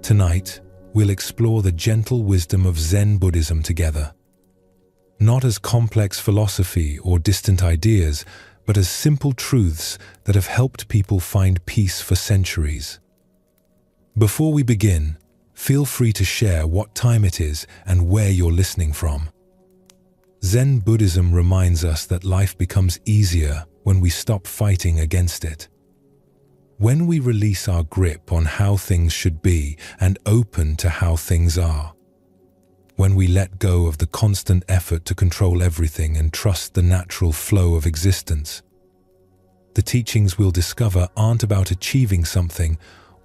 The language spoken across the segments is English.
Tonight, we'll explore the gentle wisdom of Zen Buddhism together. Not as complex philosophy or distant ideas, but as simple truths that have helped people find peace for centuries. Before we begin, feel free to share what time it is and where you're listening from. Zen Buddhism reminds us that life becomes easier when we stop fighting against it. When we release our grip on how things should be and open to how things are. When we let go of the constant effort to control everything and trust the natural flow of existence. The teachings we'll discover aren't about achieving something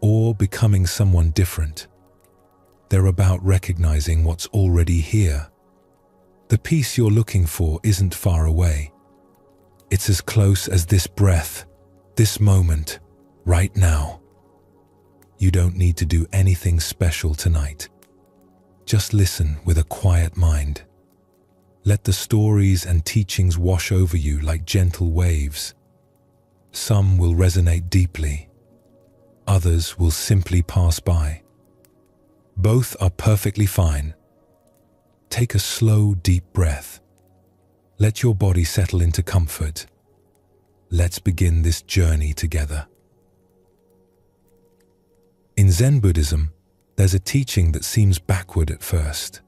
or becoming someone different. They're about recognizing what's already here. The peace you're looking for isn't far away. It's as close as this breath, this moment, right now. You don't need to do anything special tonight. Just listen with a quiet mind. Let the stories and teachings wash over you like gentle waves. Some will resonate deeply. Others will simply pass by. Both are perfectly fine. Take a slow, deep breath. Let your body settle into comfort. Let's begin this journey together. In Zen Buddhism, there's a teaching that seems backward at first.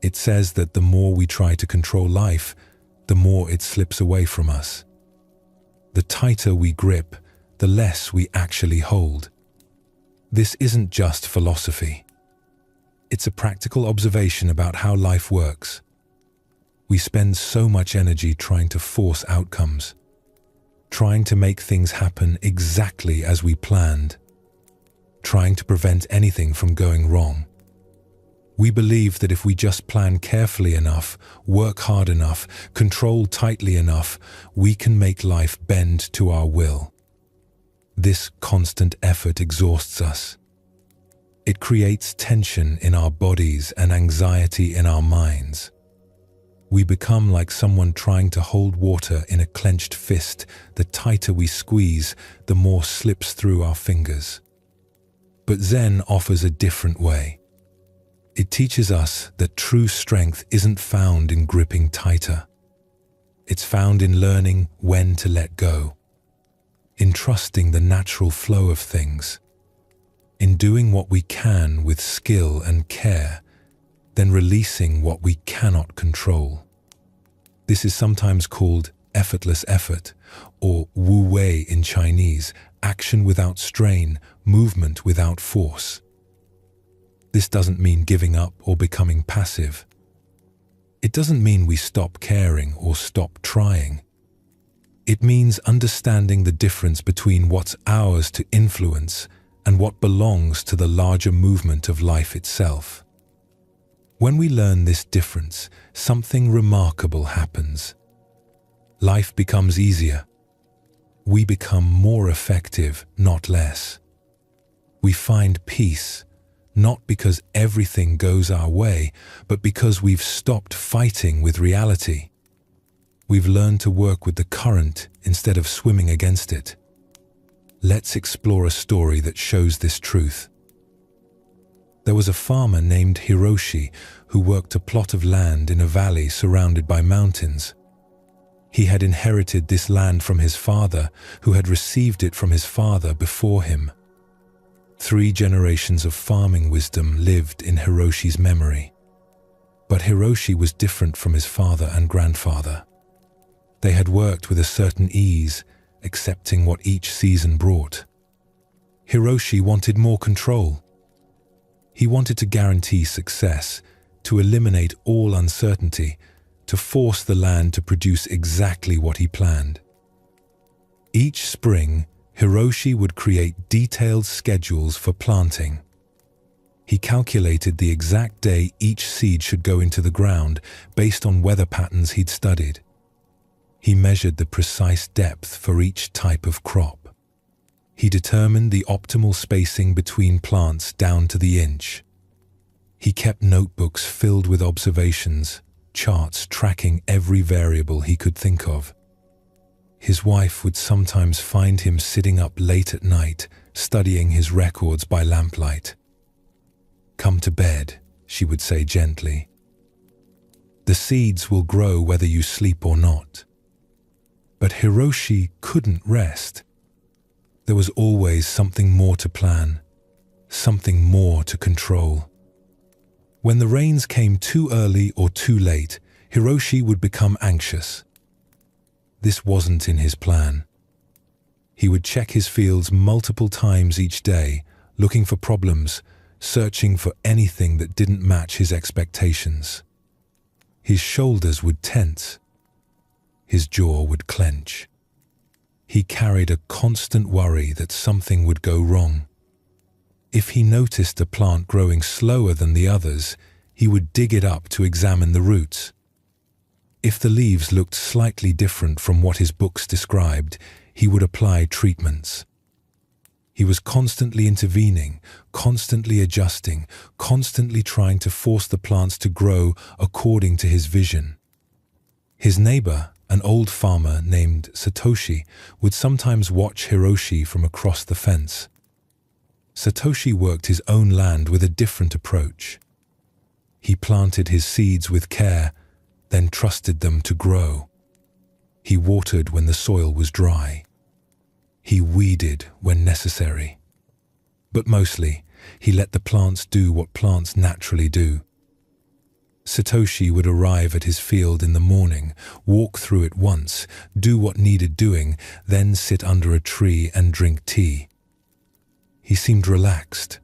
It says that the more we try to control life, the more it slips away from us. The tighter we grip, the less we actually hold. This isn't just philosophy. It's a practical observation about how life works. We spend so much energy trying to force outcomes, trying to make things happen exactly as we planned, trying to prevent anything from going wrong. We believe that if we just plan carefully enough, work hard enough, control tightly enough, we can make life bend to our will. This constant effort exhausts us. It creates tension in our bodies and anxiety in our minds. We become like someone trying to hold water in a clenched fist. The tighter we squeeze, the more slips through our fingers. But Zen offers a different way. It teaches us that true strength isn't found in gripping tighter. It's found in learning when to let go, in trusting the natural flow of things, in doing what we can with skill and care, then releasing what we cannot control. This is sometimes called effortless effort, or wu wei in Chinese, action without strain, movement without force. This doesn't mean giving up or becoming passive. It doesn't mean we stop caring or stop trying. It means understanding the difference between what's ours to influence and what belongs to the larger movement of life itself. When we learn this difference, something remarkable happens. Life becomes easier. We become more effective, not less. We find peace, not because everything goes our way, but because we've stopped fighting with reality. We've learned to work with the current instead of swimming against it. Let's explore a story that shows this truth. There was a farmer named Hiroshi who worked a plot of land in a valley surrounded by mountains. He had inherited this land from his father, who had received it from his father before him. 3 generations of farming wisdom lived in Hiroshi's memory. But Hiroshi was different from his father and grandfather. They had worked with a certain ease, accepting what each season brought. Hiroshi wanted more control. He wanted to guarantee success, to eliminate all uncertainty, to force the land to produce exactly what he planned. Each spring, Hiroshi would create detailed schedules for planting. He calculated the exact day each seed should go into the ground based on weather patterns he'd studied. He measured the precise depth for each type of crop. He determined the optimal spacing between plants down to the inch. He kept notebooks filled with observations, charts tracking every variable he could think of. His wife would sometimes find him sitting up late at night, studying his records by lamplight. "Come to bed," she would say gently. "The seeds will grow whether you sleep or not." But Hiroshi couldn't rest. There was always something more to plan, something more to control. When the rains came too early or too late, Hiroshi would become anxious. This wasn't in his plan. He would check his fields multiple times each day, looking for problems, searching for anything that didn't match his expectations. His shoulders would tense. His jaw would clench. He carried a constant worry that something would go wrong. If he noticed a plant growing slower than the others, he would dig it up to examine the roots. If the leaves looked slightly different from what his books described, he would apply treatments. He was constantly intervening, constantly adjusting, constantly trying to force the plants to grow according to his vision. His neighbor, an old farmer named Satoshi, would sometimes watch Hiroshi from across the fence. Satoshi worked his own land with a different approach. He planted his seeds with care, then trusted them to grow. He watered when the soil was dry. He weeded when necessary. But mostly, he let the plants do what plants naturally do. Satoshi would arrive at his field in the morning, walk through it once, do what needed doing, then sit under a tree and drink tea. He seemed relaxed,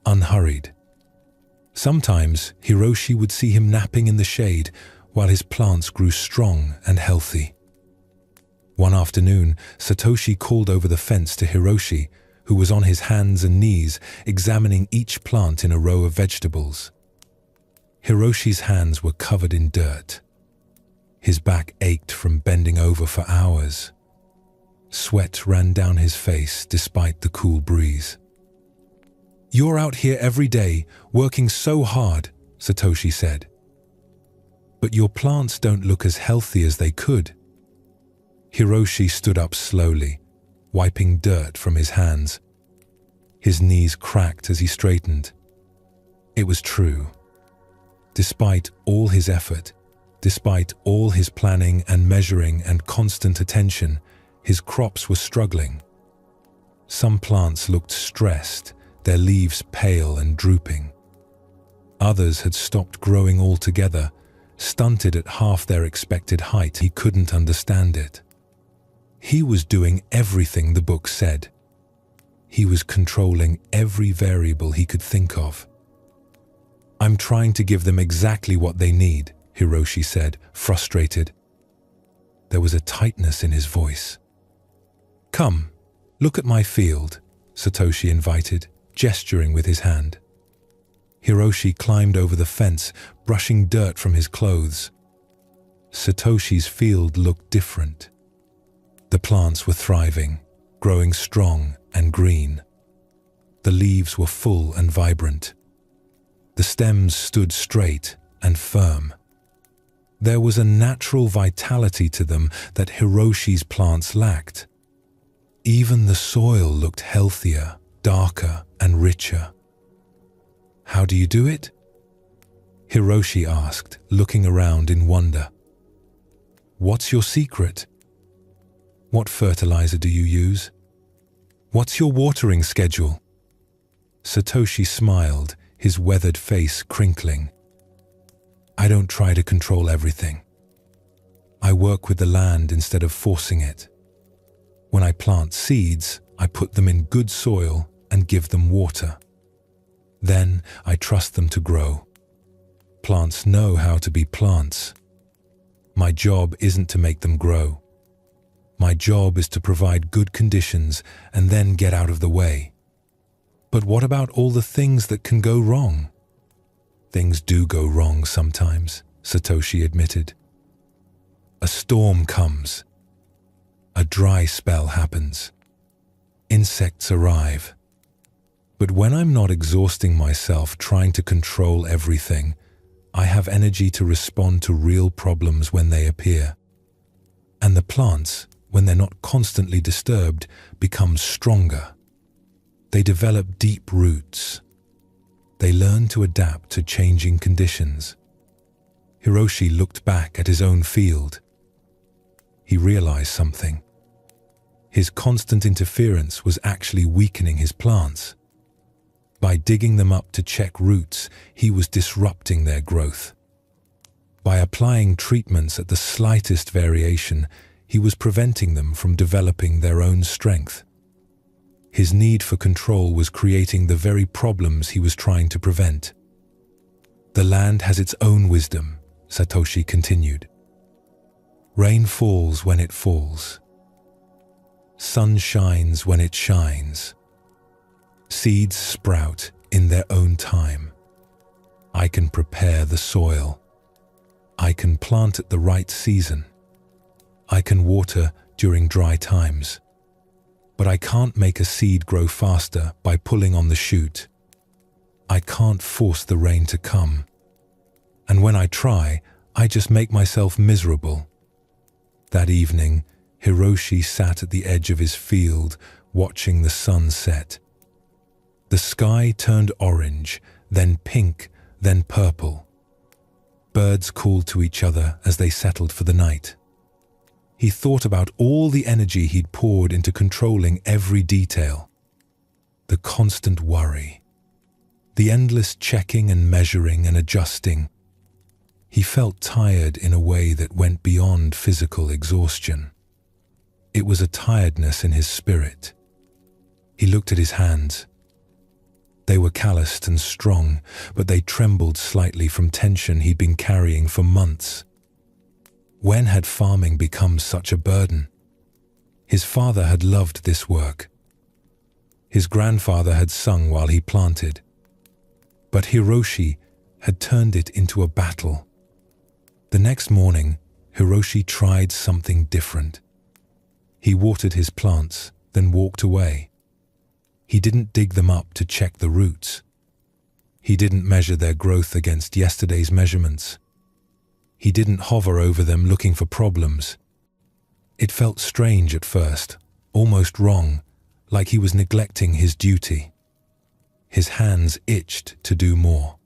unhurried. Sometimes Hiroshi would see him napping in the shade while his plants grew strong and healthy. One afternoon, Satoshi called over the fence to Hiroshi, who was on his hands and knees examining each plant in a row of vegetables. Hiroshi's hands were covered in dirt. His back ached from bending over for hours. Sweat ran down his face despite the cool breeze. "You're out here every day, working so hard," Satoshi said. "But your plants don't look as healthy as they could." Hiroshi stood up slowly, wiping dirt from his hands. His knees cracked as he straightened. It was true. Despite all his effort, despite all his planning and measuring and constant attention, his crops were struggling. Some plants looked stressed, their leaves pale and drooping. Others had stopped growing altogether, stunted at half their expected height. He couldn't understand it. He was doing everything the book said. He was controlling every variable he could think of. "I'm trying to give them exactly what they need," Hiroshi said, frustrated. There was a tightness in his voice. "Come, look at my field," Satoshi invited, gesturing with his hand. Hiroshi climbed over the fence, brushing dirt from his clothes. Satoshi's field looked different. The plants were thriving, growing strong and green. The leaves were full and vibrant. The stems stood straight and firm. There was a natural vitality to them that Hiroshi's plants lacked. Even the soil looked healthier, darker, and richer. "How do you do it?" Hiroshi asked, looking around in wonder. "What's your secret? What fertilizer do you use? What's your watering schedule?" Satoshi smiled, his weathered face crinkling. "I don't try to control everything. I work with the land instead of forcing it. When I plant seeds, I put them in good soil and give them water. Then I trust them to grow. Plants know how to be plants. My job isn't to make them grow. My job is to provide good conditions and then get out of the way. But what about all the things that can go wrong?" "Things do go wrong sometimes," Satoshi admitted. "A storm comes. A dry spell happens. Insects arrive. But when I'm not exhausting myself trying to control everything, I have energy to respond to real problems when they appear. And the plants, when they're not constantly disturbed, become stronger. They develop deep roots. They learn to adapt to changing conditions. Hiroshi looked back at his own field. He realized something. His constant interference was actually weakening his plants. By digging them up to check roots, he was disrupting their growth. By applying treatments at the slightest variation, he was preventing them from developing their own strength. His need for control was creating the very problems he was trying to prevent. The land has its own wisdom, Satoshi continued. Rain falls when it falls. Sun shines when it shines. Seeds sprout in their own time. I can prepare the soil. I can plant at the right season. I can water during dry times. But I can't make a seed grow faster by pulling on the shoot. I can't force the rain to come. And when I try, I just make myself miserable. That evening, Hiroshi sat at the edge of his field, watching the sun set. The sky turned orange, then pink, then purple. Birds called to each other as they settled for the night. He thought about all the energy he'd poured into controlling every detail. The constant worry. The endless checking and measuring and adjusting. He felt tired in a way that went beyond physical exhaustion. It was a tiredness in his spirit. He looked at his hands. They were calloused and strong, but they trembled slightly from tension he'd been carrying for months. When had farming become such a burden? His father had loved this work. His grandfather had sung while he planted. But Hiroshi had turned it into a battle. The next morning, Hiroshi tried something different. He watered his plants, then walked away. He didn't dig them up to check the roots. He didn't measure their growth against yesterday's measurements. He didn't hover over them looking for problems. It felt strange at first, almost wrong, like he was neglecting his duty. His hands itched to do more.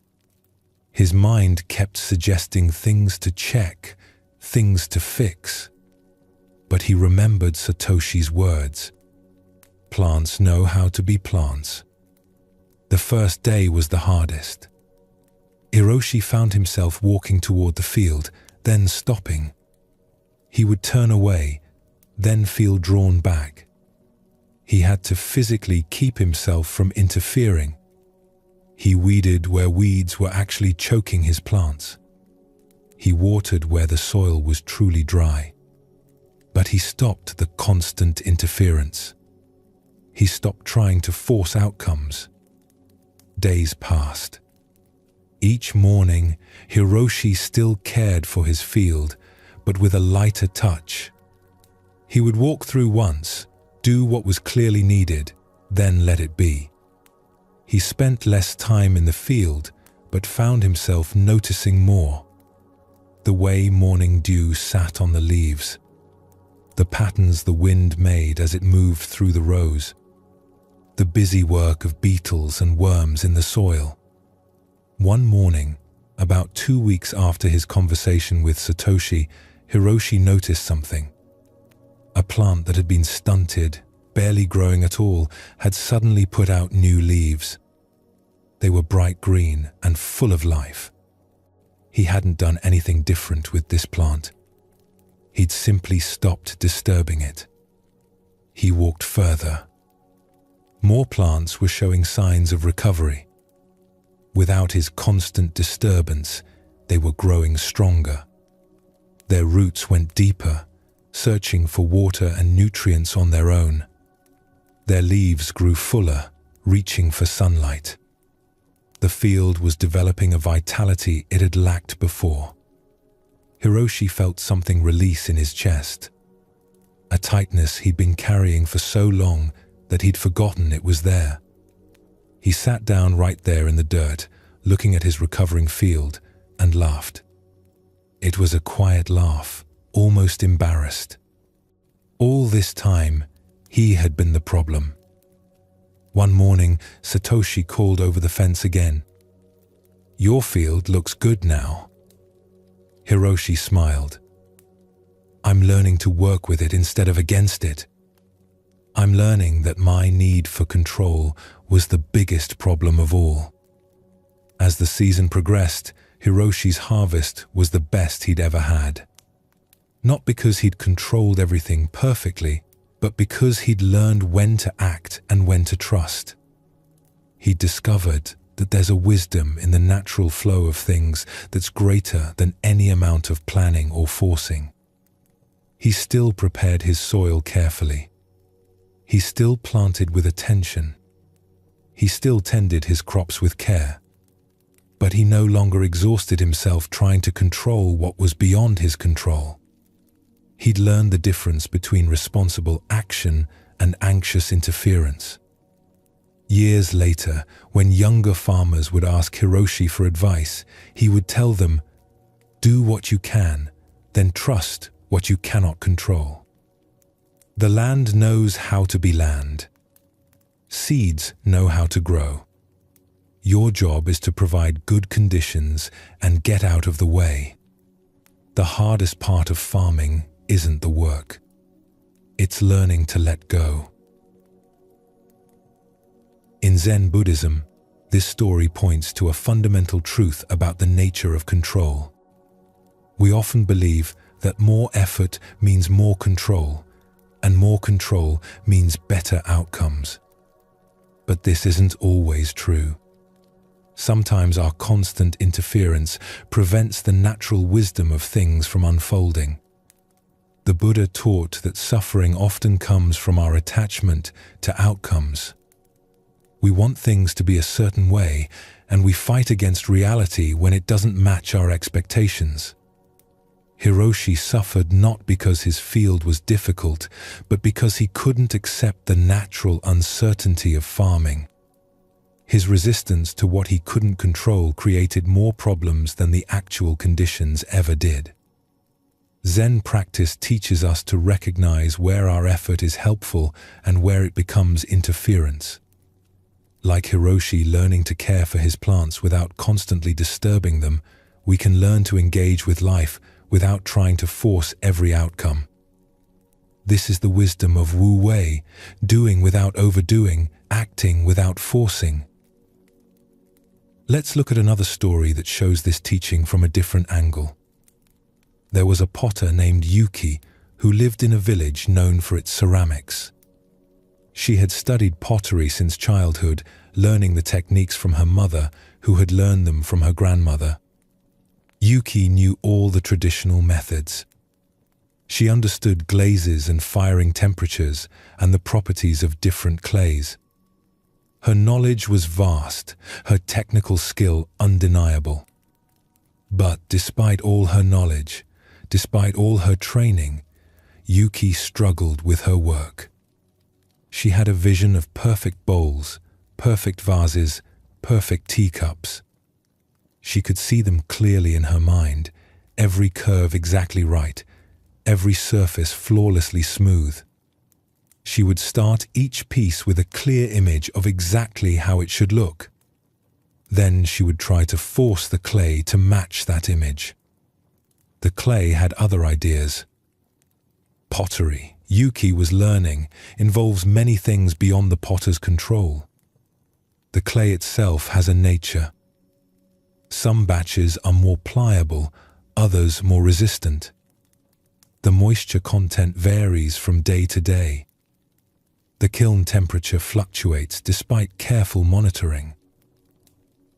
His mind kept suggesting things to check, things to fix. But he remembered Satoshi's words. Plants know how to be plants. The first day was the hardest. Hiroshi found himself walking toward the field, then stopping. He would turn away, then feel drawn back. He had to physically keep himself from interfering. He weeded where weeds were actually choking his plants. He watered where the soil was truly dry. But he stopped the constant interference. He stopped trying to force outcomes. Days passed. Each morning, Hiroshi still cared for his field, but with a lighter touch. He would walk through once, do what was clearly needed, then let it be. He spent less time in the field, but found himself noticing more. The way morning dew sat on the leaves. The patterns the wind made as it moved through the rows. The busy work of beetles and worms in the soil. One morning, about 2 weeks after his conversation with Satoshi, Hiroshi noticed something. A plant that had been stunted, barely growing at all, had suddenly put out new leaves. They were bright green and full of life. He hadn't done anything different with this plant. He'd simply stopped disturbing it. He walked further. More plants were showing signs of recovery. Without his constant disturbance, they were growing stronger. Their roots went deeper, searching for water and nutrients on their own. Their leaves grew fuller, reaching for sunlight. The field was developing a vitality it had lacked before. Hiroshi felt something release in his chest. A tightness he'd been carrying for so long that he'd forgotten it was there. He sat down right there in the dirt, looking at his recovering field, and laughed. It was a quiet laugh, almost embarrassed. All this time, he had been the problem. One morning, Satoshi called over the fence again. Your field looks good now." Hiroshi smiled. "I'm learning to work with it instead of against it. I'm learning that my need for control was the biggest problem of all." As the season progressed, Hiroshi's harvest was the best he'd ever had. Not because he'd controlled everything perfectly, but because he'd learned when to act and when to trust. He'd discovered that there's a wisdom in the natural flow of things that's greater than any amount of planning or forcing. He still prepared his soil carefully. He still planted with attention. He still tended his crops with care. But he no longer exhausted himself trying to control what was beyond his control. He'd learned the difference between responsible action and anxious interference. Years later, when younger farmers would ask Hiroshi for advice, he would tell them, "Do what you can, then trust what you cannot control. The land knows how to be land. Seeds know how to grow. Your job is to provide good conditions and get out of the way. The hardest part of farming isn't the work. It's learning to let go." In Zen Buddhism, this story points to a fundamental truth about the nature of control. We often believe that more effort means more control, and more control means better outcomes. But this isn't always true. Sometimes our constant interference prevents the natural wisdom of things from unfolding. The Buddha taught that suffering often comes from our attachment to outcomes. We want things to be a certain way, and we fight against reality when it doesn't match our expectations. Hiroshi suffered not because his field was difficult, but because he couldn't accept the natural uncertainty of farming. His resistance to what he couldn't control created more problems than the actual conditions ever did. Zen practice teaches us to recognize where our effort is helpful and where it becomes interference. Like Hiroshi learning to care for his plants without constantly disturbing them, we can learn to engage with life without trying to force every outcome. This is the wisdom of Wu Wei, doing without overdoing, acting without forcing. Let's look at another story that shows this teaching from a different angle. There was a potter named Yuki who lived in a village known for its ceramics. She had studied pottery since childhood, learning the techniques from her mother, who had learned them from her grandmother. Yuki knew all the traditional methods. She understood glazes and firing temperatures and the properties of different clays. Her knowledge was vast, her technical skill undeniable. But despite all her knowledge, despite all her training, Yuki struggled with her work. She had a vision of perfect bowls, perfect vases, perfect teacups. She could see them clearly in her mind, every curve exactly right, every surface flawlessly smooth. She would start each piece with a clear image of exactly how it should look. Then she would try to force the clay to match that image. The clay had other ideas. Pottery, Yuki was learning, involves many things beyond the potter's control. The clay itself has a nature. Some batches are more pliable, others more resistant. The moisture content varies from day to day. The kiln temperature fluctuates despite careful monitoring.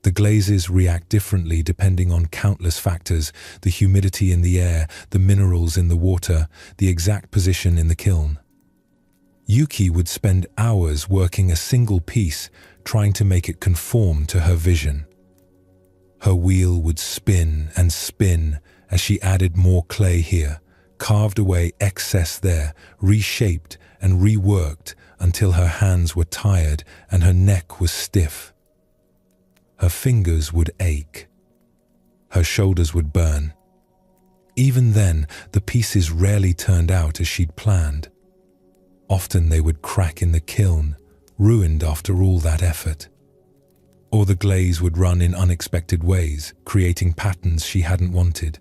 The glazes react differently depending on countless factors: the humidity in the air, the minerals in the water, the exact position in the kiln. Yuki would spend hours working a single piece, trying to make it conform to her vision. Her wheel would spin and spin as she added more clay here, carved away excess there, reshaped and reworked until her hands were tired and her neck was stiff. Her fingers would ache. Her shoulders would burn. Even then, the pieces rarely turned out as she'd planned. Often they would crack in the kiln, ruined after all that effort. or the glaze would run in unexpected ways, creating patterns she hadn't wanted.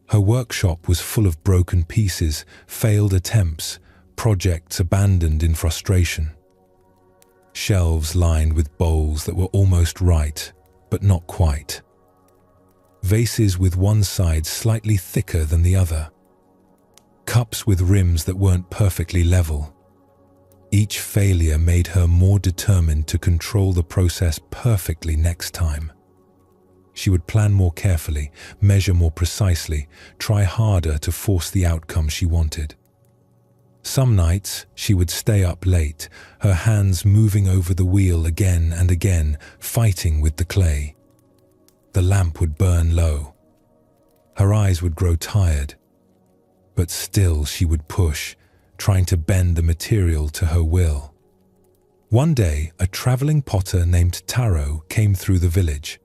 Her workshop was full of broken pieces, failed attempts, projects abandoned in frustration. Shelves lined with bowls that were almost right, but not quite. Vases with one side slightly thicker than the other. Cups with rims that weren't perfectly level. Each failure made her more determined to control the process perfectly next time. She would plan more carefully, measure more precisely, try harder to force the outcome she wanted. Some nights, she would stay up late, her hands moving over the wheel again and again, fighting with the clay. The lamp would burn low. Her eyes would grow tired. But still she would push, trying to bend the material to her will. One day, a traveling potter named Taro came through the village.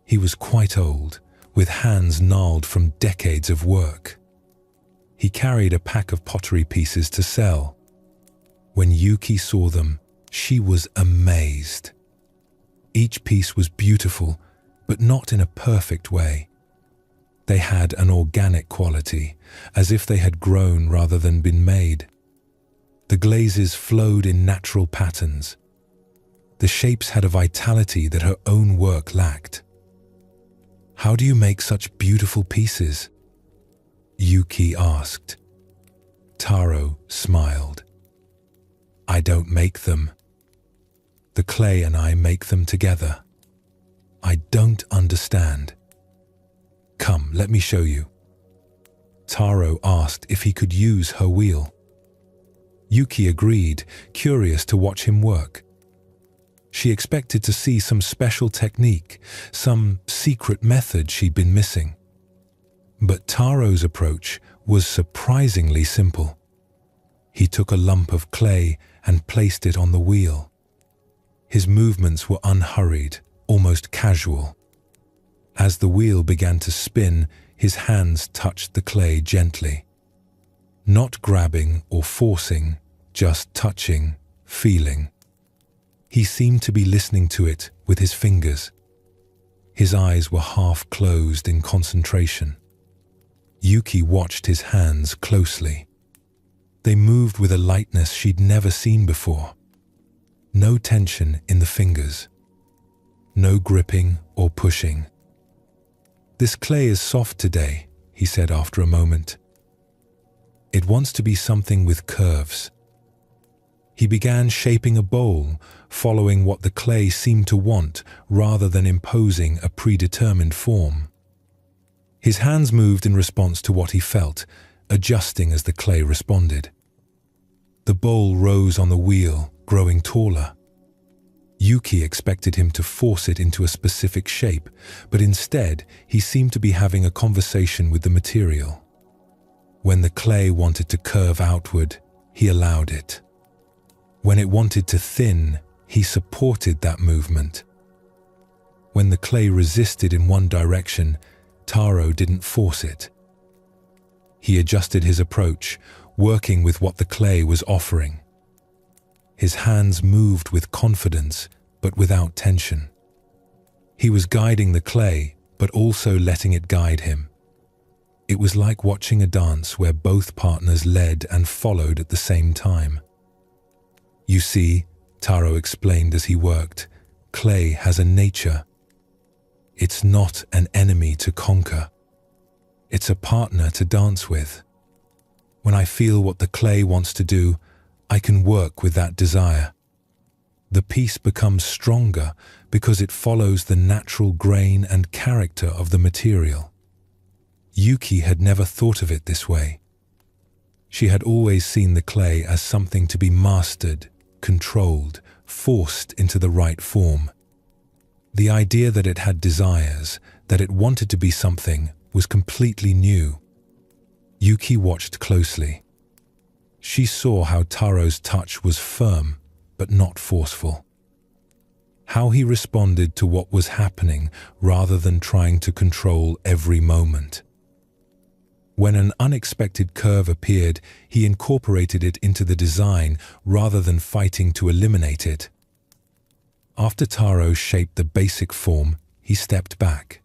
He was quite old, with hands gnarled from decades of work. He carried a pack of pottery pieces to sell. When Yuki saw them, she was amazed. Each piece was beautiful, but not in a perfect way. They had an organic quality, as if they had grown rather than been made. The glazes flowed in natural patterns. The shapes had a vitality that her own work lacked. "How do you make such beautiful pieces?" Yuki asked. Taro smiled. "I don't make them. The clay and I make them together. I don't understand." "Come, let me show you." Taro asked if he could use her wheel. Yuki agreed, curious to watch him work. She expected to see some special technique, some secret method she'd been missing. But Taro's approach was surprisingly simple. He took a lump of clay and placed it on the wheel. His movements were unhurried, almost casual. As the wheel began to spin, his hands touched the clay gently. Not grabbing or forcing, just touching, feeling. He seemed to be listening to it with his fingers. His eyes were half closed in concentration. Yuki watched his hands closely. They moved with a lightness she'd never seen before. No tension in the fingers. No gripping or pushing. "This clay is soft today," he said after a moment. "It wants to be something with curves." He began shaping a bowl, following what the clay seemed to want rather than imposing a predetermined form. His hands moved in response to what he felt, adjusting as the clay responded. The bowl rose on the wheel, growing taller. Yuki expected him to force it into a specific shape, but instead he seemed to be having a conversation with the material. When the clay wanted to curve outward, he allowed it. When it wanted to thin, he supported that movement. When the clay resisted in one direction, Taro didn't force it. He adjusted his approach, working with what the clay was offering. His hands moved with confidence, but without tension. He was guiding the clay, but also letting it guide him. It was like watching a dance where both partners led and followed at the same time. "You see," Taro explained as he worked, "clay has a nature. It's not an enemy to conquer. It's a partner to dance with. When I feel what the clay wants to do, I can work with that desire. The piece becomes stronger because it follows the natural grain and character of the material." Yuki had never thought of it this way. She had always seen the clay as something to be mastered, controlled, forced into the right form. The idea that it had desires, that it wanted to be something, was completely new. Yuki watched closely. She saw how Taro's touch was firm, but not forceful. How he responded to what was happening rather than trying to control every moment. When an unexpected curve appeared, he incorporated it into the design rather than fighting to eliminate it. After Taro shaped the basic form, he stepped back.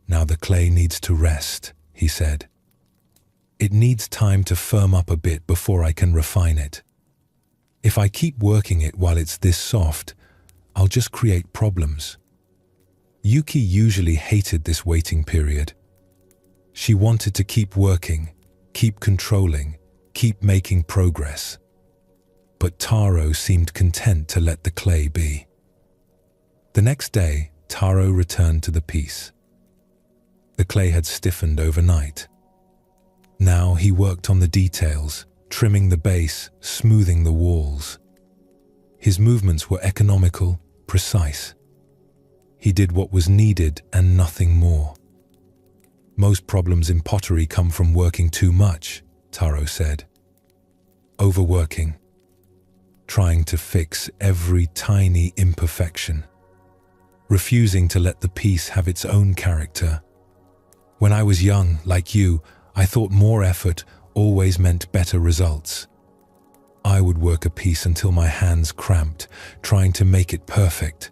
"Now the clay needs to rest," he said. "It needs time to firm up a bit before I can refine it. If I keep working it while it's this soft, I'll just create problems." Yuki usually hated this waiting period. She wanted to keep working, keep controlling, keep making progress. But Taro seemed content to let the clay be. The next day, Taro returned to the piece. The clay had stiffened overnight. Now he worked on the details, trimming the base, smoothing the walls. His movements were economical, precise. He did what was needed and nothing more. "Most problems in pottery come from working too much," Taro said. "Overworking. Trying to fix every tiny imperfection. Refusing to let the piece have its own character. When I was young, like you, I thought more effort always meant better results. I would work a piece until my hands cramped, trying to make it perfect.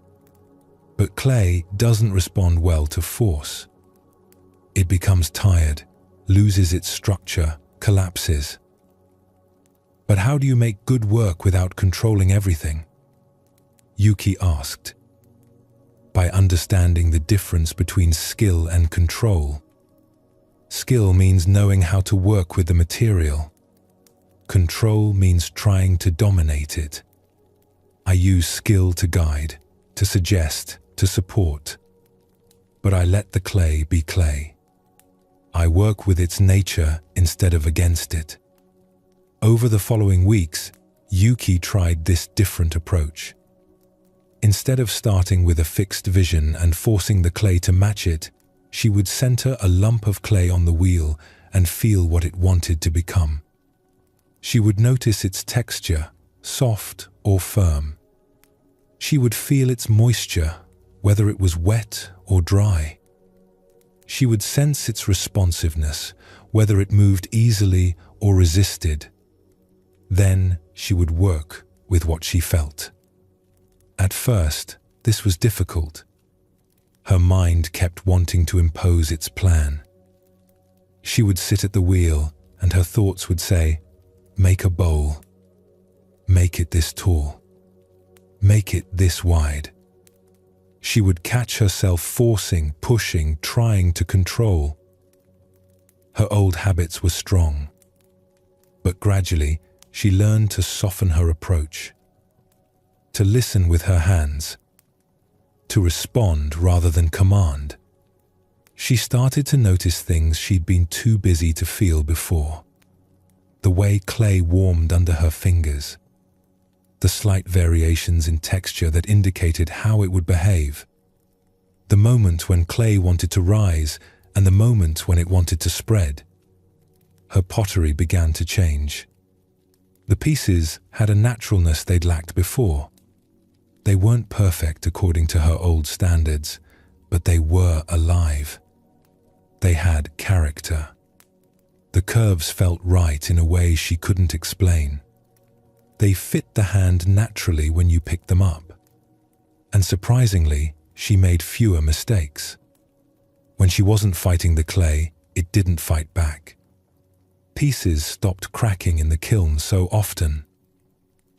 But clay doesn't respond well to force. It becomes tired, loses its structure, collapses. But how do you make good work without controlling everything?" Yuki asked. "By understanding the difference between skill and control. Skill means knowing how to work with the material. Control means trying to dominate it. I use skill to guide, to suggest, to support. But I let the clay be clay. I work with its nature instead of against it." Over the following weeks, Yuki tried this different approach. Instead of starting with a fixed vision and forcing the clay to match it, she would center a lump of clay on the wheel and feel what it wanted to become. She would notice its texture, soft or firm. She would feel its moisture, whether it was wet or dry. She would sense its responsiveness, whether it moved easily or resisted. Then she would work with what she felt. At first, this was difficult. Her mind kept wanting to impose its plan. She would sit at the wheel and her thoughts would say, "Make a bowl. Make it this tall. Make it this wide." She would catch herself forcing, pushing, trying to control. Her old habits were strong. But gradually, she learned to soften her approach, to listen with her hands, to respond rather than command. She started to notice things she'd been too busy to feel before. The way clay warmed under her fingers, the slight variations in texture that indicated how it would behave, the moment when clay wanted to rise and the moment when it wanted to spread. Her pottery began to change. The pieces had a naturalness they'd lacked before. They weren't perfect according to her old standards, but they were alive. They had character. The curves felt right in a way she couldn't explain. They fit the hand naturally when you picked them up. And surprisingly, she made fewer mistakes. When she wasn't fighting the clay, it didn't fight back. Pieces stopped cracking in the kiln so often.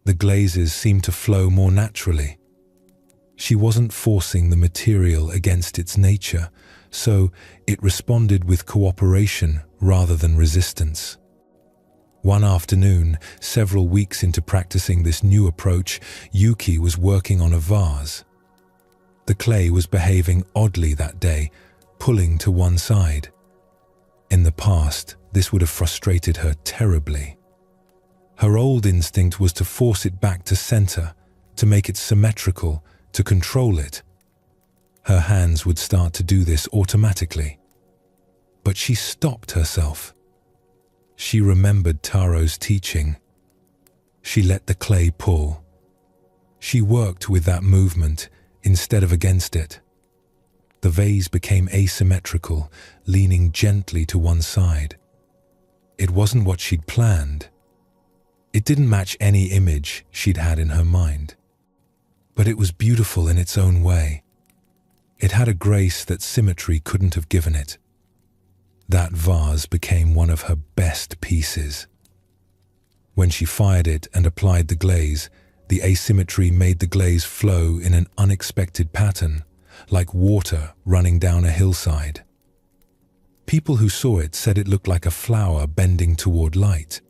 The glazes seemed to flow more naturally. She wasn't forcing the material against its nature, so it responded with cooperation rather than resistance. One afternoon, several weeks into practicing this new approach, Yuki was working on a vase. The clay was behaving oddly that day, pulling to one side. In the past, this would have frustrated her terribly. Her old instinct was to force it back to center, to make it symmetrical, to control it. Her hands would start to do this automatically. But she stopped herself. She remembered Taro's teaching. She let the clay pull. She worked with that movement instead of against it. The vase became asymmetrical, leaning gently to one side. It wasn't what she'd planned. It didn't match any image she'd had in her mind. but it was beautiful in its own way. It had a grace that symmetry couldn't have given it. That vase became one of her best pieces. When she fired it and applied the glaze, the asymmetry made the glaze flow in an unexpected pattern, like water running down a hillside. People who saw it said it looked like a flower bending toward light.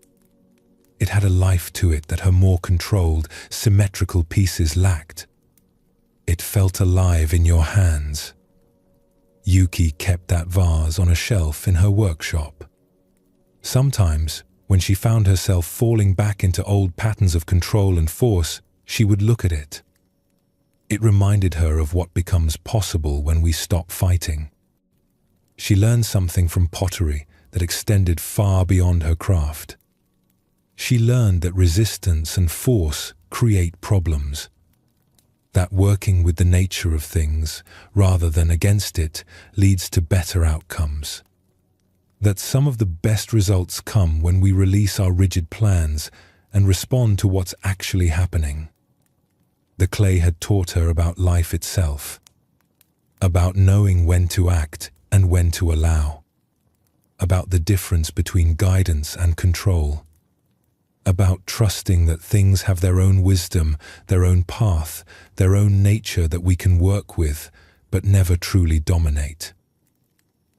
It had a life to it that her more controlled, symmetrical pieces lacked. It felt alive in your hands. Yuki kept that vase on a shelf in her workshop. Sometimes, when she found herself falling back into old patterns of control and force, she would look at it. It reminded her of what becomes possible when we stop fighting. She learned something from pottery that extended far beyond her craft. She learned that resistance and force create problems. That working with the nature of things, rather than against it, leads to better outcomes. That some of the best results come when we release our rigid plans and respond to what's actually happening. The clay had taught her about life itself, about knowing when to act and when to allow, about the difference between guidance and control, about trusting that things have their own wisdom, their own path, their own nature that we can work with, but never truly dominate.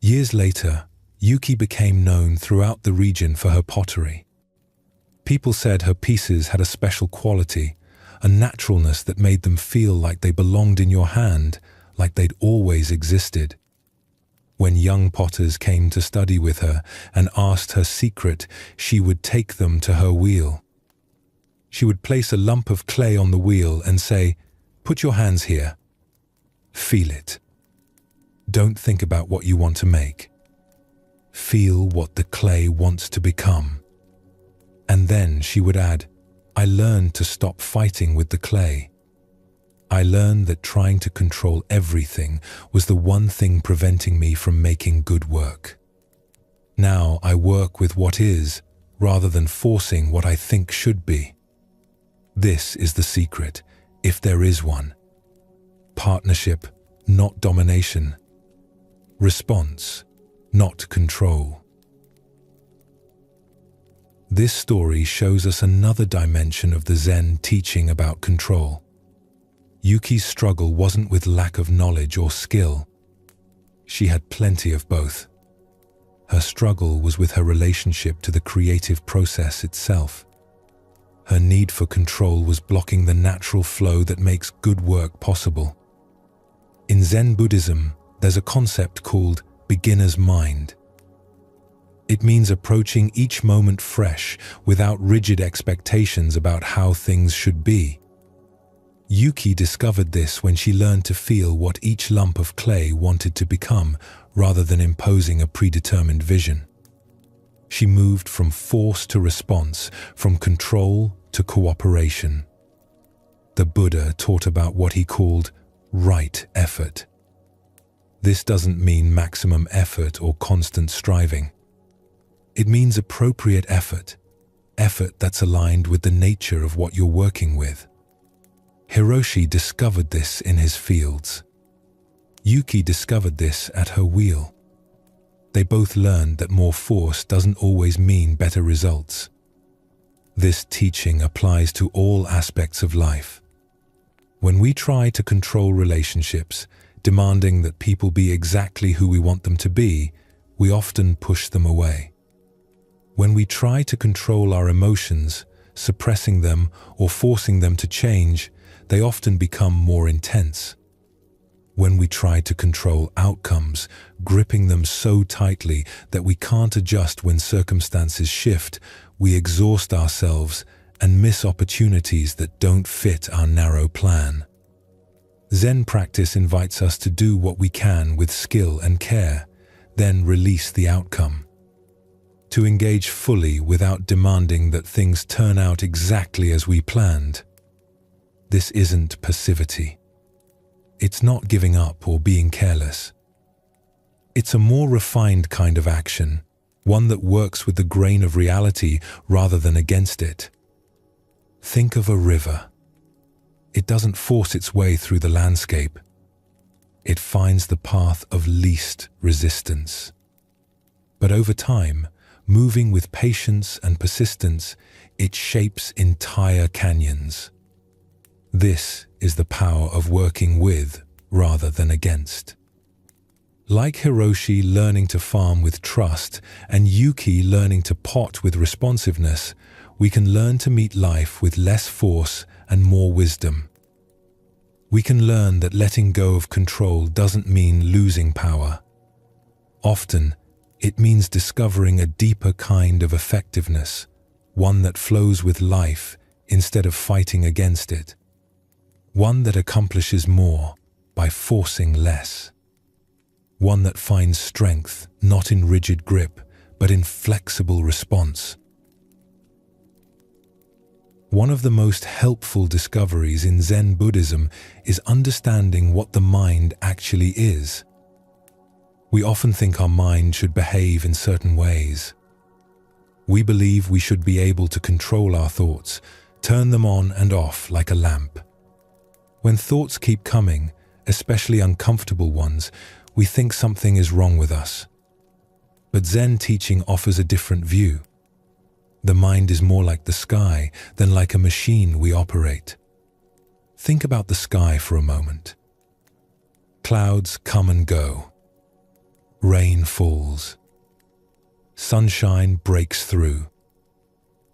Years later, Yuki became known throughout the region for her pottery. People said her pieces had a special quality, a naturalness that made them feel like they belonged in your hand, like they'd always existed. When young potters came to study with her and asked her secret, she would take them to her wheel. She would place a lump of clay on the wheel and say, "Put your hands here. Feel it. Don't think about what you want to make. Feel what the clay wants to become." And then she would add, "I learned to stop fighting with the clay. I learned that trying to control everything was the one thing preventing me from making good work. Now I work with what is, rather than forcing what I think should be. This is the secret, if there is one. Partnership, not domination. Response, not control." This story shows us another dimension of the Zen teaching about control. Yuki's struggle wasn't with lack of knowledge or skill. She had plenty of both. Her struggle was with her relationship to the creative process itself. Her need for control was blocking the natural flow that makes good work possible. In Zen Buddhism, there's a concept called beginner's mind. It means approaching each moment fresh, without rigid expectations about how things should be. Yuki discovered this when she learned to feel what each lump of clay wanted to become, rather than imposing a predetermined vision. She moved from force to response, from control to cooperation. The Buddha taught about what he called right effort. This doesn't mean maximum effort or constant striving. It means appropriate effort, effort that's aligned with the nature of what you're working with. Hiroshi discovered this in his fields. Yuki discovered this at her wheel. They both learned that more force doesn't always mean better results. This teaching applies to all aspects of life. When we try to control relationships, demanding that people be exactly who we want them to be, we often push them away. When we try to control our emotions, suppressing them or forcing them to change, they often become more intense. When we try to control outcomes, gripping them so tightly that we can't adjust when circumstances shift, we exhaust ourselves and miss opportunities that don't fit our narrow plan. Zen practice invites us to do what we can with skill and care, then release the outcome. To engage fully without demanding that things turn out exactly as we planned. This isn't passivity. It's not giving up or being careless. It's a more refined kind of action, one that works with the grain of reality rather than against it. Think of a river. It doesn't force its way through the landscape. It finds the path of least resistance. But over time, moving with patience and persistence, it shapes entire canyons. This is the power of working with rather than against. Like Hiroshi learning to farm with trust and Yuki learning to pot with responsiveness, we can learn to meet life with less force and more wisdom. We can learn that letting go of control doesn't mean losing power. Often, it means discovering a deeper kind of effectiveness, one that flows with life instead of fighting against it. One that accomplishes more by forcing less. One that finds strength not in rigid grip, but in flexible response. One of the most helpful discoveries in Zen Buddhism is understanding what the mind actually is. We often think our mind should behave in certain ways. We believe we should be able to control our thoughts, turn them on and off like a lamp. When thoughts keep coming, especially uncomfortable ones, we think something is wrong with us. But Zen teaching offers a different view. The mind is more like the sky than like a machine we operate. Think about the sky for a moment. Clouds come and go. Rain falls. Sunshine breaks through.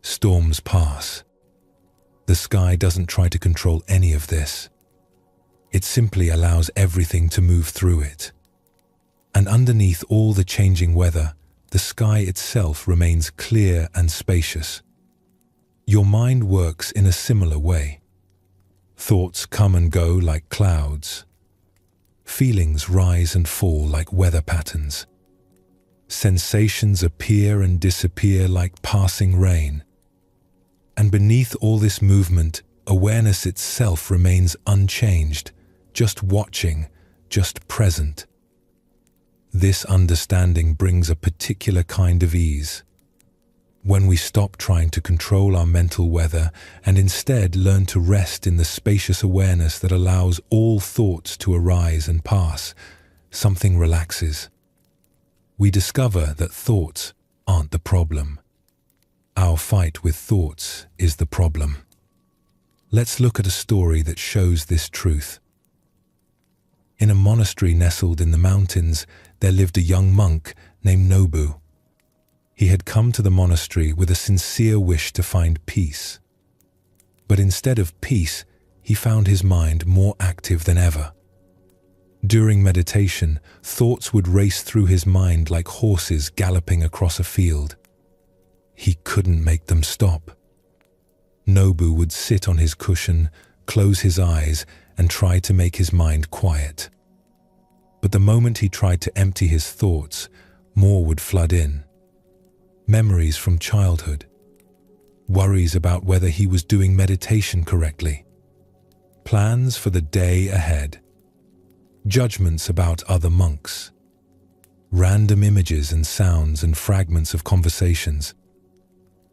Storms pass. The sky doesn't try to control any of this. It simply allows everything to move through it. And underneath all the changing weather, the sky itself remains clear and spacious. Your mind works in a similar way. Thoughts come and go like clouds. Feelings rise and fall like weather patterns. Sensations appear and disappear like passing rain. And beneath all this movement, awareness itself remains unchanged, just watching, just present. This understanding brings a particular kind of ease. When we stop trying to control our mental weather and instead learn to rest in the spacious awareness that allows all thoughts to arise and pass, something relaxes. We discover that thoughts aren't the problem. Our fight with thoughts is the problem. Let's look at a story that shows this truth. In a monastery nestled in the mountains, there lived a young monk named Nobu. He had come to the monastery with a sincere wish to find peace. But instead of peace, he found his mind more active than ever. During meditation, thoughts would race through his mind like horses galloping across a field. He couldn't make them stop. Nobu would sit on his cushion, close his eyes, and try to make his mind quiet. But the moment he tried to empty his thoughts, more would flood in. Memories from childhood. Worries about whether he was doing meditation correctly. Plans for the day ahead. Judgments about other monks. Random images and sounds and fragments of conversations.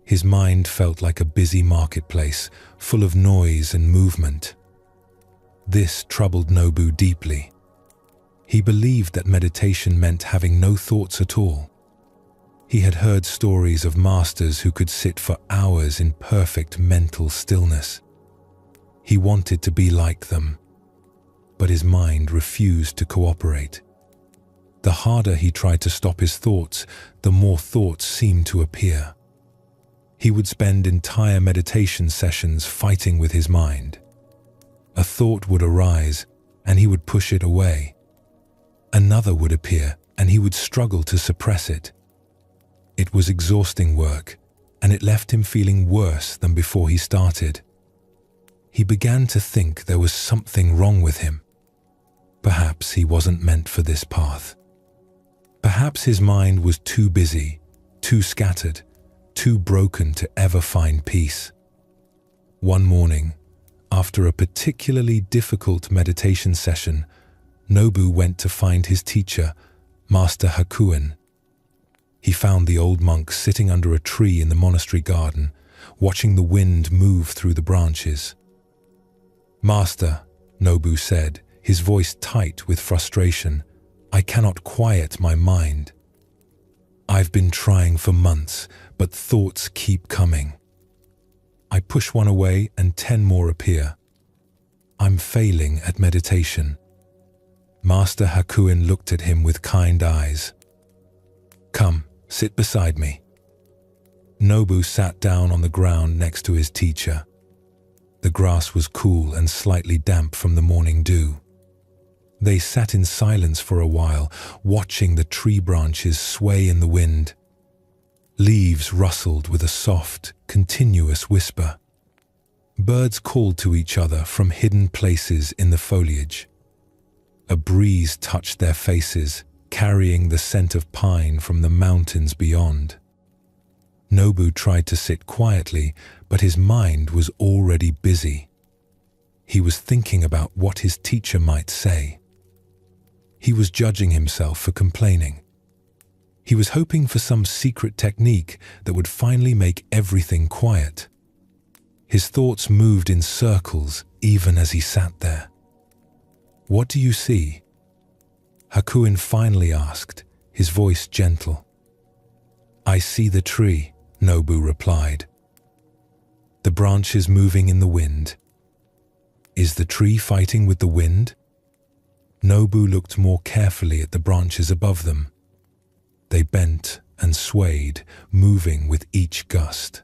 His mind felt like a busy marketplace, full of noise and movement. This troubled Nobu deeply. He believed that meditation meant having no thoughts at all. He had heard stories of masters who could sit for hours in perfect mental stillness. He wanted to be like them, but his mind refused to cooperate. The harder he tried to stop his thoughts, the more thoughts seemed to appear. He would spend entire meditation sessions fighting with his mind. A thought would arise, and he would push it away. Another would appear, and he would struggle to suppress it. It was exhausting work, and it left him feeling worse than before he started. He began to think there was something wrong with him. Perhaps he wasn't meant for this path. Perhaps his mind was too busy, too scattered, too broken to ever find peace. One morning, after a particularly difficult meditation session, Nobu went to find his teacher, Master Hakuen. He found the old monk sitting under a tree in the monastery garden, watching the wind move through the branches. "Master," Nobu said, his voice tight with frustration, "I cannot quiet my mind. I've been trying for months, but thoughts keep coming. I push one away and 10 more appear. I'm failing at meditation." Master Hakuin looked at him with kind eyes. "Come, sit beside me." Nobu sat down on the ground next to his teacher. The grass was cool and slightly damp from the morning dew. They sat in silence for a while, watching the tree branches sway in the wind. Leaves rustled with a soft, continuous whisper. Birds called to each other from hidden places in the foliage. A breeze touched their faces, carrying the scent of pine from the mountains beyond. Nobu tried to sit quietly, but his mind was already busy. He was thinking about what his teacher might say. He was judging himself for complaining. He was hoping for some secret technique that would finally make everything quiet. His thoughts moved in circles even as he sat there. "What do you see?" Hakuin finally asked, his voice gentle. "I see the tree," Nobu replied. "The branches moving in the wind." "Is the tree fighting with the wind?" Nobu looked more carefully at the branches above them. They bent and swayed, moving with each gust.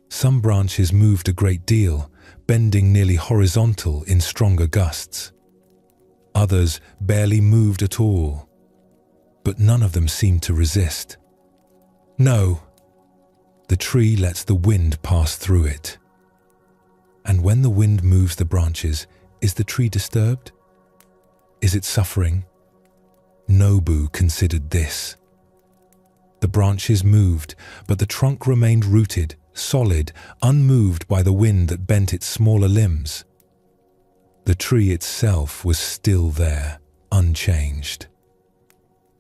Some branches moved a great deal, bending nearly horizontal in stronger gusts. Others barely moved at all, but none of them seemed to resist. "No." The tree lets the wind pass through it. "And when the wind moves the branches, is the tree disturbed? Is it suffering?" Nobu considered this. The branches moved, but the trunk remained rooted, solid, unmoved by the wind that bent its smaller limbs. The tree itself was still there, unchanged.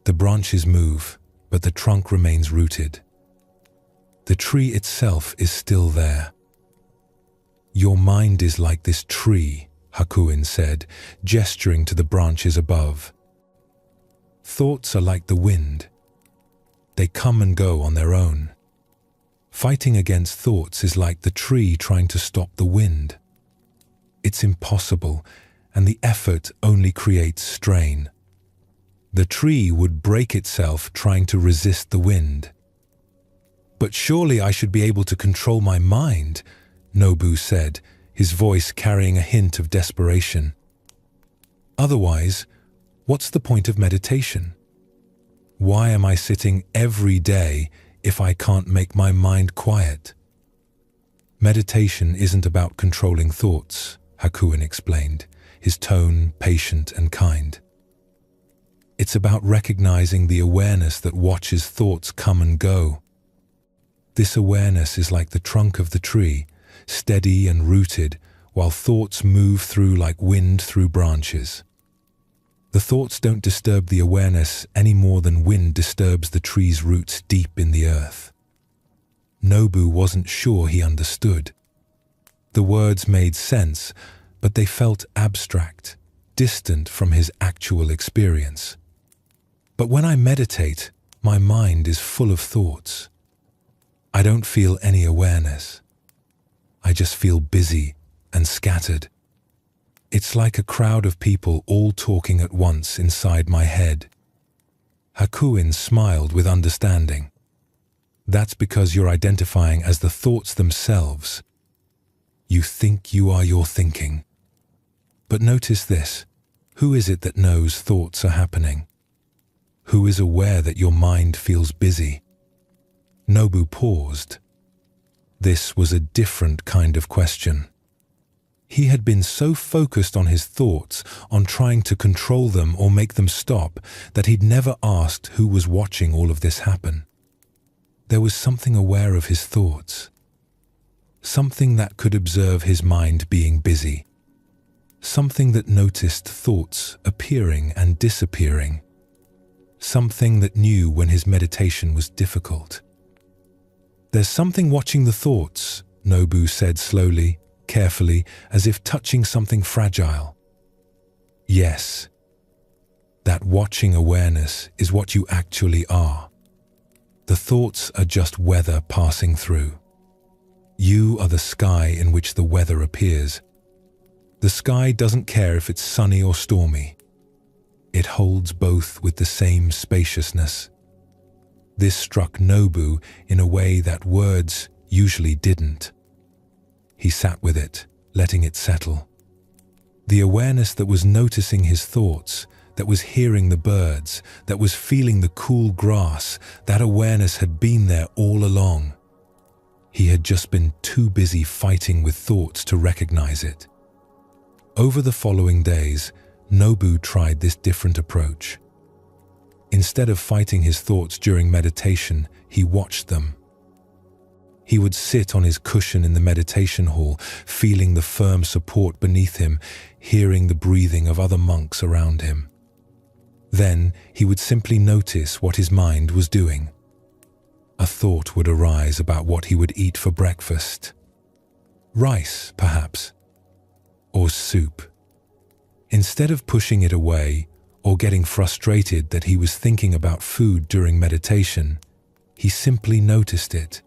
The branches move, but the trunk remains rooted. The tree itself is still there. "Your mind is like this tree," Hakuin said, gesturing to the branches above. "Thoughts are like the wind. They come and go on their own. Fighting against thoughts is like the tree trying to stop the wind. It's impossible, and the effort only creates strain. The tree would break itself trying to resist the wind." "But surely I should be able to control my mind," Nobu said, his voice carrying a hint of desperation. "Otherwise, what's the point of meditation? Why am I sitting every day if I can't make my mind quiet?" "Meditation isn't about controlling thoughts," Hakuin explained, his tone patient and kind. "It's about recognizing the awareness that watches thoughts come and go. This awareness is like the trunk of the tree, steady and rooted, while thoughts move through like wind through branches. The thoughts don't disturb the awareness any more than wind disturbs the tree's roots deep in the earth." Nobu wasn't sure he understood. The words made sense, but they felt abstract, distant from his actual experience. "But when I meditate, my mind is full of thoughts. I don't feel any awareness. I just feel busy and scattered. It's like a crowd of people all talking at once inside my head." Hakuin smiled with understanding. "That's because you're identifying as the thoughts themselves. You think you are your thinking. But notice this. Who is it that knows thoughts are happening? Who is aware that your mind feels busy?" Nobu paused. This was a different kind of question. He had been so focused on his thoughts, on trying to control them or make them stop, that he'd never asked who was watching all of this happen. There was something aware of his thoughts. Something that could observe his mind being busy. Something that noticed thoughts appearing and disappearing. Something that knew when his meditation was difficult. "There's something watching the thoughts," Nobu said slowly, carefully, as if touching something fragile. Yes, that watching awareness is what you actually are. The thoughts are just weather passing through. You are the sky in which the weather appears. The sky doesn't care if it's sunny or stormy. It holds both with the same spaciousness. This struck Nobu in a way that words usually didn't. He sat with it, letting it settle. The awareness that was noticing his thoughts, that was hearing the birds, that was feeling the cool grass, that awareness had been there all along. He had just been too busy fighting with thoughts to recognize it. Over the following days, Nobu tried this different approach. Instead of fighting his thoughts during meditation, he watched them. He would sit on his cushion in the meditation hall, feeling the firm support beneath him, hearing the breathing of other monks around him. Then he would simply notice what his mind was doing. A thought would arise about what he would eat for breakfast. Rice, perhaps, or soup. Instead of pushing it away or getting frustrated that he was thinking about food during meditation, he simply noticed it.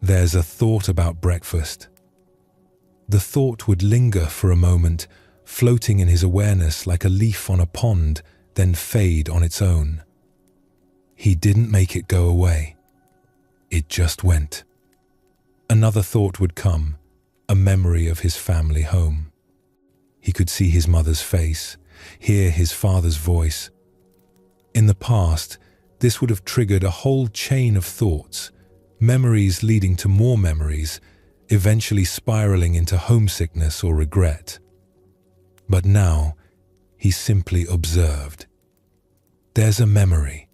There's a thought about breakfast. The thought would linger for a moment, floating in his awareness like a leaf on a pond, then fade on its own. He didn't make it go away. It just went. Another thought would come, a memory of his family home. He could see his mother's face, hear his father's voice. In the past, this would have triggered a whole chain of thoughts, memories leading to more memories, eventually spiraling into homesickness or regret. But now, he simply observed. There's a memory.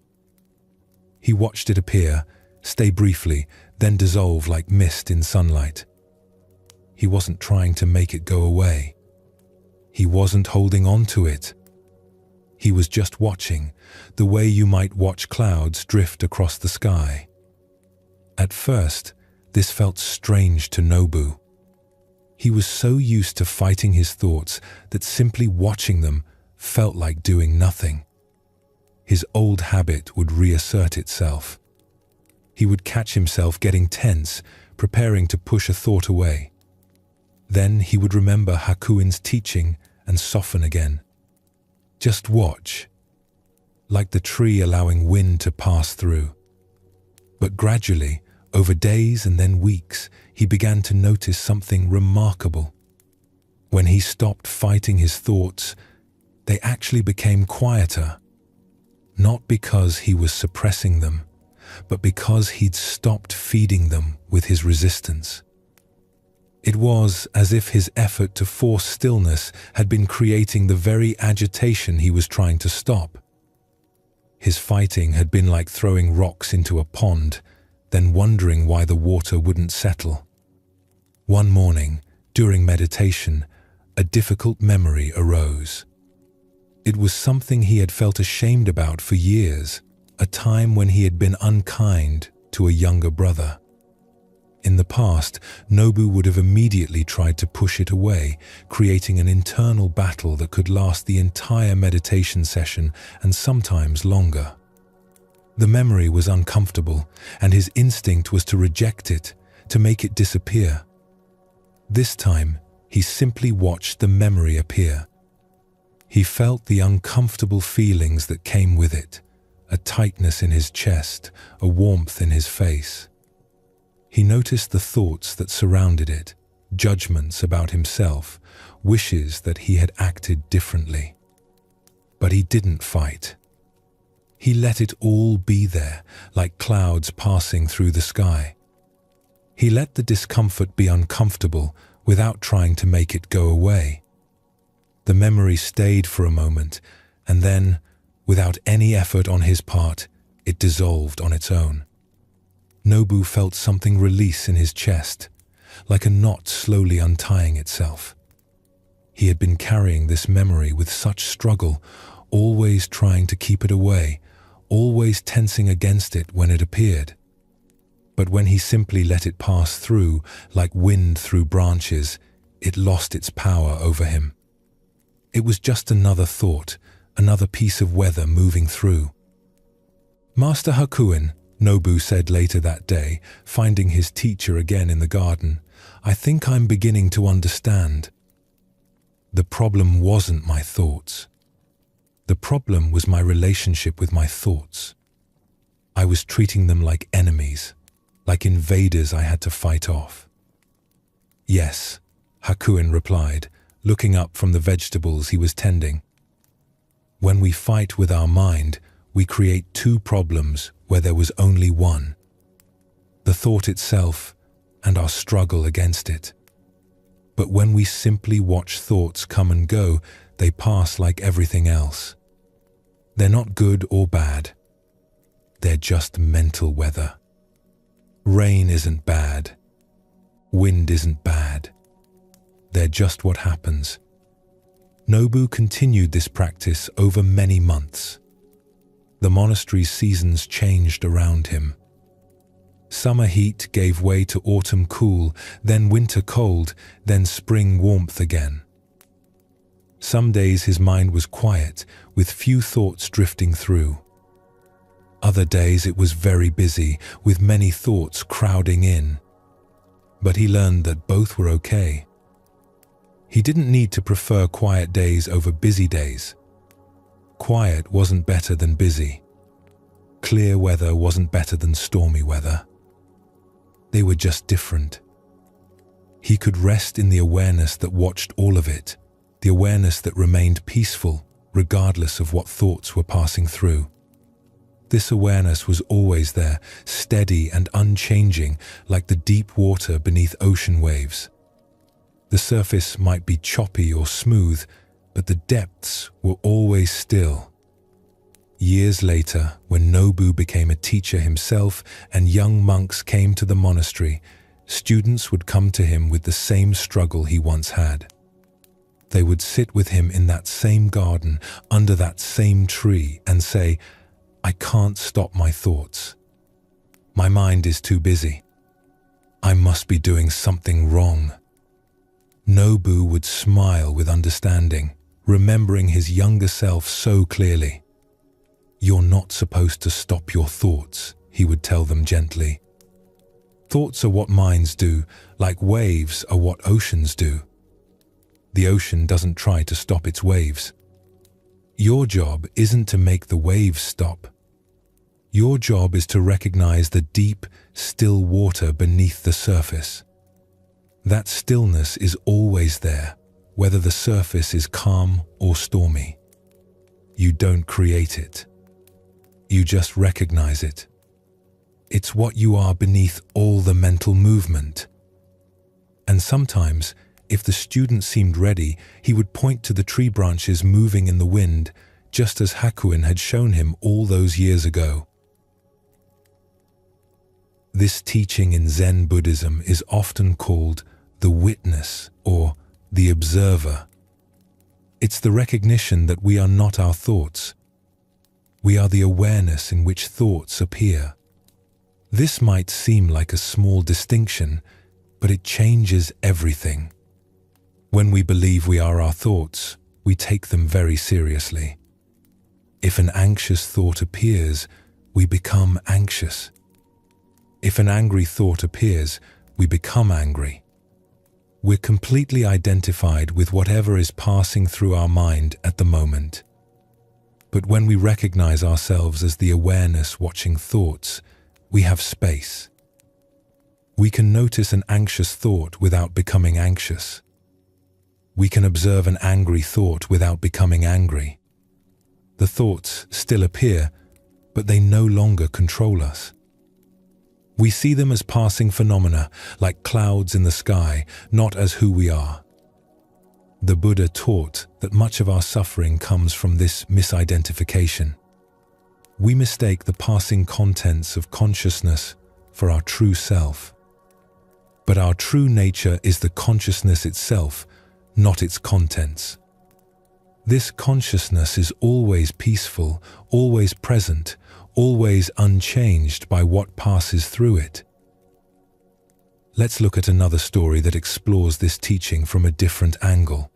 He watched it appear, stay briefly, then dissolve like mist in sunlight. He wasn't trying to make it go away. He wasn't holding on to it. He was just watching, the way you might watch clouds drift across the sky. At first, this felt strange to Nobu. He was so used to fighting his thoughts that simply watching them felt like doing nothing. His old habit would reassert itself. He would catch himself getting tense, preparing to push a thought away. Then he would remember Hakuin's teaching and soften again. Just watch, like the tree allowing wind to pass through. But gradually, over days and then weeks, he began to notice something remarkable. When he stopped fighting his thoughts, they actually became quieter. Not because he was suppressing them, but because he'd stopped feeding them with his resistance. It was as if his effort to force stillness had been creating the very agitation he was trying to stop. His fighting had been like throwing rocks into a pond, then wondering why the water wouldn't settle. One morning, during meditation, a difficult memory arose. It was something he had felt ashamed about for years, a time when he had been unkind to a younger brother. In the past, Nobu would have immediately tried to push it away, creating an internal battle that could last the entire meditation session and sometimes longer. The memory was uncomfortable, and his instinct was to reject it, to make it disappear. This time, he simply watched the memory appear. He felt the uncomfortable feelings that came with it, a tightness in his chest, a warmth in his face. He noticed the thoughts that surrounded it, judgments about himself, wishes that he had acted differently. But he didn't fight. He let it all be there, like clouds passing through the sky. He let the discomfort be uncomfortable without trying to make it go away. The memory stayed for a moment, and then, without any effort on his part, it dissolved on its own. Nobu felt something release in his chest, like a knot slowly untying itself. He had been carrying this memory with such struggle, always trying to keep it away, always tensing against it when it appeared. But when he simply let it pass through, like wind through branches, it lost its power over him. It was just another thought, another piece of weather moving through. "Master Hakuin," Nobu said later that day, finding his teacher again in the garden, "I think I'm beginning to understand. The problem wasn't my thoughts. The problem was my relationship with my thoughts. I was treating them like enemies, like invaders I had to fight off." "Yes," Hakuin replied, looking up from the vegetables he was tending. "When we fight with our mind, we create two problems where there was only one: the thought itself and our struggle against it. But when we simply watch thoughts come and go, they pass like everything else. They're not good or bad. They're just mental weather. Rain isn't bad. Wind isn't bad. They're just what happens." Nobu continued this practice over many months. The monastery's seasons changed around him. Summer heat gave way to autumn cool, then winter cold, then spring warmth again. Some days his mind was quiet, with few thoughts drifting through. Other days it was very busy, with many thoughts crowding in. But he learned that both were okay. He didn't need to prefer quiet days over busy days. Quiet wasn't better than busy. Clear weather wasn't better than stormy weather. They were just different. He could rest in the awareness that watched all of it, the awareness that remained peaceful regardless of what thoughts were passing through. This awareness was always there, steady and unchanging, like the deep water beneath ocean waves. The surface might be choppy or smooth, but the depths were always still. Years later, when Nobu became a teacher himself and young monks came to the monastery, students would come to him with the same struggle he once had. They would sit with him in that same garden, under that same tree, and say, "I can't stop my thoughts. My mind is too busy. I must be doing something wrong." Nobu would smile with understanding, remembering his younger self so clearly. "You're not supposed to stop your thoughts," he would tell them gently. "Thoughts are what minds do, like waves are what oceans do. The ocean doesn't try to stop its waves. Your job isn't to make the waves stop. Your job is to recognize the deep, still water beneath the surface. That stillness is always there, whether the surface is calm or stormy. You don't create it. You just recognize it. It's what you are beneath all the mental movement." And sometimes, if the student seemed ready, he would point to the tree branches moving in the wind, just as Hakuin had shown him all those years ago. This teaching in Zen Buddhism is often called the witness or the observer. It's the recognition that we are not our thoughts. We are the awareness in which thoughts appear. This might seem like a small distinction, but it changes everything. When we believe we are our thoughts, we take them very seriously. If an anxious thought appears, we become anxious. If an angry thought appears, we become angry. We're completely identified with whatever is passing through our mind at the moment. But when we recognize ourselves as the awareness watching thoughts, we have space. We can notice an anxious thought without becoming anxious. We can observe an angry thought without becoming angry. The thoughts still appear, but they no longer control us. We see them as passing phenomena, like clouds in the sky, not as who we are. The Buddha taught that much of our suffering comes from this misidentification. We mistake the passing contents of consciousness for our true self. But our true nature is the consciousness itself, not its contents. This consciousness is always peaceful, always present, always unchanged by what passes through it. Let's look at another story that explores this teaching from a different angle.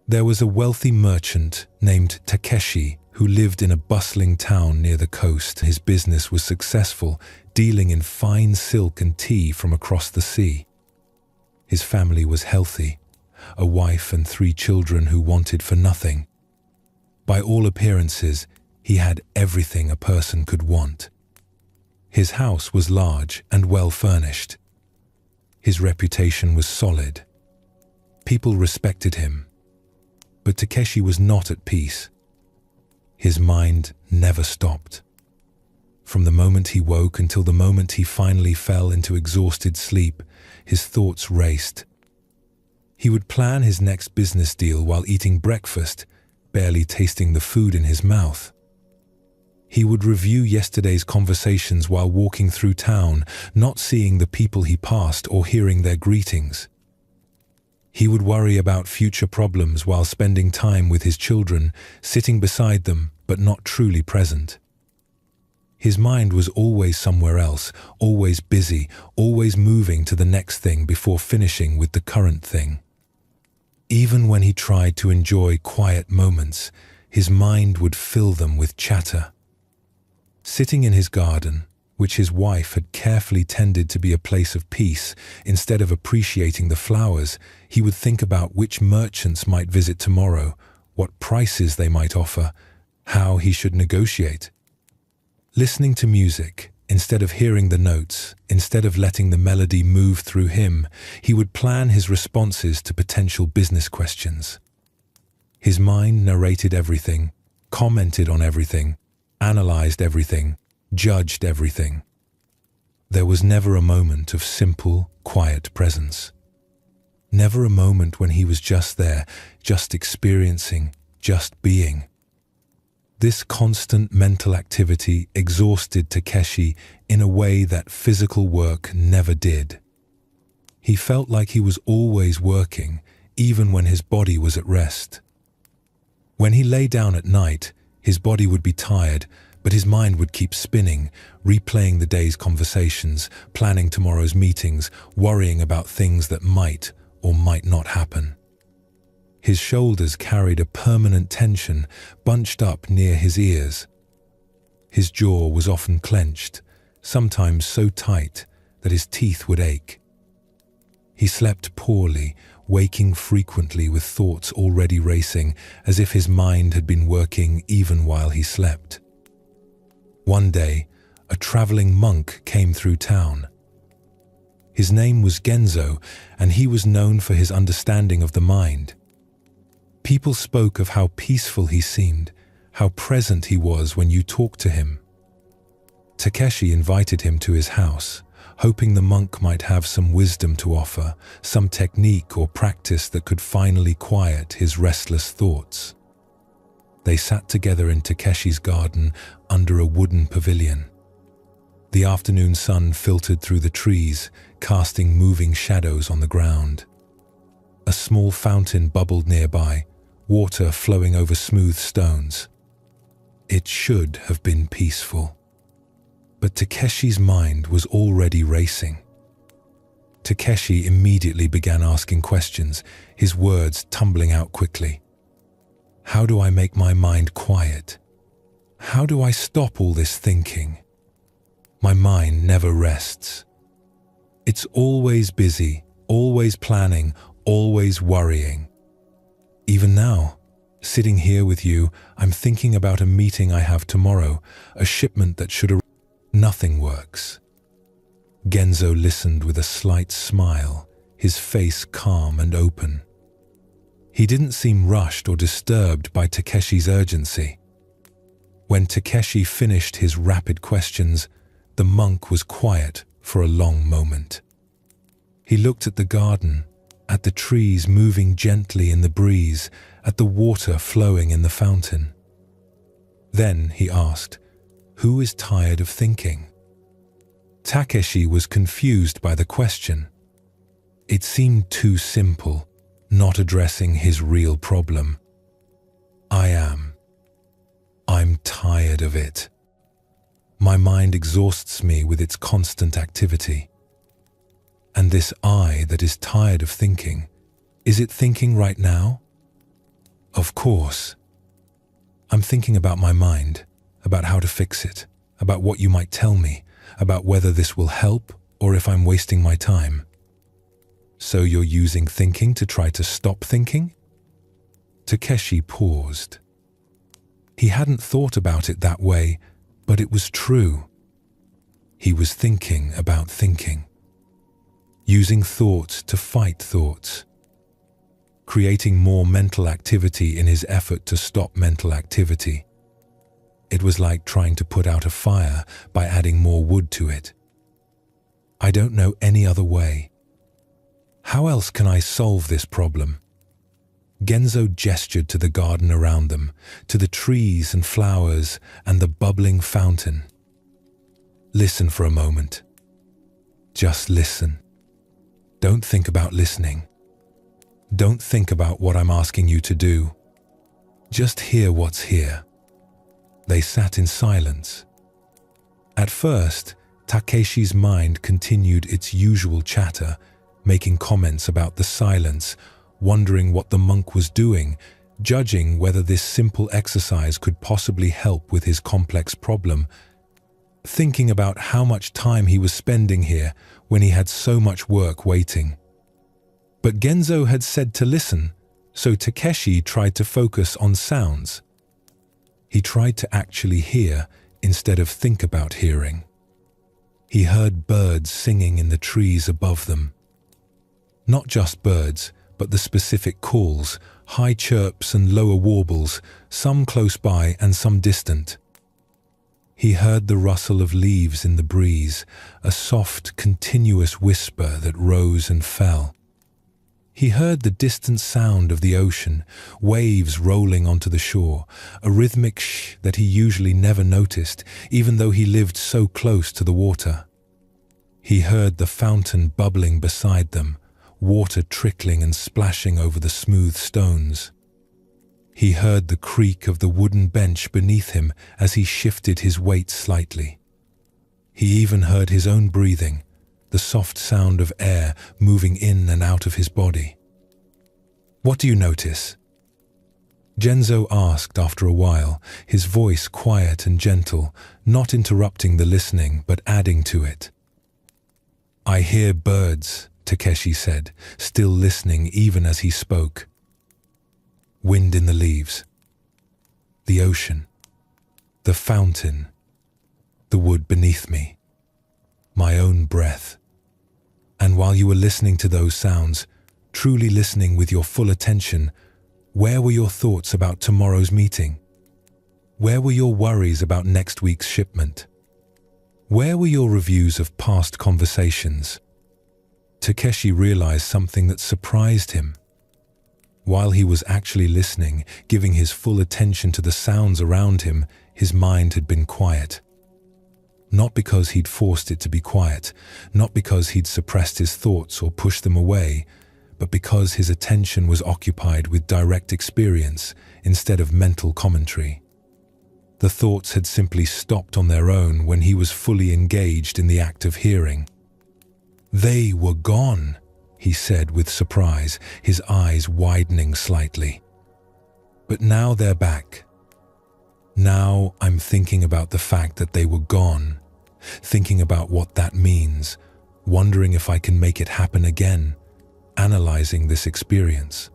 There was a wealthy merchant named Takeshi who lived in a bustling town near the coast. His business was successful, dealing in fine silk and tea from across the sea. His family was healthy, a wife and 3 children who wanted for nothing. By all appearances, he had everything a person could want. His house was large and well furnished. His reputation was solid. People respected him. But Takeshi was not at peace. His mind never stopped. From the moment he woke until the moment he finally fell into exhausted sleep, his thoughts raced. He would plan his next business deal while eating breakfast, barely tasting the food in his mouth. He would review yesterday's conversations while walking through town, not seeing the people he passed or hearing their greetings. He would worry about future problems while spending time with his children, sitting beside them but not truly present. His mind was always somewhere else, always busy, always moving to the next thing before finishing with the current thing. Even when he tried to enjoy quiet moments, his mind would fill them with chatter. Sitting in his garden, which his wife had carefully tended to be a place of peace, instead of appreciating the flowers, he would think about which merchants might visit tomorrow, what prices they might offer, how he should negotiate. Listening to music, instead of hearing the notes, instead of letting the melody move through him, he would plan his responses to potential business questions. His mind narrated everything, commented on everything, analyzed everything, judged everything. There was never a moment of simple, quiet presence. Never a moment when he was just there, just experiencing, just being. This constant mental activity exhausted Takeshi in a way that physical work never did. He felt like he was always working, even when his body was at rest. When he lay down at night, his body would be tired, but his mind would keep spinning, replaying the day's conversations, planning tomorrow's meetings, worrying about things that might or might not happen. His shoulders carried a permanent tension bunched up near his ears. His jaw was often clenched, sometimes so tight that his teeth would ache. He slept poorly, waking frequently with thoughts already racing, as if his mind had been working even while he slept. One day, a traveling monk came through town. His name was Genzo, and he was known for his understanding of the mind. People spoke of how peaceful he seemed, how present he was when you talked to him. Takeshi invited him to his house, hoping the monk might have some wisdom to offer, some technique or practice that could finally quiet his restless thoughts. They sat together in Takeshi's garden under a wooden pavilion. The afternoon sun filtered through the trees, casting moving shadows on the ground. A small fountain bubbled nearby, water flowing over smooth stones. It should have been peaceful. But Takeshi's mind was already racing. Takeshi immediately began asking questions, his words tumbling out quickly. How do I make my mind quiet? How do I stop all this thinking? My mind never rests. It's always busy, always planning, always worrying. Even now, sitting here with you, I'm thinking about a meeting I have tomorrow, a shipment that should arrive. Nothing works. Genzo listened with a slight smile, his face calm and open. He didn't seem rushed or disturbed by Takeshi's urgency. When Takeshi finished his rapid questions, the monk was quiet for a long moment. He looked at the garden, at the trees moving gently in the breeze, at the water flowing in the fountain. Then he asked, "Who is tired of thinking?" Takeshi was confused by the question. It seemed too simple, not addressing his real problem. I am. I'm tired of it. My mind exhausts me with its constant activity. And And this I that is tired of thinking, is it thinking right now? Of course. I'm thinking about my mind, about how to fix it, about what you might tell me, about whether this will help or if I'm wasting my time. So you're using thinking to try to stop thinking? Takeshi paused. He hadn't thought about it that way, but it was true. He was thinking about thinking. Using thoughts to fight thoughts. Creating more mental activity in his effort to stop mental activity. It was like trying to put out a fire by adding more wood to it. I don't know any other way. How else can I solve this problem? Genzo gestured to the garden around them, to the trees and flowers and the bubbling fountain. Listen for a moment. Just listen. Don't think about listening. Don't think about what I'm asking you to do. Just hear what's here. They sat in silence. At first, Takeshi's mind continued its usual chatter, making comments about the silence, wondering what the monk was doing, judging whether this simple exercise could possibly help with his complex problem, thinking about how much time he was spending here when he had so much work waiting. But Genzo had said to listen, so Takeshi tried to focus on sounds. He tried to actually hear instead of think about hearing. He heard birds singing in the trees above them. Not just birds, but the specific calls, high chirps and lower warbles, some close by and some distant. He heard the rustle of leaves in the breeze, a soft, continuous whisper that rose and fell. He heard the distant sound of the ocean, waves rolling onto the shore, a rhythmic shh that he usually never noticed, even though he lived so close to the water. He heard the fountain bubbling beside them, water trickling and splashing over the smooth stones. He heard the creak of the wooden bench beneath him as he shifted his weight slightly. He even heard his own breathing, the soft sound of air moving in and out of his body. "What do you notice?" Genzo asked after a while, his voice quiet and gentle, not interrupting the listening but adding to it. "I hear birds," Takeshi said, still listening even as he spoke. "Wind in the leaves. The ocean. The fountain. The wood beneath me. My own breath. And while you were listening to those sounds, truly listening with your full attention, where were your thoughts about tomorrow's meeting? Where were your worries about next week's shipment? Where were your reviews of past conversations?" Takeshi realized something that surprised him. While he was actually listening, giving his full attention to the sounds around him, his mind had been quiet. Not because he'd forced it to be quiet, not because he'd suppressed his thoughts or pushed them away, but because his attention was occupied with direct experience instead of mental commentary. The thoughts had simply stopped on their own when he was fully engaged in the act of hearing. "They were gone," he said with surprise, his eyes widening slightly. "But now they're back. Now I'm thinking about the fact that they were gone, thinking about what that means, wondering if I can make it happen again, analyzing this experience."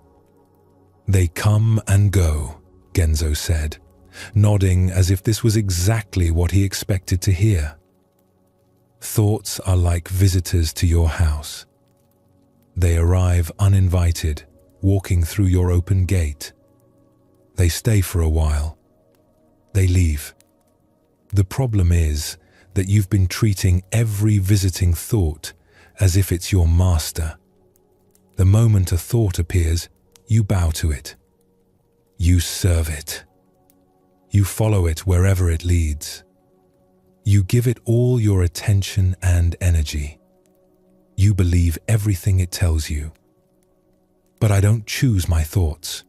"They come and go," Genzo said, nodding as if this was exactly what he expected to hear. "Thoughts are like visitors to your house. They arrive uninvited, walking through your open gate. They stay for a while. They leave. The problem is that you've been treating every visiting thought as if it's your master. The moment a thought appears, you bow to it. You serve it. You follow it wherever it leads. You give it all your attention and energy. You believe everything it tells you. But I don't choose my thoughts.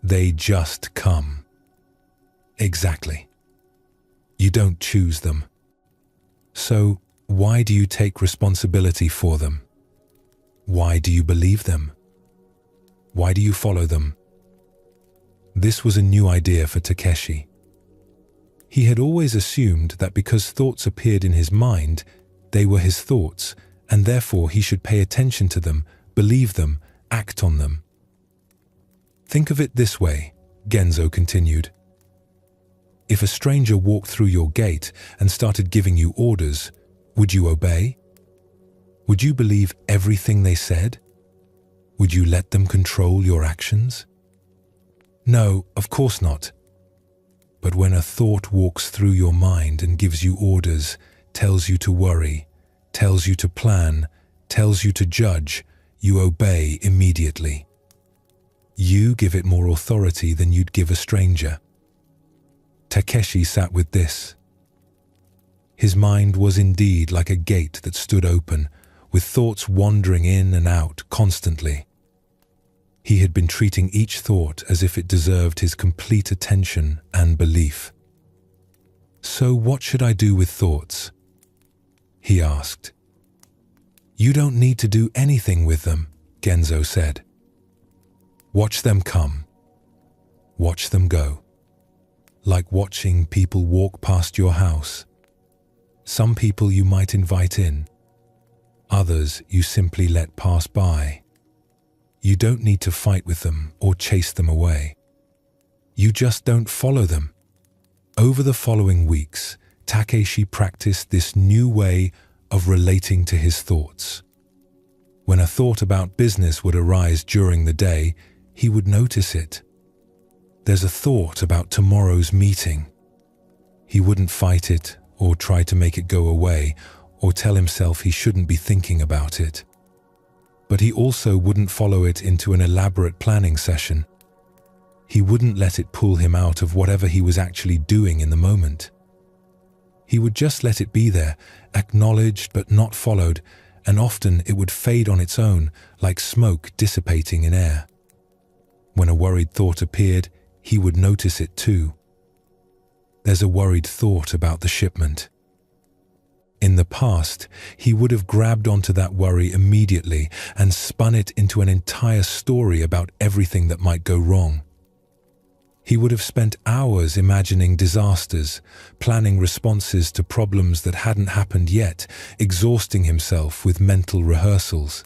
They just come." "Exactly. You don't choose them. So why do you take responsibility for them?" Why do you believe them? Why do you follow them? This was a new idea for Takeshi. He had always assumed that because thoughts appeared in his mind, they were his thoughts, and therefore he should pay attention to them, believe them, act on them. Think of it this way, Genzo continued. If a stranger walked through your gate and started giving you orders, would you obey? Would you believe everything they said? Would you let them control your actions? No, of course not. But when a thought walks through your mind and gives you orders, tells you to worry, tells you to plan, tells you to judge, you obey immediately. You give it more authority than you'd give a stranger. Takeshi sat with this. His mind was indeed like a gate that stood open, with thoughts wandering in and out constantly. He had been treating each thought as if it deserved his complete attention and belief. So what should I do with thoughts? He asked. You don't need to do anything with them, Genzo said. Watch them come. Watch them go. Like watching people walk past your house. Some people you might invite in. Others you simply let pass by. You don't need to fight with them or chase them away. You just don't follow them. Over the following weeks, Takeshi practiced this new way of relating to his thoughts. When a thought about business would arise during the day, he would notice it. There's a thought about tomorrow's meeting. He wouldn't fight it or try to make it go away or tell himself he shouldn't be thinking about it. But he also wouldn't follow it into an elaborate planning session. He wouldn't let it pull him out of whatever he was actually doing in the moment. He would just let it be there, acknowledged but not followed, and often it would fade on its own, like smoke dissipating in air. When a worried thought appeared, he would notice it too. There's a worried thought about the shipment. In the past, he would have grabbed onto that worry immediately and spun it into an entire story about everything that might go wrong. He would have spent hours imagining disasters, planning responses to problems that hadn't happened yet, exhausting himself with mental rehearsals.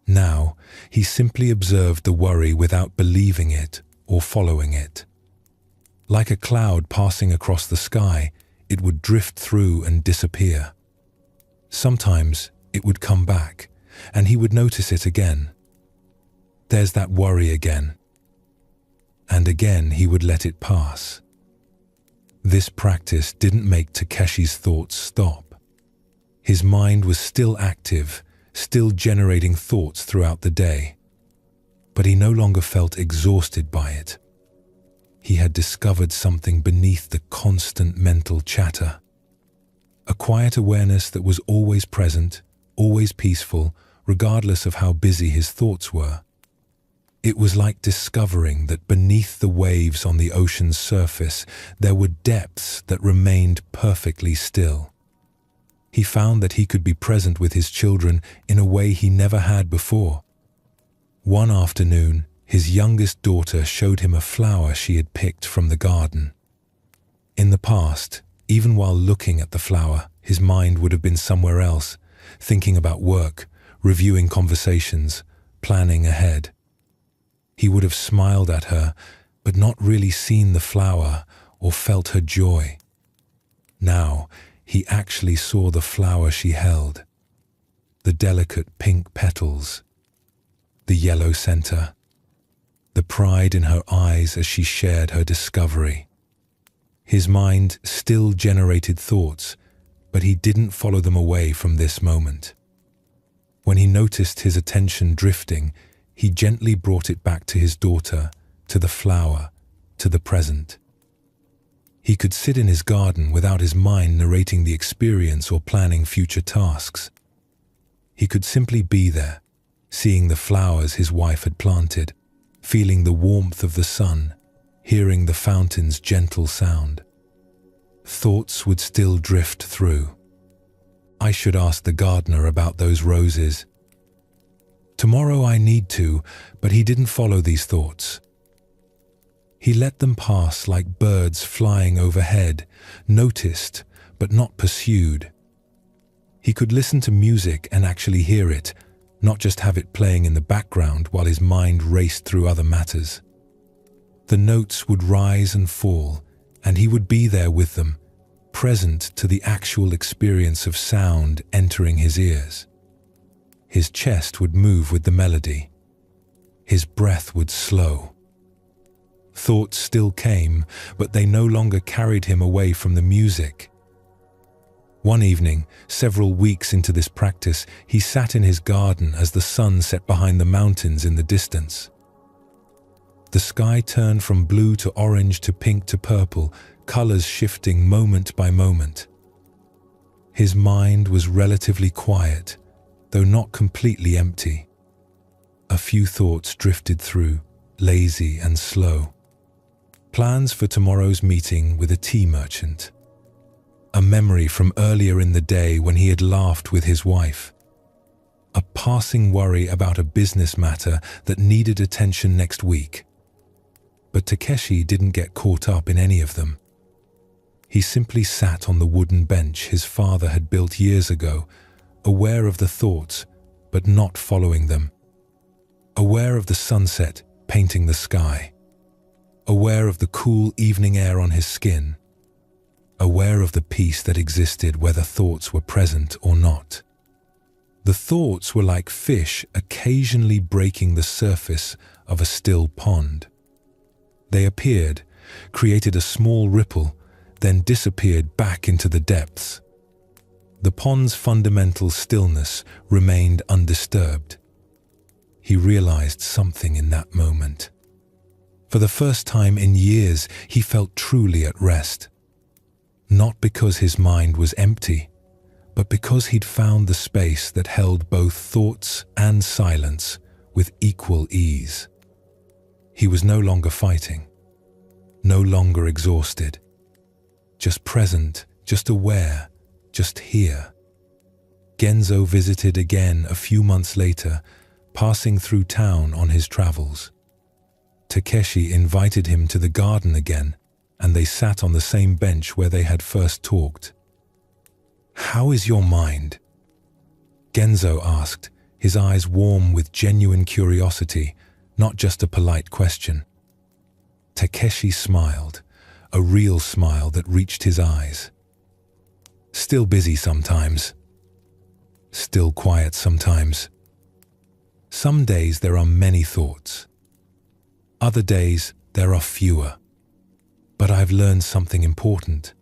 Now, he simply observed the worry without believing it or following it. Like a cloud passing across the sky, it would drift through and disappear. Sometimes it would come back, and he would notice it again. There's that worry again. And again he would let it pass. This practice didn't make Takeshi's thoughts stop. His mind was still active, still generating thoughts throughout the day. But he no longer felt exhausted by it. He had discovered something beneath the constant mental chatter. A quiet awareness that was always present, always peaceful, regardless of how busy his thoughts were. It was like discovering that beneath the waves on the ocean's surface, there were depths that remained perfectly still. He found that he could be present with his children in a way he never had before. One afternoon, his youngest daughter showed him a flower she had picked from the garden. In the past, even while looking at the flower, his mind would have been somewhere else, thinking about work, reviewing conversations, planning ahead. He would have smiled at her, but not really seen the flower or felt her joy. Now, he actually saw the flower she held, the delicate pink petals, the yellow center, the pride in her eyes as she shared her discovery. His mind still generated thoughts, but he didn't follow them away from this moment. When he noticed his attention drifting, he gently brought it back to his daughter, to the flower, to the present. He could sit in his garden without his mind narrating the experience or planning future tasks. He could simply be there, seeing the flowers his wife had planted, feeling the warmth of the sun, hearing the fountain's gentle sound. Thoughts would still drift through. I should ask the gardener about those roses. Tomorrow I need to, but he didn't follow these thoughts. He let them pass like birds flying overhead, noticed but not pursued. He could listen to music and actually hear it, not just have it playing in the background while his mind raced through other matters. The notes would rise and fall, and he would be there with them, present to the actual experience of sound entering his ears. His chest would move with the melody. His breath would slow. Thoughts still came, but they no longer carried him away from the music. One evening, several weeks into this practice, he sat in his garden as the sun set behind the mountains in the distance. The sky turned from blue to orange to pink to purple, colors shifting moment by moment. His mind was relatively quiet, though not completely empty. A few thoughts drifted through, lazy and slow. Plans for tomorrow's meeting with a tea merchant. A memory from earlier in the day when he had laughed with his wife. A passing worry about a business matter that needed attention next week. But Takeshi didn't get caught up in any of them. He simply sat on the wooden bench his father had built years ago, aware of the thoughts, but not following them. Aware of the sunset painting the sky. Aware of the cool evening air on his skin. Aware of the peace that existed whether thoughts were present or not. The thoughts were like fish occasionally breaking the surface of a still pond. They appeared, created a small ripple, then disappeared back into the depths. The pond's fundamental stillness remained undisturbed. He realized something in that moment. For the first time in years, he felt truly at rest. Not because his mind was empty, but because he'd found the space that held both thoughts and silence with equal ease. He was no longer fighting, no longer exhausted, just present, just aware, just here. Genzo visited again a few months later, passing through town on his travels. Takeshi invited him to the garden again, and they sat on the same bench where they had first talked. "How is your mind?" Genzo asked, his eyes warm with genuine curiosity, not just a polite question. Takeshi smiled, a real smile that reached his eyes. "Still busy sometimes. Still quiet sometimes. Some days there are many thoughts. Other days there are fewer. But I've learned something important.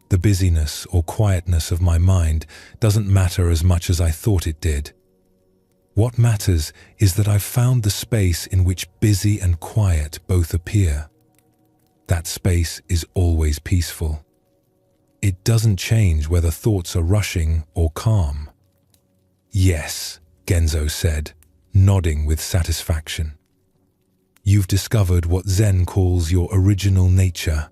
The busyness or quietness of my mind doesn't matter as much as I thought it did. What matters is that I've found the space in which busy and quiet both appear. That space is always peaceful. It doesn't change whether thoughts are rushing or calm." "Yes," Genzo said, nodding with satisfaction. "You've discovered what Zen calls your original nature.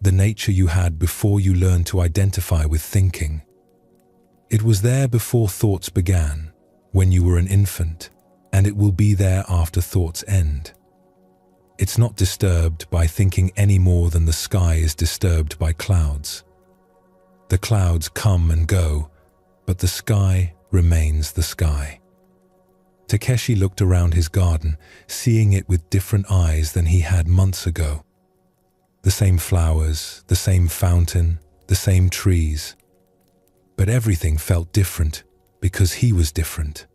The nature you had before you learned to identify with thinking. It was there before thoughts began, when you were an infant, and it will be there after thoughts end. It's not disturbed by thinking any more than the sky is disturbed by clouds. The clouds come and go, but the sky remains the sky." Takeshi looked around his garden, seeing it with different eyes than he had months ago. The same flowers, the same fountain, the same trees. But everything felt different because he was different.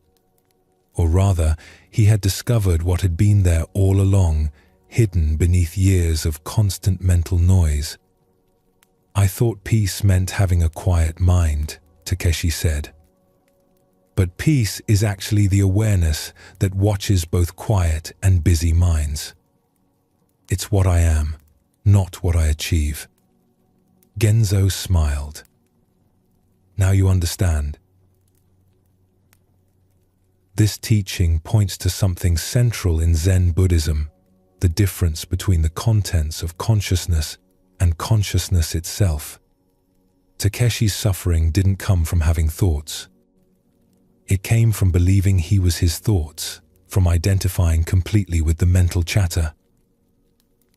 Or rather, he had discovered what had been there all along, hidden beneath years of constant mental noise. "I thought peace meant having a quiet mind," Takeshi said. "But peace is actually the awareness that watches both quiet and busy minds. It's what I am, not what I achieve." Genzo smiled. "Now you understand." This teaching points to something central in Zen Buddhism, the difference between the contents of consciousness and consciousness itself. Takeshi's suffering didn't come from having thoughts. It came from believing he was his thoughts, from identifying completely with the mental chatter.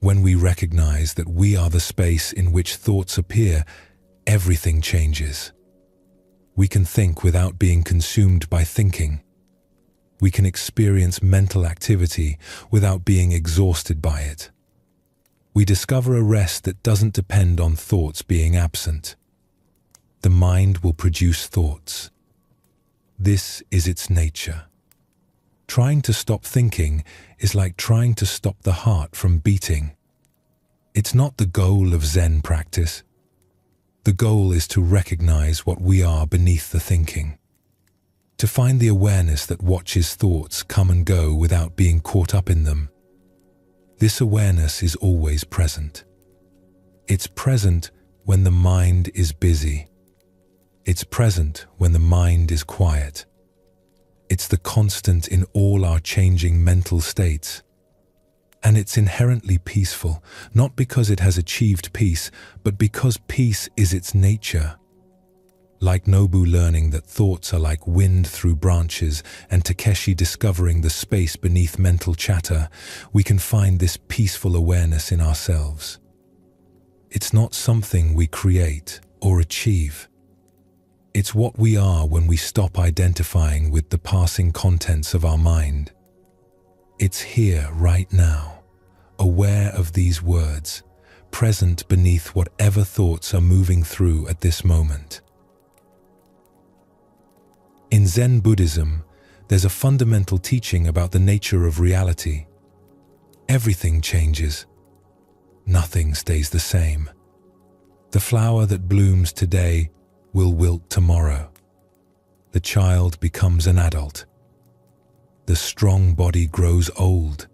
When we recognize that we are the space in which thoughts appear, everything changes. We can think without being consumed by thinking. We can experience mental activity without being exhausted by it. We discover a rest that doesn't depend on thoughts being absent. The mind will produce thoughts. This is its nature. Trying to stop thinking is like trying to stop the heart from beating. It's not the goal of Zen practice. The goal is to recognize what we are beneath the thinking. To find the awareness that watches thoughts come and go without being caught up in them. This awareness is always present. It's present when the mind is busy. It's present when the mind is quiet. It's the constant in all our changing mental states. And it's inherently peaceful, not because it has achieved peace, but because peace is its nature. Like Nobu learning that thoughts are like wind through branches and Takeshi discovering the space beneath mental chatter, we can find this peaceful awareness in ourselves. It's not something we create or achieve. It's what we are when we stop identifying with the passing contents of our mind. It's here right now, aware of these words, present beneath whatever thoughts are moving through at this moment. In Zen Buddhism, there's a fundamental teaching about the nature of reality. Everything changes. Nothing stays the same. The flower that blooms today will wilt tomorrow. The child becomes an adult. The strong body grows old.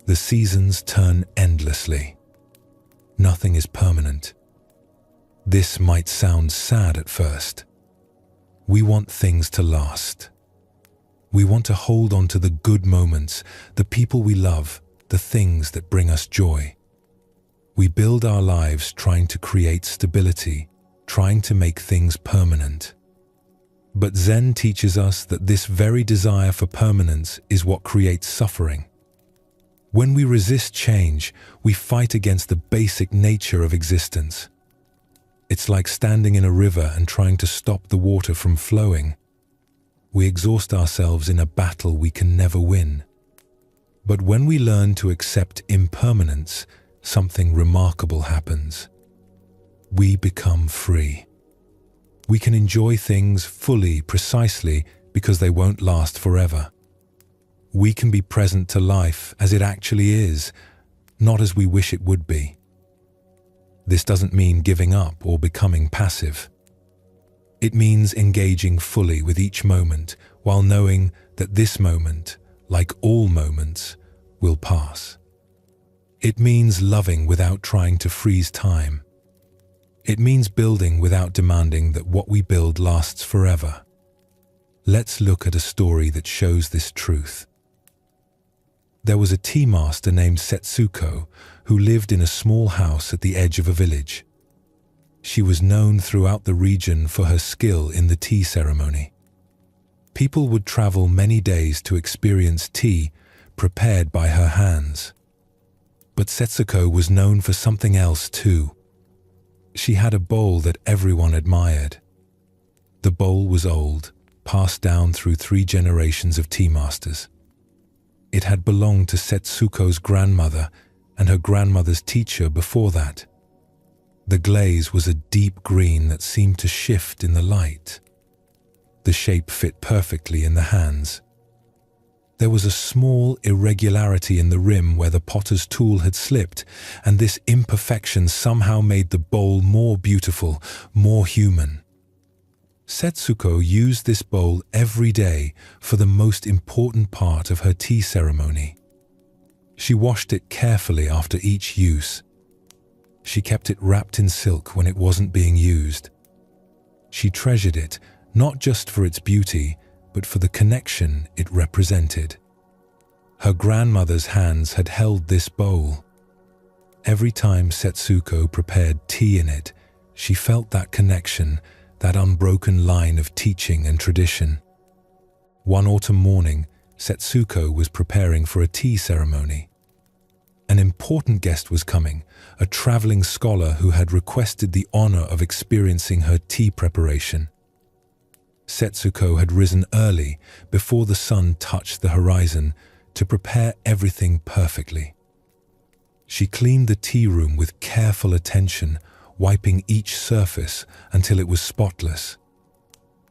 The seasons turn endlessly. Nothing is permanent. This might sound sad at first. We want things to last. We want to hold on to the good moments, the people we love, the things that bring us joy. We build our lives trying to create stability, trying to make things permanent. But Zen teaches us that this very desire for permanence is what creates suffering. When we resist change, we fight against the basic nature of existence. It's like standing in a river and trying to stop the water from flowing. We exhaust ourselves in a battle we can never win. But when we learn to accept impermanence, something remarkable happens. We become free. We can enjoy things fully, precisely because they won't last forever. We can be present to life as it actually is, not as we wish it would be. This doesn't mean giving up or becoming passive. It means engaging fully with each moment while knowing that this moment, like all moments, will pass. It means loving without trying to freeze time. It means building without demanding that what we build lasts forever. Let's look at a story that shows this truth. There was a tea master named Setsuko who lived in a small house at the edge of a village. She was known throughout the region for her skill in the tea ceremony. People would travel many days to experience tea prepared by her hands. But Setsuko was known for something else too. She had a bowl that everyone admired. The bowl was old, passed down through 3 generations of tea masters. It had belonged to Setsuko's grandmother and her grandmother's teacher before that. The glaze was a deep green that seemed to shift in the light. The shape fit perfectly in the hands. There was a small irregularity in the rim where the potter's tool had slipped, and this imperfection somehow made the bowl more beautiful, more human. Setsuko used this bowl every day for the most important part of her tea ceremony. She washed it carefully after each use. She kept it wrapped in silk when it wasn't being used. She treasured it, not just for its beauty, but for the connection it represented. Her grandmother's hands had held this bowl. Every time Setsuko prepared tea in it, she felt that connection, that unbroken line of teaching and tradition. One autumn morning, Setsuko was preparing for a tea ceremony. An important guest was coming, a traveling scholar who had requested the honor of experiencing her tea preparation. Setsuko had risen early, before the sun touched the horizon, to prepare everything perfectly. She cleaned the tea room with careful attention, wiping each surface until it was spotless.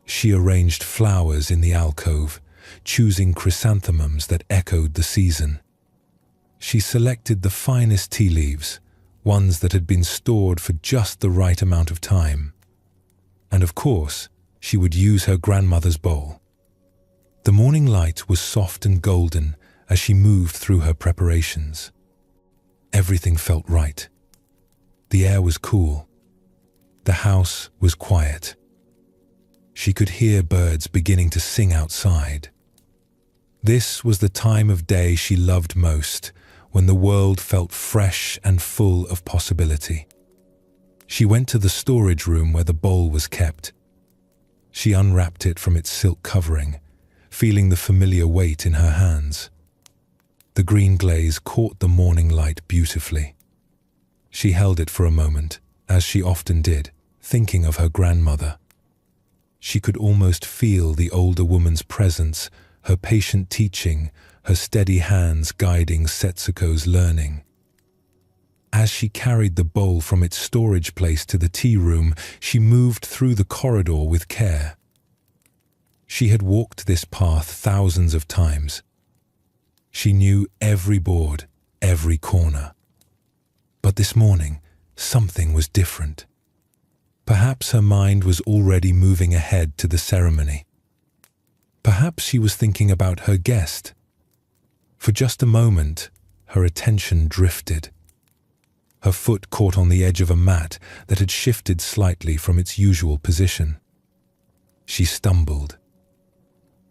She arranged flowers in the alcove, choosing chrysanthemums that echoed the season. She selected the finest tea leaves, ones that had been stored for just the right amount of time. And of course, she would use her grandmother's bowl. The morning light was soft and golden as she moved through her preparations. Everything felt right. The air was cool. The house was quiet. She could hear birds beginning to sing outside. This was the time of day she loved most, when the world felt fresh and full of possibility. She went to the storage room where the bowl was kept. She unwrapped it from its silk covering, feeling the familiar weight in her hands. The green glaze caught the morning light beautifully. She held it for a moment, as she often did, thinking of her grandmother. She could almost feel the older woman's presence, her patient teaching, her steady hands guiding Setsuko's learning. As she carried the bowl from its storage place to the tea room, she moved through the corridor with care. She had walked this path thousands of times. She knew every board, every corner. But this morning, something was different. Perhaps her mind was already moving ahead to the ceremony. Perhaps she was thinking about her guest. For just a moment, her attention drifted. Her foot caught on the edge of a mat that had shifted slightly from its usual position. She stumbled.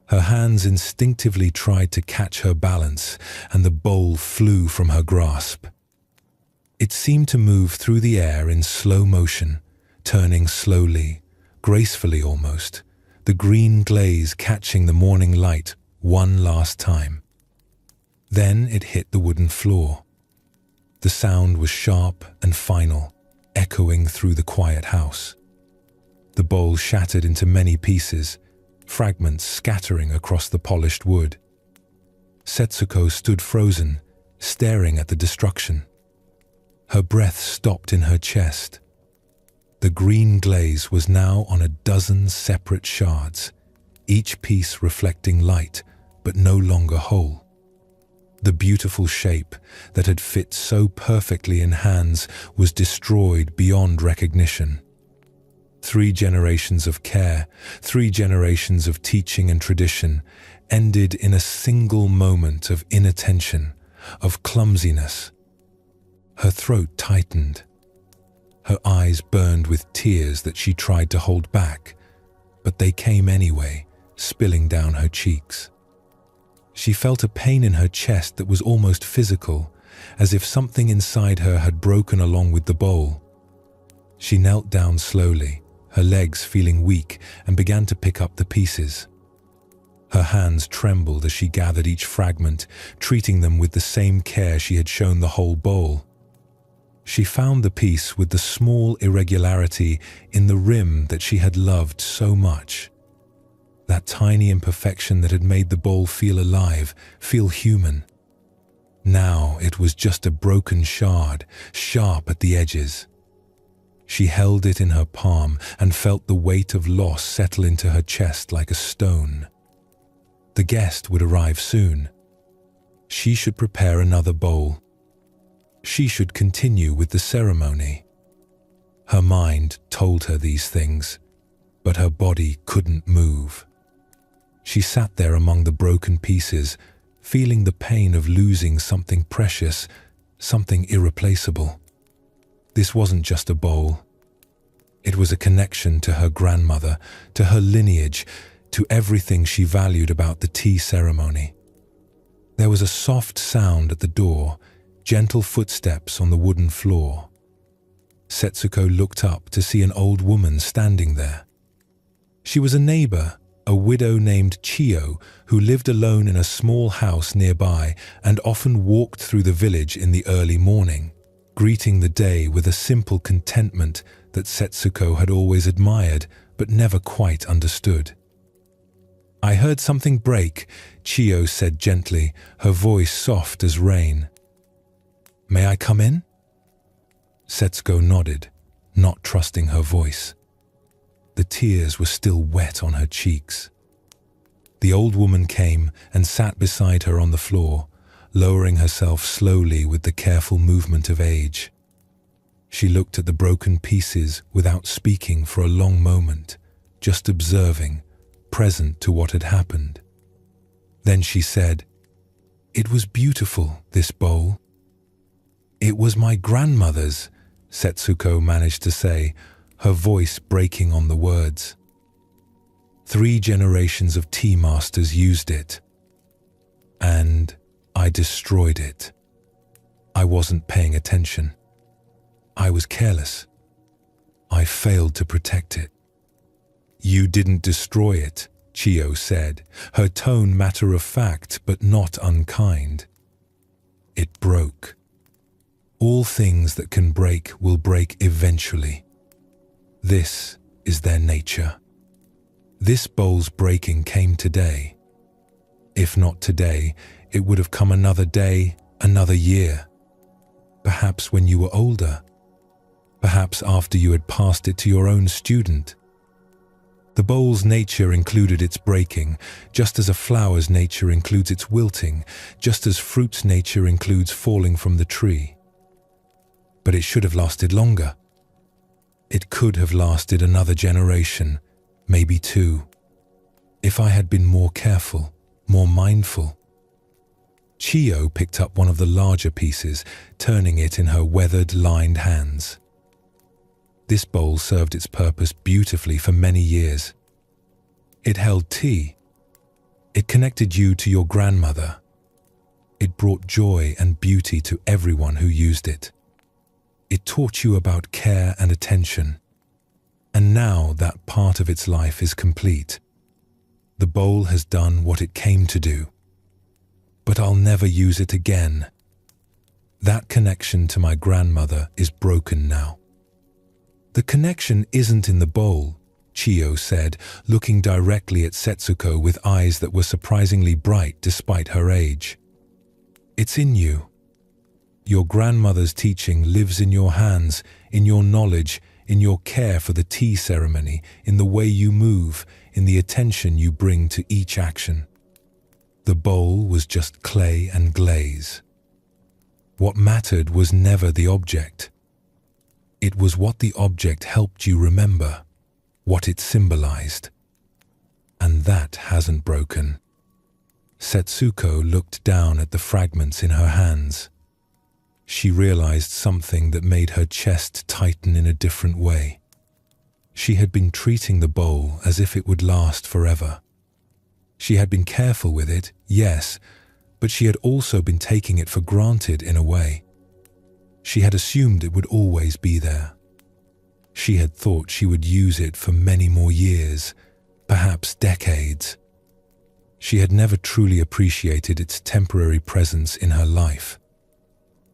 Her hands instinctively tried to catch her balance, and the bowl flew from her grasp. It seemed to move through the air in slow motion, turning slowly, gracefully almost, the green glaze catching the morning light one last time. Then it hit the wooden floor. The sound was sharp and final, echoing through the quiet house. The bowl shattered into many pieces, fragments scattering across the polished wood. Setsuko stood frozen, staring at the destruction. Her breath stopped in her chest. The green glaze was now on a dozen separate shards, each piece reflecting light, but no longer whole. The beautiful shape that had fit so perfectly in hands was destroyed beyond recognition. 3 generations of care, 3 generations of teaching and tradition ended in a single moment of inattention, of clumsiness. Her throat tightened. Her eyes burned with tears that she tried to hold back, but they came anyway, spilling down her cheeks. She felt a pain in her chest that was almost physical, as if something inside her had broken along with the bowl. She knelt down slowly, her legs feeling weak, and began to pick up the pieces. Her hands trembled as she gathered each fragment, treating them with the same care she had shown the whole bowl. She found the piece with the small irregularity in the rim that she had loved so much. That tiny imperfection that had made the bowl feel alive, feel human. Now it was just a broken shard, sharp at the edges. She held it in her palm and felt the weight of loss settle into her chest like a stone. The guest would arrive soon. She should prepare another bowl. She should continue with the ceremony. Her mind told her these things, but her body couldn't move. She sat there among the broken pieces, feeling the pain of losing something precious, something irreplaceable. This wasn't just a bowl. It was a connection to her grandmother, to her lineage, to everything she valued about the tea ceremony. There was a soft sound at the door, gentle footsteps on the wooden floor. Setsuko looked up to see an old woman standing there. She was a neighbor, a widow named Chio who lived alone in a small house nearby and often walked through the village in the early morning, greeting the day with a simple contentment that Setsuko had always admired but never quite understood. "I heard something break," Chio said gently, her voice soft as rain. "May I come in?" Setsuko nodded, not trusting her voice. The tears were still wet on her cheeks. The old woman came and sat beside her on the floor, lowering herself slowly with the careful movement of age. She looked at the broken pieces without speaking for a long moment, just observing, present to what had happened. Then she said, "It was beautiful, this bowl." "It was my grandmother's," Setsuko managed to say, her voice breaking on the words. 3 generations of tea masters used it. And I destroyed it. I wasn't paying attention. I was careless. I failed to protect it. "You didn't destroy it," Chio said, her tone matter-of-fact but not unkind. "It broke. All things that can break will break eventually. This is their nature. This bowl's breaking came today. If not today, it would have come another day, another year. Perhaps when you were older. Perhaps after you had passed it to your own student. The bowl's nature included its breaking, just as a flower's nature includes its wilting, just as fruit's nature includes falling from the tree. But it should have lasted longer. It could have lasted another generation, maybe 2, if I had been more careful, more mindful." Chio picked up one of the larger pieces, turning it in her weathered, lined hands. This bowl served its purpose beautifully for many years. It held tea. It connected you to your grandmother. It brought joy and beauty to everyone who used it. It taught you about care and attention. And now that part of its life is complete. The bowl has done what it came to do. But I'll never use it again. That connection to my grandmother is broken now. "The connection isn't in the bowl," Chio said, looking directly at Setsuko with eyes that were surprisingly bright despite her age. "It's in you. Your grandmother's teaching lives in your hands, in your knowledge, in your care for the tea ceremony, in the way you move, in the attention you bring to each action. The bowl was just clay and glaze. What mattered was never the object. It was what the object helped you remember, what it symbolized. And that hasn't broken." Setsuko looked down at the fragments in her hands. She realized something that made her chest tighten in a different way. She had been treating the bowl as if it would last forever. She had been careful with it, yes, but she had also been taking it for granted in a way. She had assumed it would always be there. She had thought she would use it for many more years, perhaps decades. She had never truly appreciated its temporary presence in her life.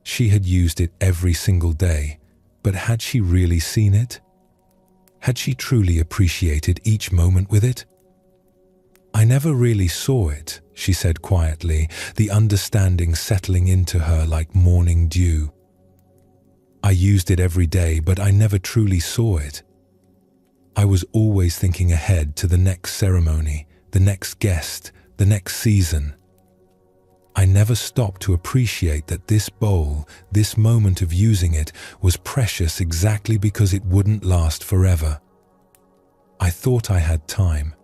She had used it every single day, but had she really seen it? Had she truly appreciated each moment with it? "I never really saw it," she said quietly, the understanding settling into her like morning dew. "I used it every day, but I never truly saw it. I was always thinking ahead to the next ceremony, the next guest, the next season. I never stopped to appreciate that this bowl, this moment of using it, was precious exactly because it wouldn't last forever. I thought I had time.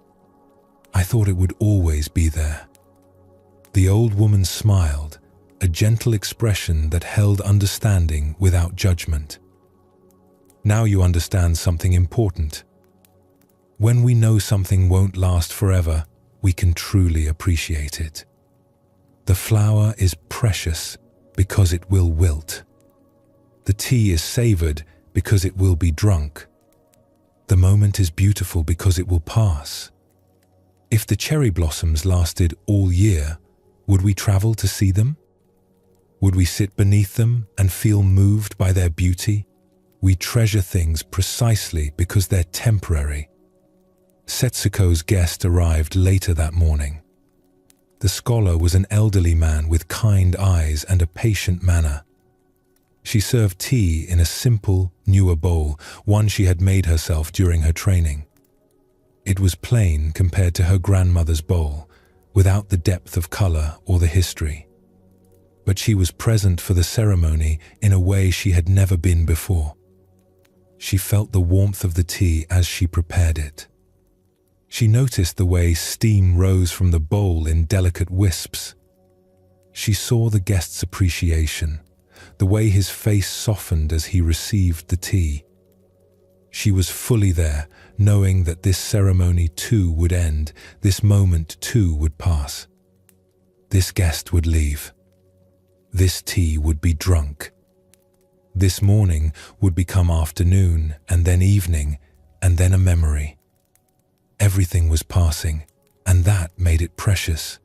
I thought it would always be there." The old woman smiled, a gentle expression that held understanding without judgment. "Now you understand something important. When we know something won't last forever, we can truly appreciate it. The flower is precious because it will wilt. The tea is savored because it will be drunk. The moment is beautiful because it will pass. If the cherry blossoms lasted all year, would we travel to see them? Would we sit beneath them and feel moved by their beauty? We treasure things precisely because they're temporary. Setsuko's guest arrived later that morning. The scholar was an elderly man with kind eyes and a patient manner. She served tea in a simple, newer bowl, one she had made herself during her training. It was plain compared to her grandmother's bowl, without the depth of color or the history. But she was present for the ceremony in a way she had never been before. She felt the warmth of the tea as she prepared it. She noticed the way steam rose from the bowl in delicate wisps. She saw the guest's appreciation, the way his face softened as he received the tea. She was fully there, knowing that this ceremony too would end, this moment too would pass. This guest would leave. This tea would be drunk. This morning would become afternoon, and then evening, and then a memory. Everything was passing, and that made it precious.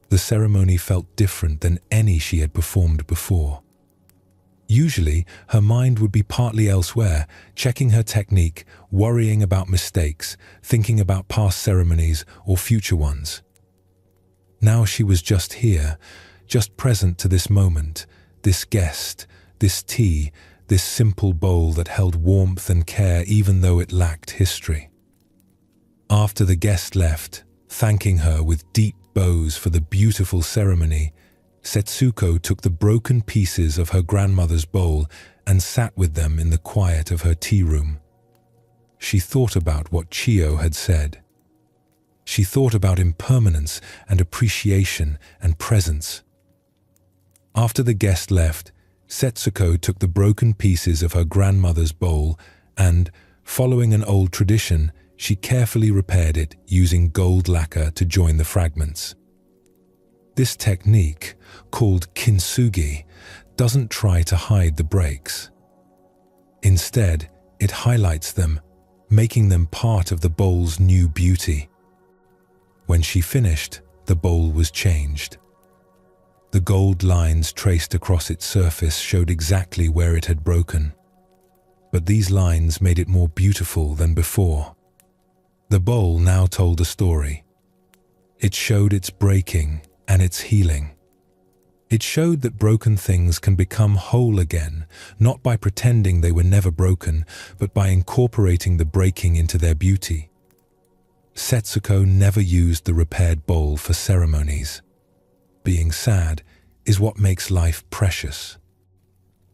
The ceremony felt different than any she had performed before. Usually, her mind would be partly elsewhere, checking her technique, worrying about mistakes, thinking about past ceremonies or future ones. Now she was just here, just present to this moment, this guest, this tea, this simple bowl that held warmth and care even though it lacked history. After the guest left, thanking her with deep bows for the beautiful ceremony, Setsuko took the broken pieces of her grandmother's bowl and sat with them in the quiet of her tea room. She thought about what Chiyo had said. She thought about impermanence and appreciation and presence. After the guest left, Setsuko took the broken pieces of her grandmother's bowl and, following an old tradition, she carefully repaired it using gold lacquer to join the fragments. This technique, called kintsugi, doesn't try to hide the breaks. Instead, it highlights them, making them part of the bowl's new beauty. When she finished, the bowl was changed. The gold lines traced across its surface showed exactly where it had broken. But these lines made it more beautiful than before. The bowl now told a story. It showed its breaking and its healing. It showed that broken things can become whole again, not by pretending they were never broken, but by incorporating the breaking into their beauty. Setsuko never used the repaired bowl for ceremonies. Being sad is what makes life precious.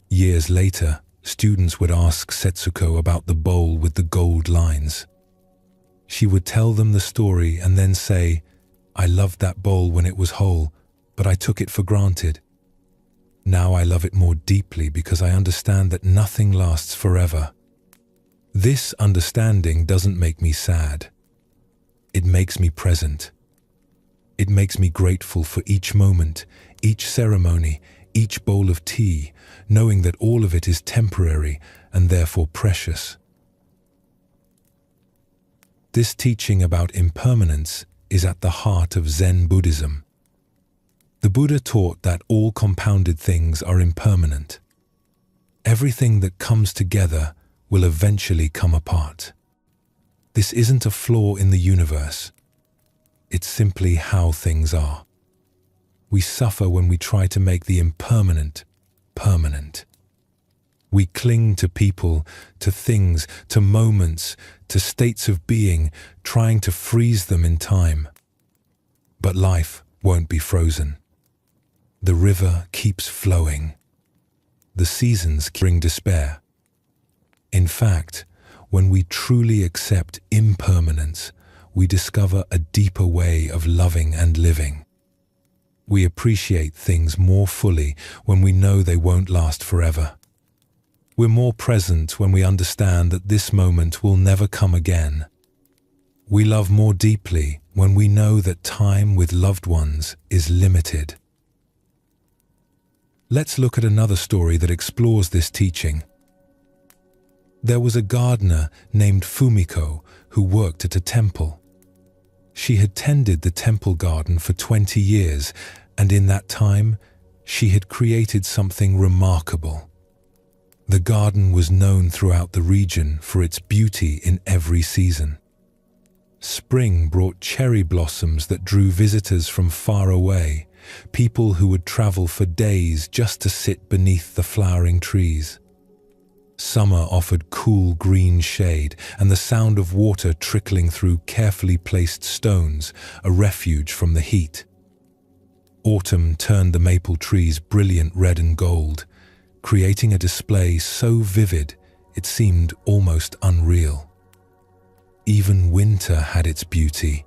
Years later, students would ask Setsuko about the bowl with the gold lines. She would tell them the story and then say, "I loved that bowl when it was whole, but I took it for granted. Now I love it more deeply because I understand that nothing lasts forever." This understanding doesn't make me sad. It makes me present. It makes me grateful for each moment, each ceremony, each bowl of tea, knowing that all of it is temporary and therefore precious. This teaching about impermanence is at the heart of Zen Buddhism. The Buddha taught that all compounded things are impermanent. Everything that comes together will eventually come apart. This isn't a flaw in the universe. It's simply how things are. We suffer when we try to make the impermanent permanent. We cling to people, to things, to moments, to states of being, trying to freeze them in time. But life won't be frozen. The river keeps flowing. The seasons bring despair. In fact, when we truly accept impermanence, we discover a deeper way of loving and living. We appreciate things more fully when we know they won't last forever. We're more present when we understand that this moment will never come again. We love more deeply when we know that time with loved ones is limited. Let's look at another story that explores this teaching. There was a gardener named Fumiko who worked at a temple. She had tended the temple garden for 20 years, and in that time, she had created something remarkable. The garden was known throughout the region for its beauty in every season. Spring brought cherry blossoms that drew visitors from far away, people who would travel for days just to sit beneath the flowering trees. Summer offered cool green shade and the sound of water trickling through carefully placed stones, a refuge from the heat. Autumn turned the maple trees brilliant red and gold, creating a display so vivid it seemed almost unreal. Even winter had its beauty,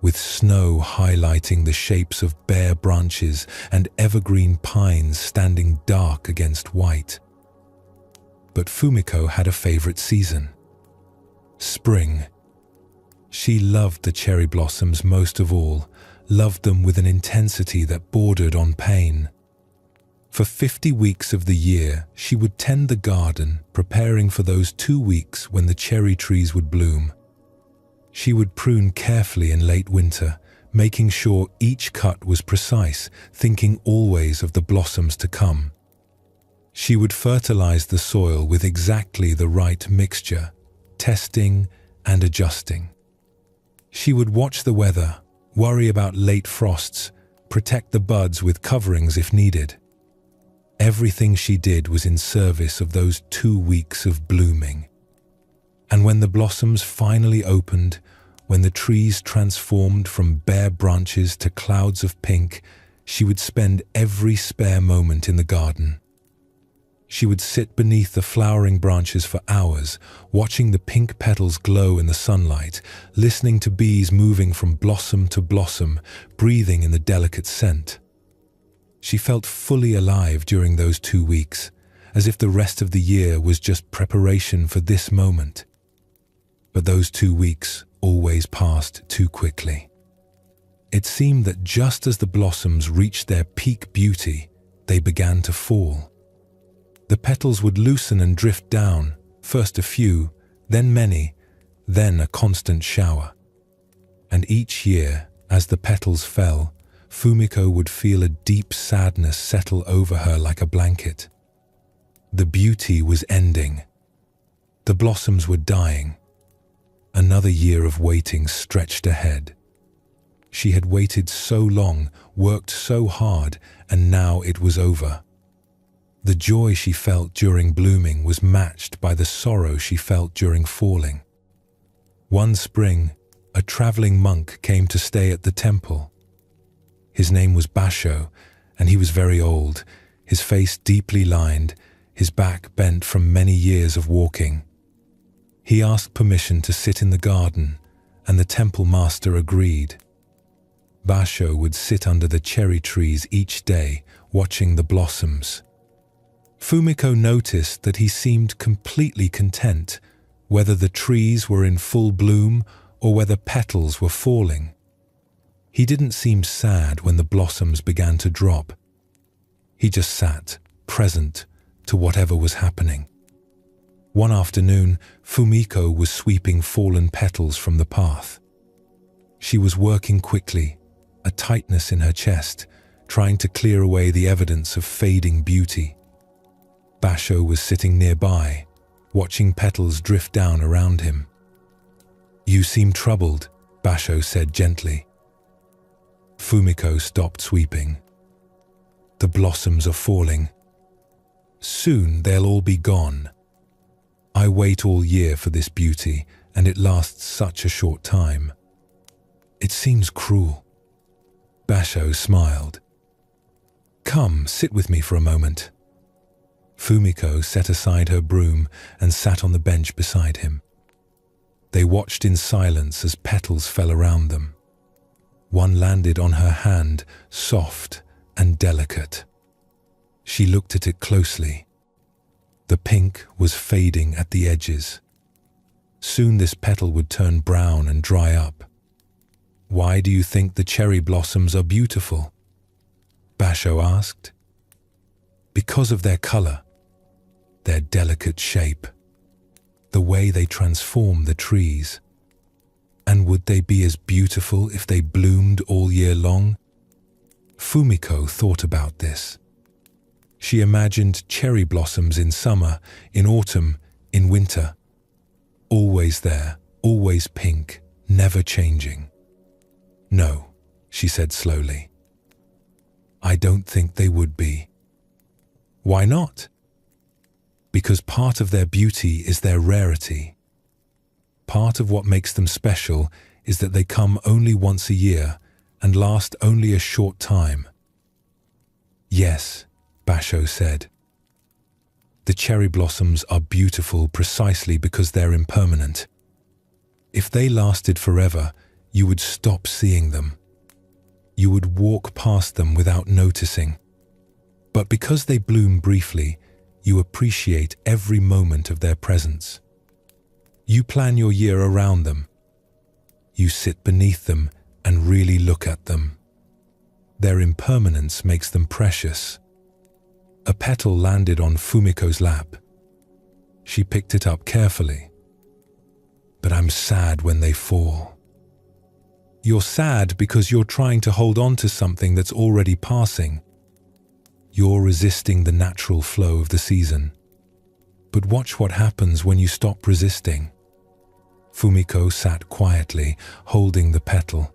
with snow highlighting the shapes of bare branches and evergreen pines standing dark against white. But Fumiko had a favorite season: spring. She loved the cherry blossoms most of all, loved them with an intensity that bordered on pain. For 50 weeks of the year, she would tend the garden, preparing for those 2 weeks when the cherry trees would bloom. She would prune carefully in late winter, making sure each cut was precise, thinking always of the blossoms to come. She would fertilize the soil with exactly the right mixture, testing and adjusting. She would watch the weather, worry about late frosts, protect the buds with coverings if needed. Everything she did was in service of those 2 weeks of blooming. And when the blossoms finally opened, when the trees transformed from bare branches to clouds of pink, she would spend every spare moment in the garden. She would sit beneath the flowering branches for hours, watching the pink petals glow in the sunlight, listening to bees moving from blossom to blossom, breathing in the delicate scent. She felt fully alive during those 2 weeks, as if the rest of the year was just preparation for this moment. But those 2 weeks always passed too quickly. It seemed that just as the blossoms reached their peak beauty, they began to fall. The petals would loosen and drift down, first a few, then many, then a constant shower. And each year, as the petals fell, Fumiko would feel a deep sadness settle over her like a blanket. The beauty was ending. The blossoms were dying. Another year of waiting stretched ahead. She had waited so long, worked so hard, and now it was over. The joy she felt during blooming was matched by the sorrow she felt during falling. One spring, a traveling monk came to stay at the temple. His name was Basho, and he was very old, his face deeply lined, his back bent from many years of walking. He asked permission to sit in the garden, and the temple master agreed. Basho would sit under the cherry trees each day, watching the blossoms. Fumiko noticed that he seemed completely content, whether the trees were in full bloom or whether petals were falling. He didn't seem sad when the blossoms began to drop. He just sat, present to whatever was happening. One afternoon, Fumiko was sweeping fallen petals from the path. She was working quickly, a tightness in her chest, trying to clear away the evidence of fading beauty. Basho was sitting nearby, watching petals drift down around him. "You seem troubled," Basho said gently. Fumiko stopped sweeping. "The blossoms are falling. Soon they'll all be gone. I wait all year for this beauty, and it lasts such a short time. It seems cruel." Basho smiled. "Come, sit with me for a moment." Fumiko set aside her broom and sat on the bench beside him. They watched in silence as petals fell around them. One landed on her hand, soft and delicate. She looked at it closely. The pink was fading at the edges. Soon this petal would turn brown and dry up. "Why do you think the cherry blossoms are beautiful?" Basho asked. "Because of their color, their delicate shape, the way they transform the trees. And would they be as beautiful if they bloomed all year long? Fumiko thought about this. She imagined cherry blossoms in summer, in autumn, in winter. Always there, always pink, never changing. No, she said slowly. I don't think they would be. Why not? Because part of their beauty is their rarity. Part of what makes them special is that they come only once a year and last only a short time. Yes, Basho said. The cherry blossoms are beautiful precisely because they're impermanent. If they lasted forever, you would stop seeing them. You would walk past them without noticing. But because they bloom briefly, you appreciate every moment of their presence. You plan your year around them. You sit beneath them and really look at them. Their impermanence makes them precious. A petal landed on Fumiko's lap. She picked it up carefully. But I'm sad when they fall. You're sad because you're trying to hold on to something that's already passing. You're resisting the natural flow of the season. But watch what happens when you stop resisting. Fumiko sat quietly, holding the petal.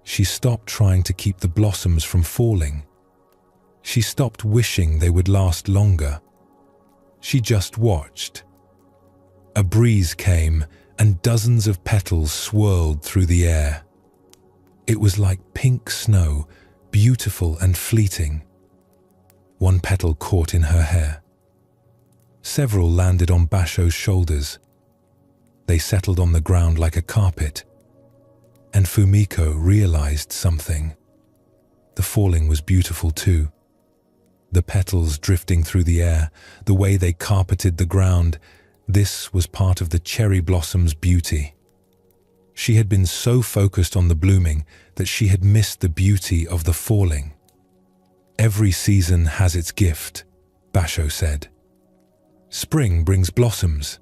She stopped trying to keep the blossoms from falling. She stopped wishing they would last longer. She just watched. A breeze came, and dozens of petals swirled through the air. It was like pink snow, beautiful and fleeting. One petal caught in her hair. Several landed on Basho's shoulders. They settled on the ground like a carpet. And Fumiko realized something. The falling was beautiful too. The petals drifting through the air, the way they carpeted the ground, this was part of the cherry blossom's beauty. She had been so focused on the blooming that she had missed the beauty of the falling. Every season has its gift, Basho said. Spring brings blossoms.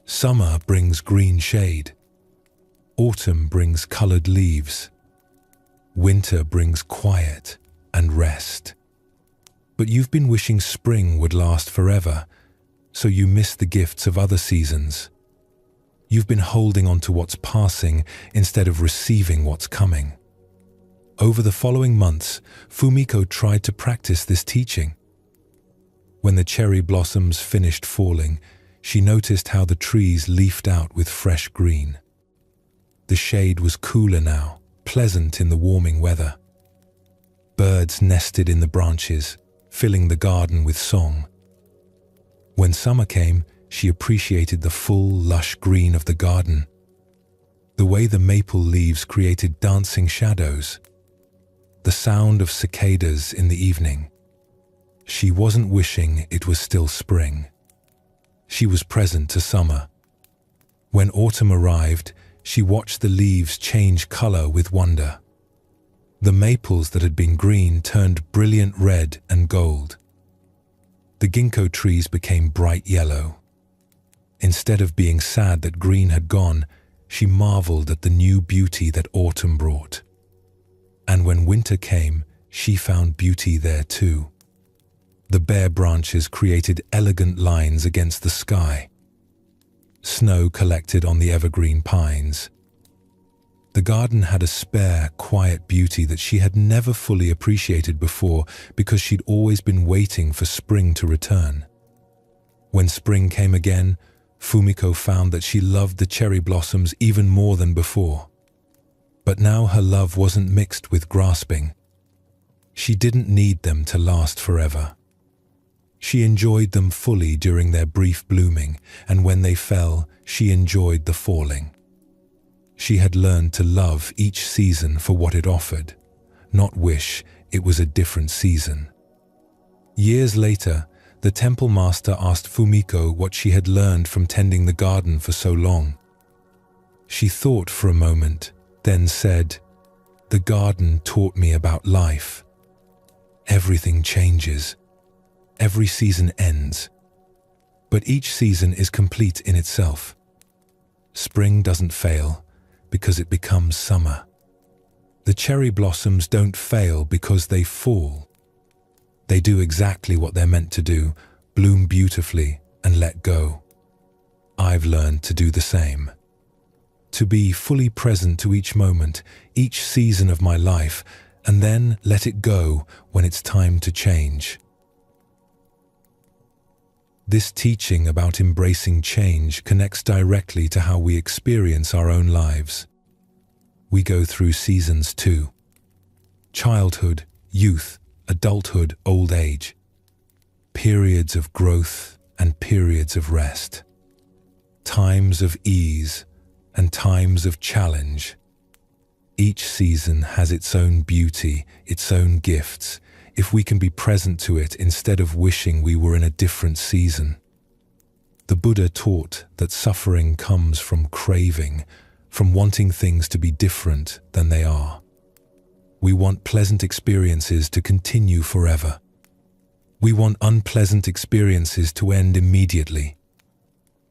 Summer brings green shade. Autumn brings colored leaves. Winter brings quiet and rest. But you've been wishing spring would last forever, so you miss the gifts of other seasons. You've been holding on to what's passing instead of receiving what's coming. Over the following months, Fumiko tried to practice this teaching. When the cherry blossoms finished falling, she noticed how the trees leafed out with fresh green. The shade was cooler now, pleasant in the warming weather. Birds nested in the branches, filling the garden with song. When summer came, she appreciated the full, lush green of the garden. The way the maple leaves created dancing shadows. The sound of cicadas in the evening. She wasn't wishing it was still spring. She was present to summer. When autumn arrived, she watched the leaves change color with wonder. The maples that had been green turned brilliant red and gold. The ginkgo trees became bright yellow. Instead of being sad that green had gone, she marveled at the new beauty that autumn brought. And when winter came, she found beauty there too. The bare branches created elegant lines against the sky. Snow collected on the evergreen pines. The garden had a spare, quiet beauty that she had never fully appreciated before because she'd always been waiting for spring to return. When spring came again, Fumiko found that she loved the cherry blossoms even more than before. But now her love wasn't mixed with grasping. She didn't need them to last forever. She enjoyed them fully during their brief blooming, and when they fell, she enjoyed the falling. She had learned to love each season for what it offered, not wish it was a different season. Years later, the temple master asked Fumiko what she had learned from tending the garden for so long. She thought for a moment, then said, "The garden taught me about life. Everything changes. Every season ends. But each season is complete in itself. Spring doesn't fail because it becomes summer. The cherry blossoms don't fail because they fall. They do exactly what they're meant to do, bloom beautifully and let go. I've learned to do the same. To be fully present to each moment, each season of my life, and then let it go when it's time to change. This teaching about embracing change connects directly to how we experience our own lives. We go through seasons too. Childhood, youth, adulthood, old age. Periods of growth and periods of rest. Times of ease and times of challenge. Each season has its own beauty, its own gifts, if we can be present to it instead of wishing we were in a different season. The Buddha taught that suffering comes from craving, from wanting things to be different than they are. We want pleasant experiences to continue forever. We want unpleasant experiences to end immediately.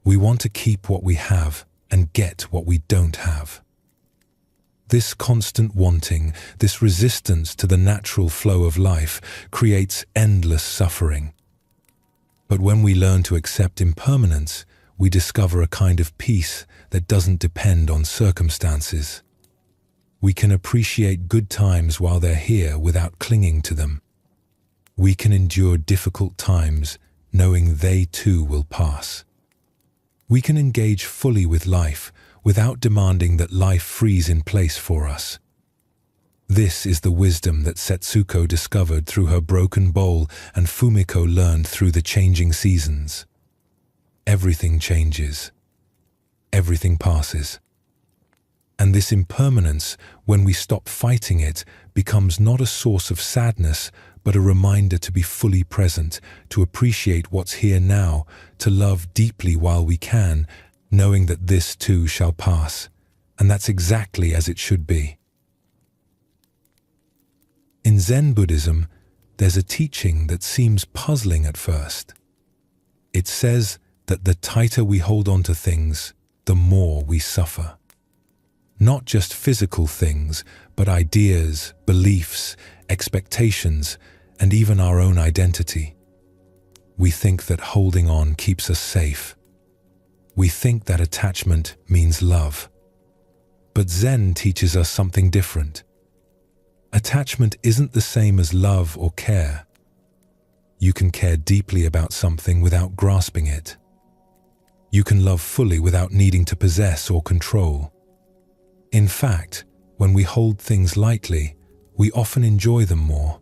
We want to keep what we have and get what we don't have. This constant wanting, this resistance to the natural flow of life, creates endless suffering. But when we learn to accept impermanence, we discover a kind of peace that doesn't depend on circumstances. We can appreciate good times while they're here without clinging to them. We can endure difficult times knowing they too will pass. We can engage fully with life without demanding that life freeze in place for us. This is the wisdom that Setsuko discovered through her broken bowl and Fumiko learned through the changing seasons. Everything changes. Everything passes. And this impermanence, when we stop fighting it, becomes not a source of sadness, but a reminder to be fully present, to appreciate what's here now, to love deeply while we can, knowing that this too shall pass. And that's exactly as it should be. In Zen Buddhism, there's a teaching that seems puzzling at first. It says that the tighter we hold on to things, the more we suffer. Not just physical things, but ideas, beliefs, expectations, and even our own identity. We think that holding on keeps us safe. We think that attachment means love. But Zen teaches us something different. Attachment isn't the same as love or care. You can care deeply about something without grasping it. You can love fully without needing to possess or control. In fact, when we hold things lightly, we often enjoy them more.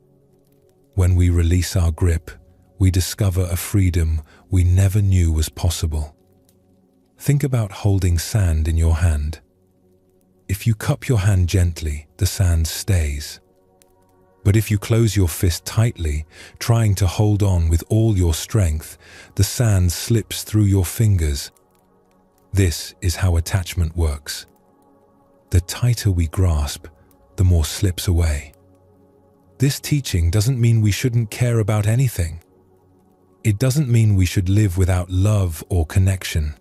When we release our grip, we discover a freedom we never knew was possible. Think about holding sand in your hand. If you cup your hand gently, the sand stays. But if you close your fist tightly, trying to hold on with all your strength, the sand slips through your fingers. This is how attachment works. The tighter we grasp, the more slips away. This teaching doesn't mean we shouldn't care about anything. It doesn't mean we should live without love or connection.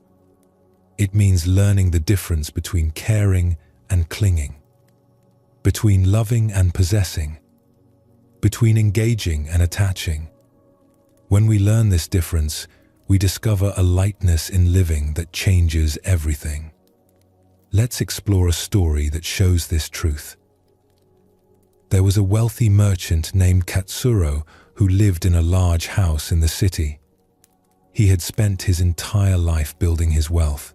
It means learning the difference between caring and clinging, between loving and possessing, between engaging and attaching. When we learn this difference, we discover a lightness in living that changes everything. Let's explore a story that shows this truth. There was a wealthy merchant named Katsuro who lived in a large house in the city. He had spent his entire life building his wealth.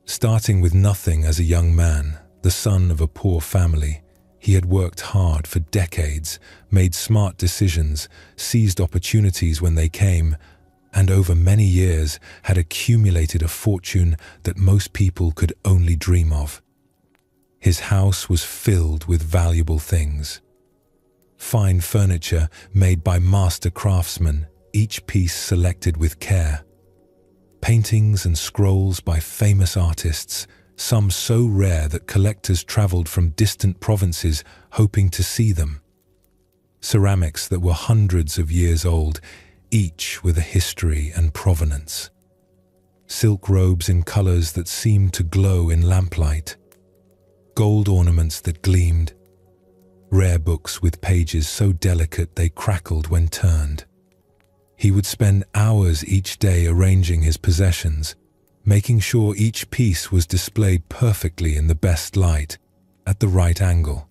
Starting with nothing as a young man, the son of a poor family, he had worked hard for decades, made smart decisions, seized opportunities when they came, and over many years had accumulated a fortune that most people could only dream of. His house was filled with valuable things. Fine furniture made by master craftsmen, each piece selected with care. Paintings and scrolls by famous artists, some so rare that collectors traveled from distant provinces hoping to see them. Ceramics that were hundreds of years old, each with a history and provenance. silk robes in colors that seemed to glow in lamplight, gold ornaments that gleamed, rare books with pages so delicate they crackled when turned. He would spend hours each day arranging his possessions, making sure each piece was displayed perfectly in the best light, at the right angle.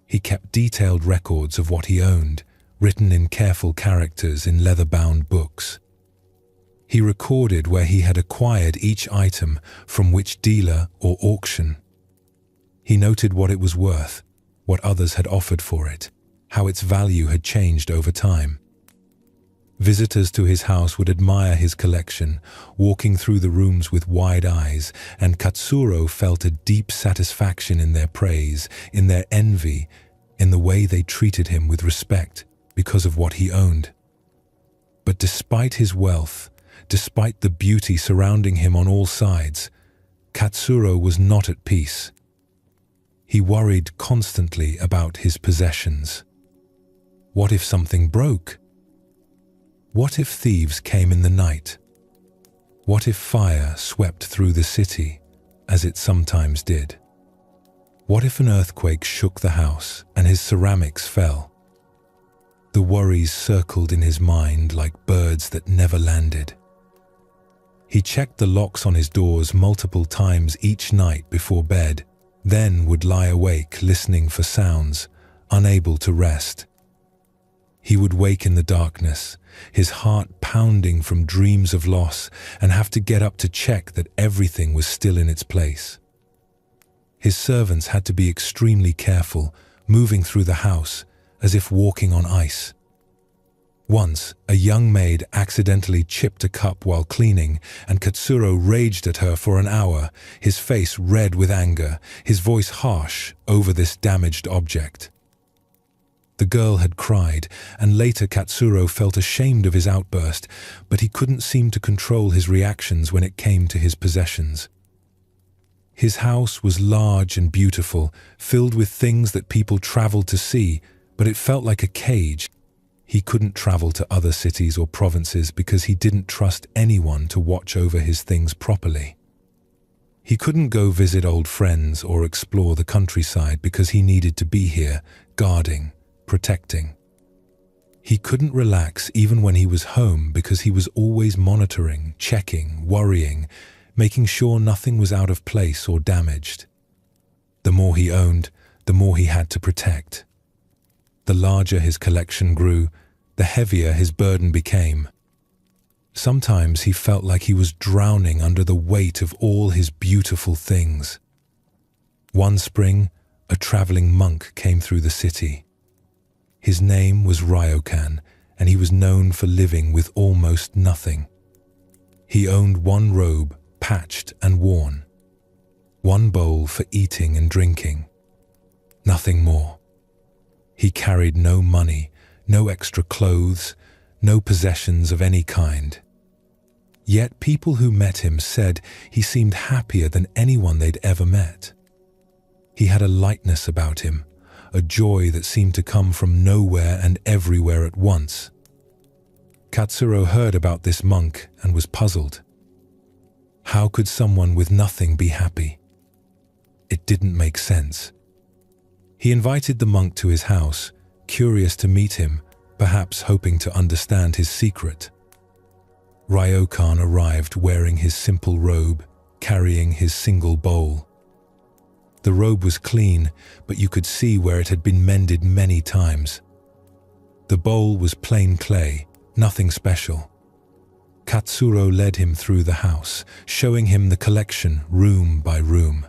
He kept detailed records of what he owned, written in careful characters in leather-bound books. He recorded where he had acquired each item, from which dealer or auction. He noted what it was worth, what others had offered for it, how its value had changed over time. Visitors to his house would admire his collection, walking through the rooms with wide eyes, and Katsuro felt a deep satisfaction in their praise, in their envy, in the way they treated him with respect because of what he owned. But despite his wealth, despite the beauty surrounding him on all sides, Katsuro was not at peace. He worried constantly about his possessions. What if something broke? What if thieves came in the night? What if fire swept through the city, as it sometimes did? What if an earthquake shook the house and his ceramics fell? The worries circled in his mind like birds that never landed. He checked the locks on his doors multiple times each night before bed, then would lie awake listening for sounds, unable to rest. He would wake in the darkness, his heart pounding from dreams of loss, and have to get up to check that everything was still in its place. His servants had to be extremely careful, moving through the house as if walking on ice. Once, a young maid accidentally chipped a cup while cleaning, and Katsuro raged at her for an hour, his face red with anger, his voice harsh over this damaged object. The girl had cried, and later Katsuro felt ashamed of his outburst, but he couldn't seem to control his reactions when it came to his possessions. His house was large and beautiful, filled with things that people traveled to see, but it felt like a cage. He couldn't travel to other cities or provinces because he didn't trust anyone to watch over his things properly. He couldn't go visit old friends or explore the countryside because he needed to be here, guarding, protecting. He couldn't relax even when he was home because he was always monitoring, checking, worrying, making sure nothing was out of place or damaged. The more he owned, the more he had to protect. The larger his collection grew, the heavier his burden became. Sometimes he felt like he was drowning under the weight of all his beautiful things. One spring, a traveling monk came through the city. His name was Ryokan, and he was known for living with almost nothing. He owned one robe, patched and worn, one bowl for eating and drinking, nothing more. He carried no money, no extra clothes, no possessions of any kind. Yet people who met him said he seemed happier than anyone they'd ever met. He had a lightness about him, a joy that seemed to come from nowhere and everywhere at once. Katsuro heard about this monk and was puzzled. How could someone with nothing be happy? It didn't make sense. He invited the monk to his house, curious to meet him, perhaps hoping to understand his secret. Ryokan arrived wearing his simple robe, carrying his single bowl. The robe was clean, but you could see where it had been mended many times. The bowl was plain clay, nothing special. Katsuro led him through the house, showing him the collection room by room.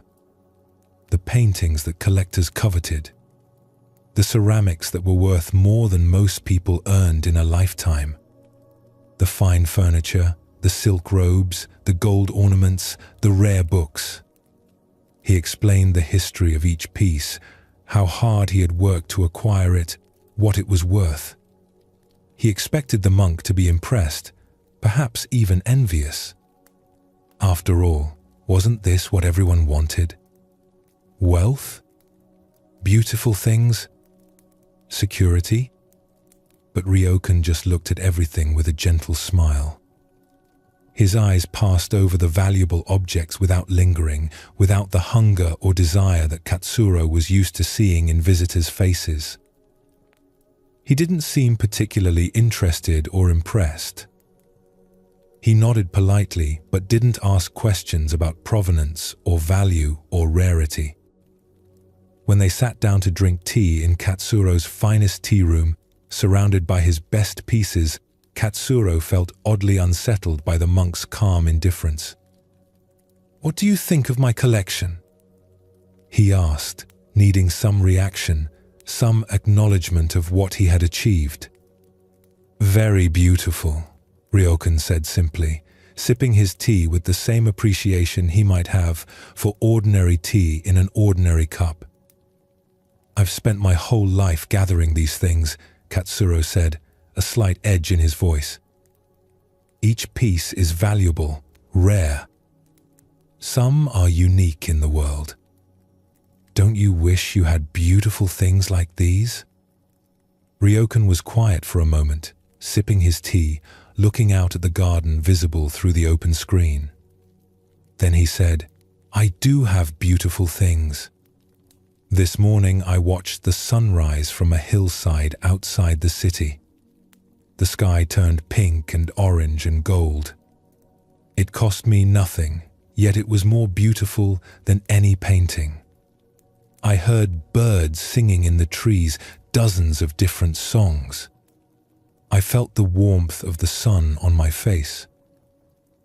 The paintings that collectors coveted, the ceramics that were worth more than most people earned in a lifetime, the fine furniture, the silk robes, the gold ornaments, the rare books. He explained the history of each piece, how hard he had worked to acquire it, what it was worth. He expected the monk to be impressed, perhaps even envious. After all, wasn't this what everyone wanted? Wealth? Beautiful things? Security? But Ryokan just looked at everything with a gentle smile. His eyes passed over the valuable objects without lingering, without the hunger or desire that Katsuro was used to seeing in visitors' faces. He didn't seem particularly interested or impressed. He nodded politely but didn't ask questions about provenance or value or rarity. When they sat down to drink tea in Katsuro's finest tea room, surrounded by his best pieces, Katsuro felt oddly unsettled by the monk's calm indifference. "What do you think of my collection?" he asked, needing some reaction, some acknowledgement of what he had achieved. "Very beautiful," Ryokan said simply, sipping his tea with the same appreciation he might have for ordinary tea in an ordinary cup. "I've spent my whole life gathering these things," Katsuro said, a slight edge in his voice. "Each piece is valuable, rare. Some are unique in the world. Don't you wish you had beautiful things like these?" Ryokan was quiet for a moment, sipping his tea, looking out at the garden visible through the open screen. Then he said, "I do have beautiful things. This morning I watched the sunrise from a hillside outside the city. The sky turned pink and orange and gold. It cost me nothing, yet it was more beautiful than any painting. I heard birds singing in the trees, dozens of different songs. I felt the warmth of the sun on my face.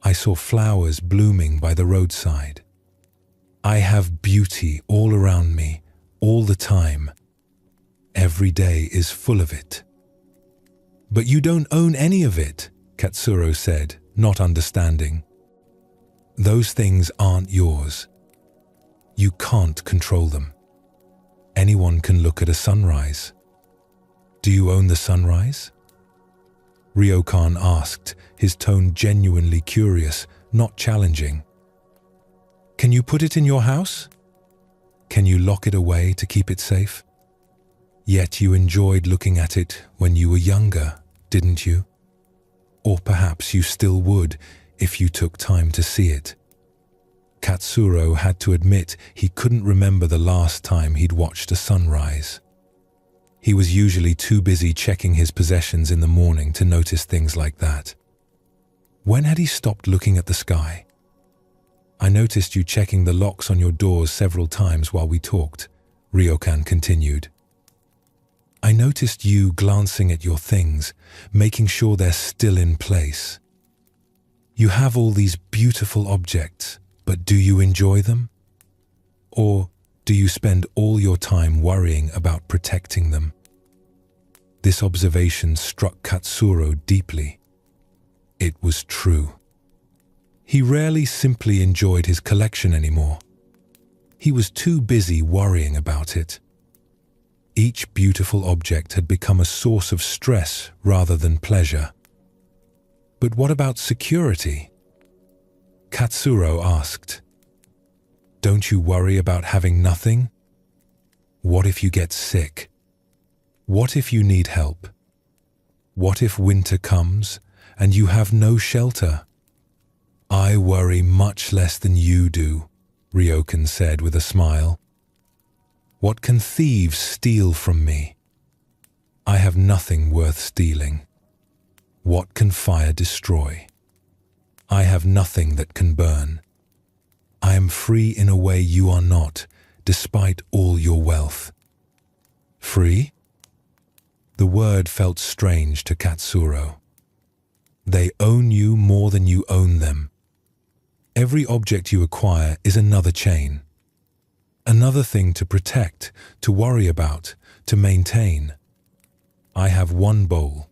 I saw flowers blooming by the roadside. I have beauty all around me, all the time. Every day is full of it." "But you don't own any of it," Katsuro said, not understanding. "Those things aren't yours. You can't control them. Anyone can look at a sunrise. Do you own the sunrise?" Ryokan asked, his tone genuinely curious, not challenging. "Can you put it in your house? Can you lock it away to keep it safe? Yet you enjoyed looking at it when you were younger, didn't you? Or perhaps you still would if you took time to see it." Katsuro had to admit he couldn't remember the last time he'd watched a sunrise. He was usually too busy checking his possessions in the morning to notice things like that. When had he stopped looking at the sky? "I noticed you checking the locks on your doors several times while we talked," Ryokan continued. "I noticed you glancing at your things, making sure they're still in place. You have all these beautiful objects, but do you enjoy them? Or do you spend all your time worrying about protecting them?" This observation struck Katsuro deeply. It was true. He rarely simply enjoyed his collection anymore. He was too busy worrying about it. Each beautiful object had become a source of stress rather than pleasure. "But what about security?" Katsuro asked. "Don't you worry about having nothing? What if you get sick? What if you need help? What if winter comes and you have no shelter?" "I worry much less than you do," Ryokan said with a smile. "What can thieves steal from me? I have nothing worth stealing. What can fire destroy? I have nothing that can burn. I am free in a way you are not, despite all your wealth." "Free?" The word felt strange to Katsuro. "They own you more than you own them. Every object you acquire is another chain. Another thing to protect, to worry about, to maintain. I have one bowl.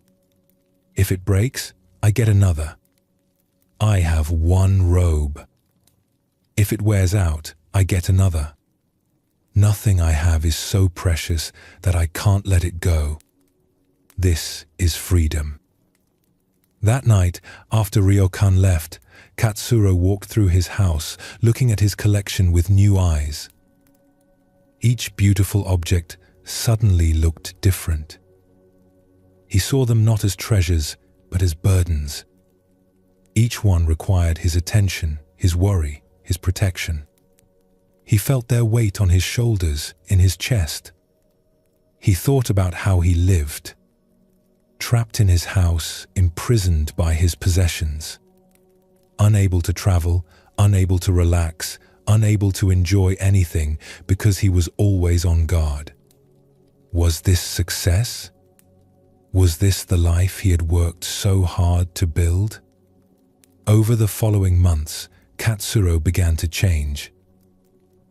If it breaks, I get another. I have one robe. If it wears out, I get another. Nothing I have is so precious that I can't let it go. This is freedom." That night, after Ryokan left, Katsuro walked through his house, looking at his collection with new eyes. Each beautiful object suddenly looked different. He saw them not as treasures, but as burdens. Each one required his attention, his worry, his protection. He felt their weight on his shoulders, in his chest. He thought about how he lived, trapped in his house, imprisoned by his possessions, unable to travel, unable to relax, unable to enjoy anything because he was always on guard. Was this success? Was this the life he had worked so hard to build? Over the following months, Katsuro began to change.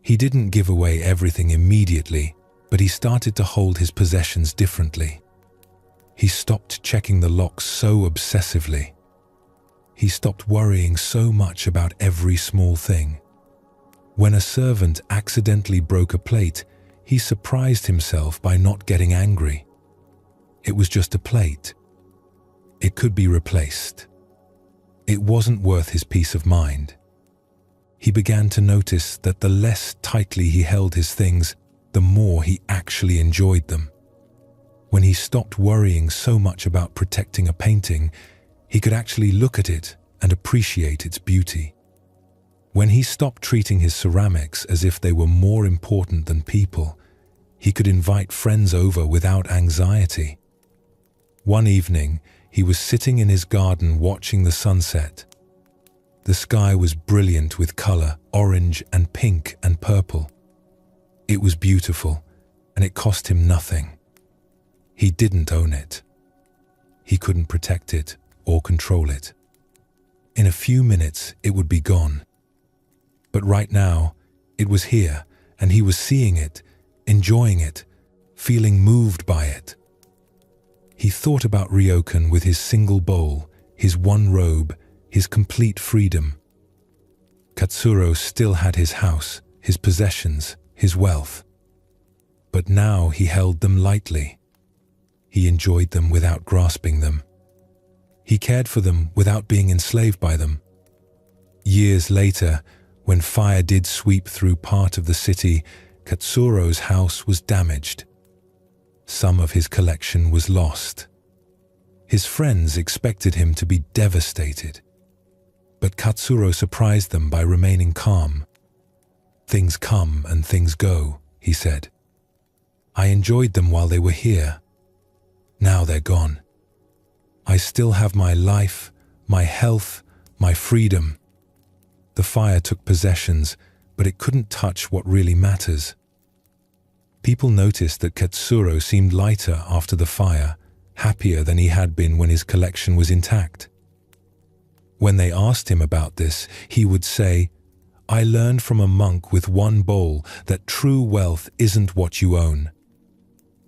He didn't give away everything immediately, but he started to hold his possessions differently. He stopped checking the locks so obsessively. He stopped worrying so much about every small thing. When a servant accidentally broke a plate, he surprised himself by not getting angry. It was just a plate. It could be replaced. It wasn't worth his peace of mind. He began to notice that the less tightly he held his things, the more he actually enjoyed them. When he stopped worrying so much about protecting a painting, he could actually look at it and appreciate its beauty. When he stopped treating his ceramics as if they were more important than people, he could invite friends over without anxiety. One evening, he was sitting in his garden watching the sunset. The sky was brilliant with color, orange and pink and purple. It was beautiful, and it cost him nothing. He didn't own it. He couldn't protect it or control it. In a few minutes, it would be gone. But right now, it was here, and he was seeing it, enjoying it, feeling moved by it. He thought about Ryokan with his single bowl, his one robe, his complete freedom. Katsuro still had his house, his possessions, his wealth. But now he held them lightly. He enjoyed them without grasping them. He cared for them without being enslaved by them. Years later, when fire did sweep through part of the city, Katsuro's house was damaged. Some of his collection was lost. His friends expected him to be devastated. But Katsuro surprised them by remaining calm. "Things come and things go," he said. "I enjoyed them while they were here. Now they're gone. I still have my life, my health, my freedom." The fire took possessions, but it couldn't touch what really matters. People noticed that Katsuro seemed lighter after the fire, happier than he had been when his collection was intact. When they asked him about this, he would say, "I learned from a monk with one bowl that true wealth isn't what you own.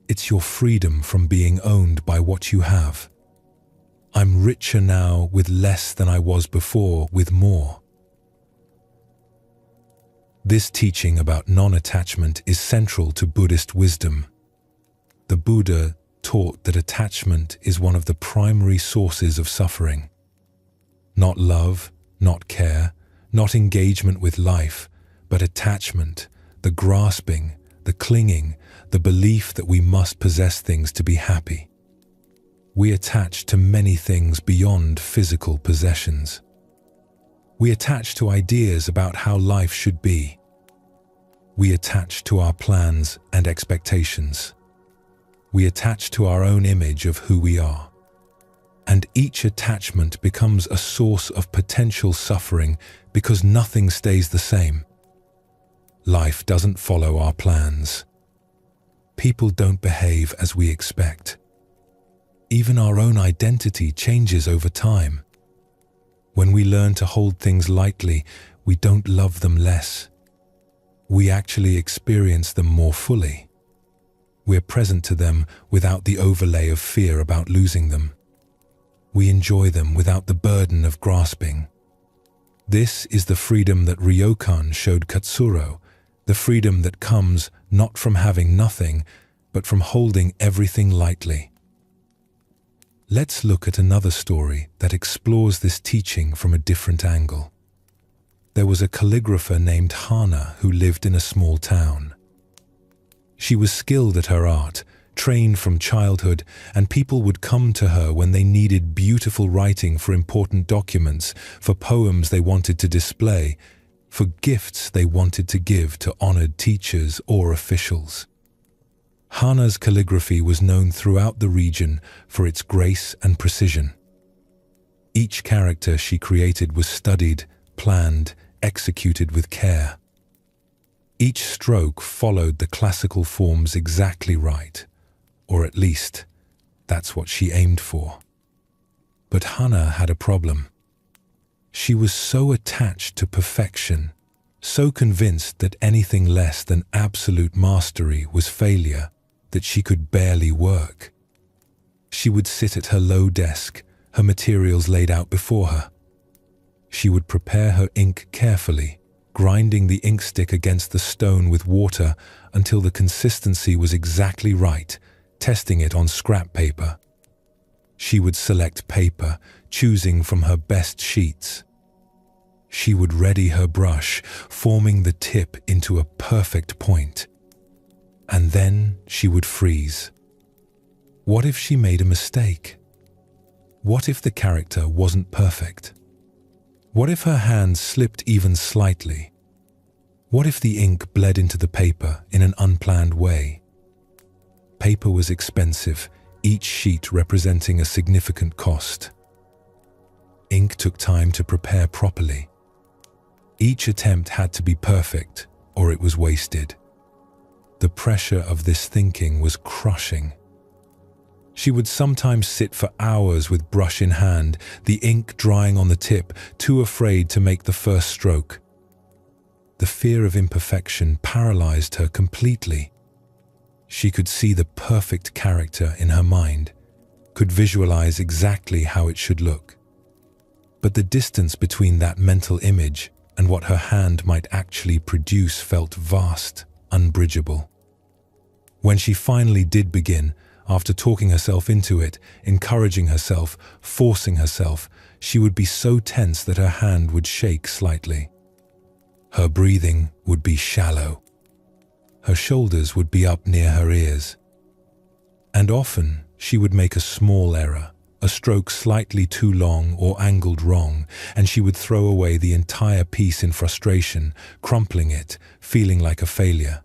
It's your freedom from being owned by what you have. I'm richer now with less than I was before with more." This teaching about non-attachment is central to Buddhist wisdom. The Buddha taught that attachment is one of the primary sources of suffering. Not love, not care, not engagement with life, but attachment, the grasping, the clinging, the belief that we must possess things to be happy. We attach to many things beyond physical possessions. We attach to ideas about how life should be. We attach to our plans and expectations. We attach to our own image of who we are. And each attachment becomes a source of potential suffering because nothing stays the same. Life doesn't follow our plans. People don't behave as we expect. Even our own identity changes over time. When we learn to hold things lightly, we don't love them less. We actually experience them more fully. We're present to them without the overlay of fear about losing them. We enjoy them without the burden of grasping. This is the freedom that Ryokan showed Katsuro, the freedom that comes not from having nothing, but from holding everything lightly. Let's look at another story that explores this teaching from a different angle. There was a calligrapher named Hana who lived in a small town. She was skilled at her art, trained from childhood, and people would come to her when they needed beautiful writing for important documents, for poems they wanted to display, for gifts they wanted to give to honored teachers or officials. Hana's calligraphy was known throughout the region for its grace and precision. Each character she created was studied, planned, executed with care. Each stroke followed the classical forms exactly right, or at least, that's what she aimed for. But Hana had a problem. She was so attached to perfection, so convinced that anything less than absolute mastery was failure, that she could barely work. She would sit at her low desk, her materials laid out before her. She would prepare her ink carefully, grinding the ink stick against the stone with water until the consistency was exactly right, testing it on scrap paper. She would select paper, choosing from her best sheets. She would ready her brush, forming the tip into a perfect point. And then she would freeze. What if she made a mistake? What if the character wasn't perfect? What if her hand slipped even slightly? What if the ink bled into the paper in an unplanned way? Paper was expensive, each sheet representing a significant cost. Ink took time to prepare properly. Each attempt had to be perfect, or it was wasted. The pressure of this thinking was crushing. She would sometimes sit for hours with brush in hand, the ink drying on the tip, too afraid to make the first stroke. The fear of imperfection paralyzed her completely. She could see the perfect character in her mind, could visualize exactly how it should look. But the distance between that mental image and what her hand might actually produce felt vast, unbridgeable. When she finally did begin, after talking herself into it, encouraging herself, forcing herself, she would be so tense that her hand would shake slightly. Her breathing would be shallow. Her shoulders would be up near her ears. And often she would make a small error, a stroke slightly too long or angled wrong, and she would throw away the entire piece in frustration, crumpling it, feeling like a failure.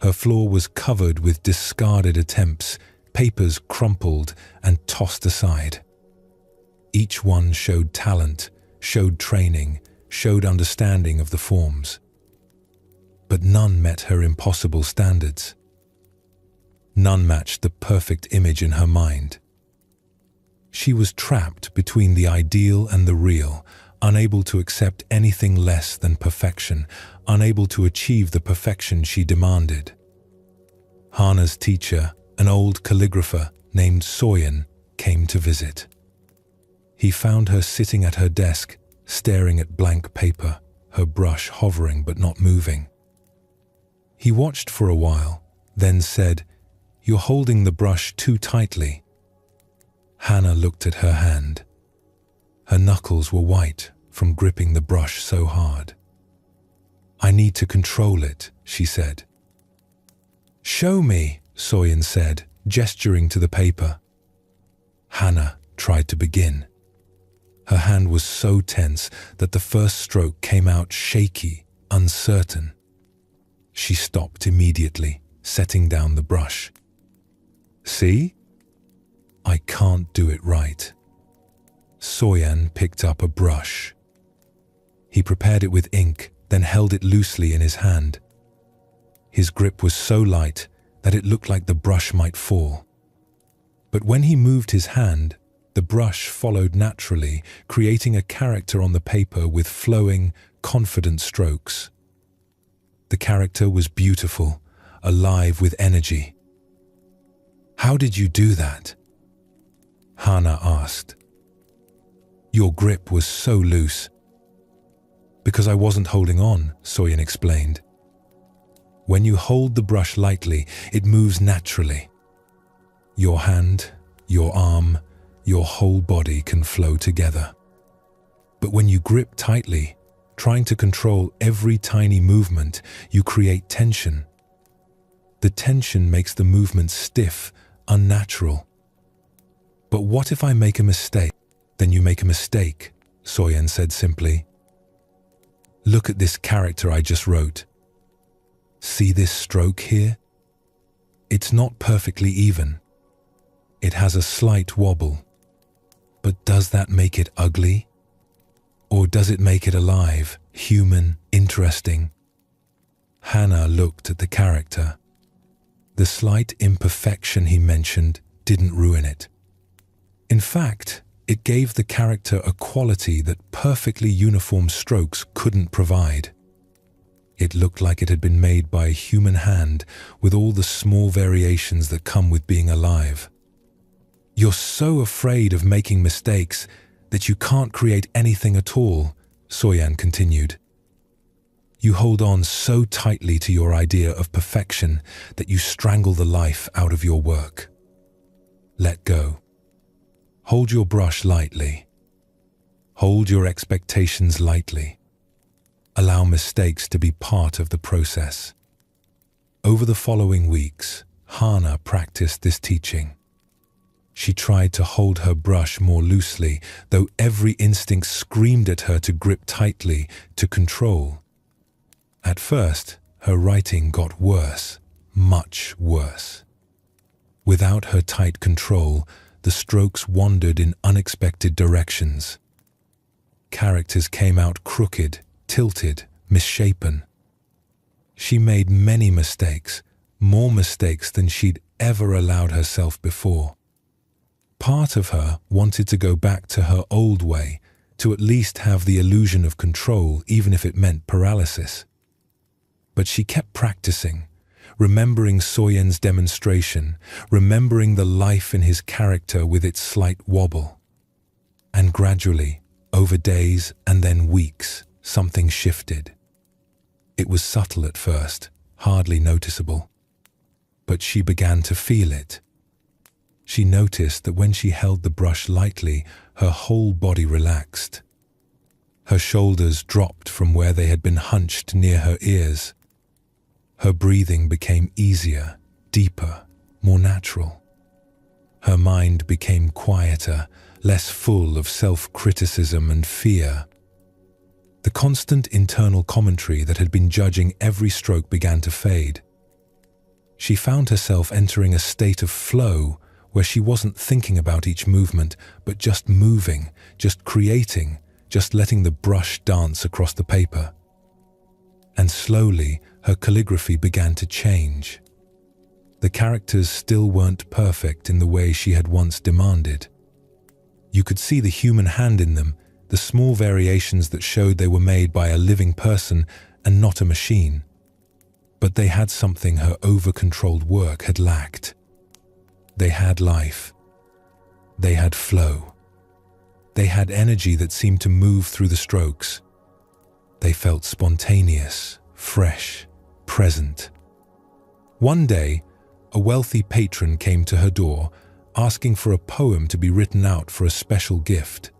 Her floor was covered with discarded attempts, papers crumpled and tossed aside. Each one showed talent, showed training, showed understanding of the forms. But none met her impossible standards. None matched the perfect image in her mind. She was trapped between the ideal and the real, unable to accept anything less than perfection, unable to achieve the perfection she demanded. Hana's teacher, an old calligrapher named Soyen, came to visit. He found her sitting at her desk, staring at blank paper, her brush hovering but not moving. He watched for a while, then said, "You're holding the brush too tightly." Hana looked at her hand. Her knuckles were white from gripping the brush so hard. "I need to control it," she said. "Show me," Soyen said, gesturing to the paper. Hana tried to begin. Her hand was so tense that the first stroke came out shaky, uncertain. She stopped immediately, setting down the brush. "See? I can't do it right." Soyen picked up a brush. He prepared it with ink, then held it loosely in his hand. His grip was so light that it looked like the brush might fall. But when he moved his hand, the brush followed naturally, creating a character on the paper with flowing, confident strokes. The character was beautiful, alive with energy. "How did you do that?" Hana asked. "Your grip was so loose." "Because I wasn't holding on," Soyen explained. "When you hold the brush lightly, it moves naturally. Your hand, your arm, your whole body can flow together. But when you grip tightly, trying to control every tiny movement, you create tension. The tension makes the movement stiff, unnatural. But what if I make a mistake? Then you make a mistake, Soyen said simply. Look at this character I just wrote. See this stroke here? It's not perfectly even. It has a slight wobble. But does that make it ugly? Or does it make it alive, human, interesting? Hannah looked at the character. The slight imperfection he mentioned didn't ruin it. In fact, it gave the character a quality that perfectly uniform strokes couldn't provide. It looked like it had been made by a human hand with all the small variations that come with being alive. You're so afraid of making mistakes that you can't create anything at all, Soyen continued. You hold on so tightly to your idea of perfection that you strangle the life out of your work. Let go. Hold your brush lightly. Hold your expectations lightly. Allow mistakes to be part of the process. Over the following weeks, Hannah practiced this teaching. She tried to hold her brush more loosely, though every instinct screamed at her to grip tightly, to control. At first, her writing got worse, much worse. Without her tight control, the strokes wandered in unexpected directions. Characters came out crooked, tilted, misshapen. She made many mistakes, more mistakes than she'd ever allowed herself before. Part of her wanted to go back to her old way, to at least have the illusion of control, even if it meant paralysis. But she kept practicing, remembering Soyen's demonstration, remembering the life in his character with its slight wobble. And gradually, over days and then weeks, something shifted. It was subtle at first, hardly noticeable. But she began to feel it. She noticed that when she held the brush lightly, her whole body relaxed. Her shoulders dropped from where they had been hunched near her ears. Her breathing became easier, deeper, more natural. Her mind became quieter, less full of self-criticism and fear. The constant internal commentary that had been judging every stroke began to fade. She found herself entering a state of flow where she wasn't thinking about each movement, but just moving, just creating, just letting the brush dance across the paper. And slowly, her calligraphy began to change. The characters still weren't perfect in the way she had once demanded. You could see the human hand in them, the small variations that showed they were made by a living person and not a machine. But they had something her over-controlled work had lacked. They had life. They had flow. They had energy that seemed to move through the strokes. They felt spontaneous, fresh, present. One day, a wealthy patron came to her door, asking for a poem to be written out for a special gift.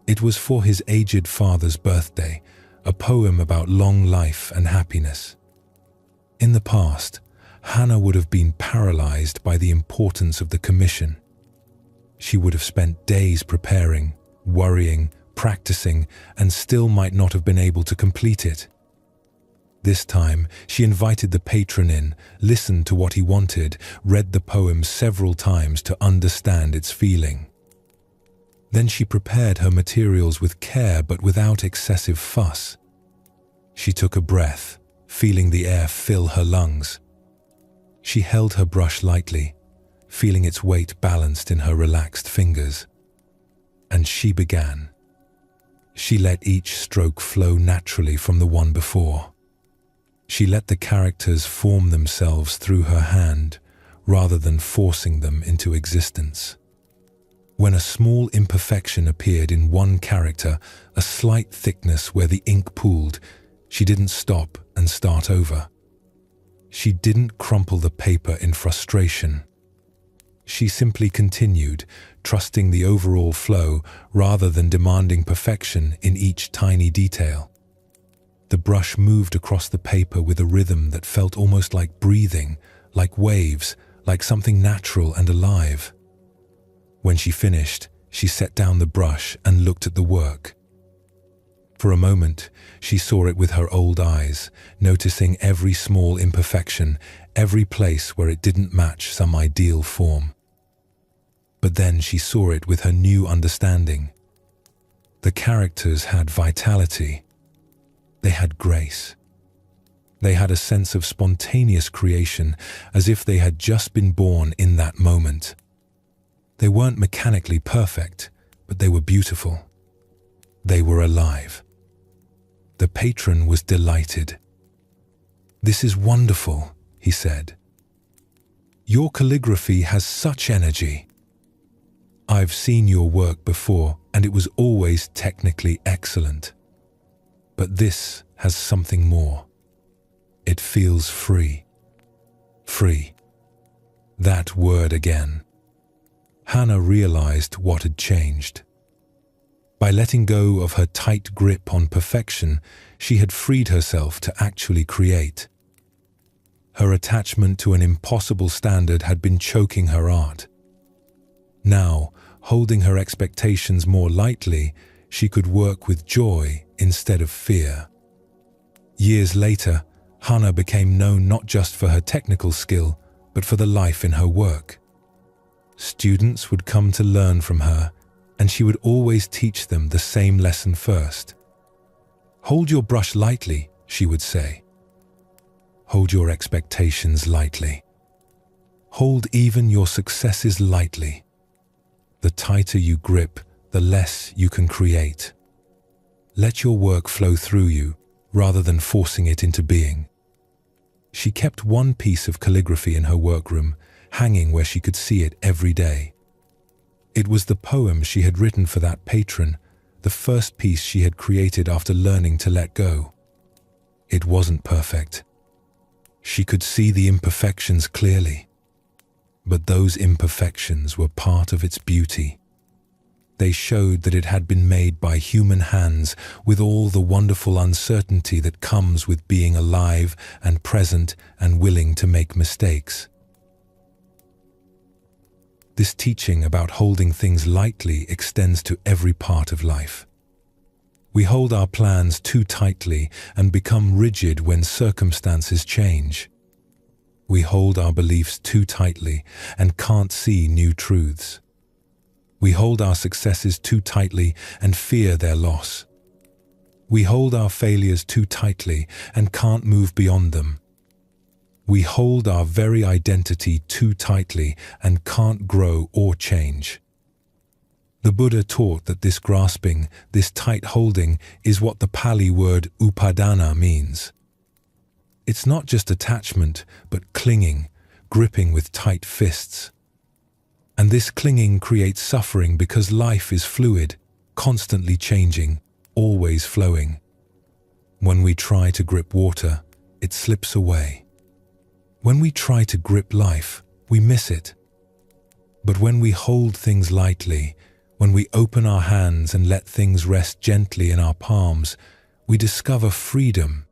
It was for his aged father's birthday, a poem about long life and happiness. In the past, Hannah would have been paralyzed by the importance of the commission. She would have spent days preparing, worrying, practicing, and still might not have been able to complete it. This time, she invited the patron in, listened to what he wanted, read the poem several times to understand its feeling. Then she prepared her materials with care but without excessive fuss. She took a breath, feeling the air fill her lungs. She held her brush lightly, feeling its weight balanced in her relaxed fingers. And she began. She let each stroke flow naturally from the one before. She let the characters form themselves through her hand, rather than forcing them into existence. When a small imperfection appeared in one character, a slight thickness where the ink pooled, she didn't stop and start over. She didn't crumple the paper in frustration. She simply continued, trusting the overall flow rather than demanding perfection in each tiny detail. The brush moved across the paper with a rhythm that felt almost like breathing, like waves, like something natural and alive. When she finished, she set down the brush and looked at the work. For a moment, she saw it with her old eyes, noticing every small imperfection, every place where it didn't match some ideal form. But then she saw it with her new understanding. The characters had vitality. They had grace. They had a sense of spontaneous creation, as if they had just been born in that moment. They weren't mechanically perfect, but they were beautiful. They were alive. The patron was delighted. "This is wonderful," he said. "Your calligraphy has such energy. I've seen your work before, and it was always technically excellent. But this has something more. It feels free." Free. That word again. Hannah realized what had changed. By letting go of her tight grip on perfection, she had freed herself to actually create. Her attachment to an impossible standard had been choking her art. Now, holding her expectations more lightly, she could work with joy instead of fear. Years later, Hannah became known not just for her technical skill, but for the life in her work. Students would come to learn from her, and she would always teach them the same lesson first. "Hold your brush lightly," she would say. "Hold your expectations lightly. Hold even your successes lightly. The tighter you grip, the less you can create. Let your work flow through you, rather than forcing it into being." She kept one piece of calligraphy in her workroom, hanging where she could see it every day. It was the poem she had written for that patron, the first piece she had created after learning to let go. It wasn't perfect. She could see the imperfections clearly. But those imperfections were part of its beauty. They showed that it had been made by human hands, with all the wonderful uncertainty that comes with being alive and present and willing to make mistakes. This teaching about holding things lightly extends to every part of life. We hold our plans too tightly and become rigid when circumstances change. We hold our beliefs too tightly and can't see new truths. We hold our successes too tightly and fear their loss. We hold our failures too tightly and can't move beyond them. We hold our very identity too tightly and can't grow or change. The Buddha taught that this grasping, this tight holding, is what the Pali word upadana means. It's not just attachment, but clinging, gripping with tight fists. And this clinging creates suffering because life is fluid, constantly changing, always flowing. When we try to grip water, it slips away. When we try to grip life, we miss it. But when we hold things lightly, when we open our hands and let things rest gently in our palms, we discover freedom.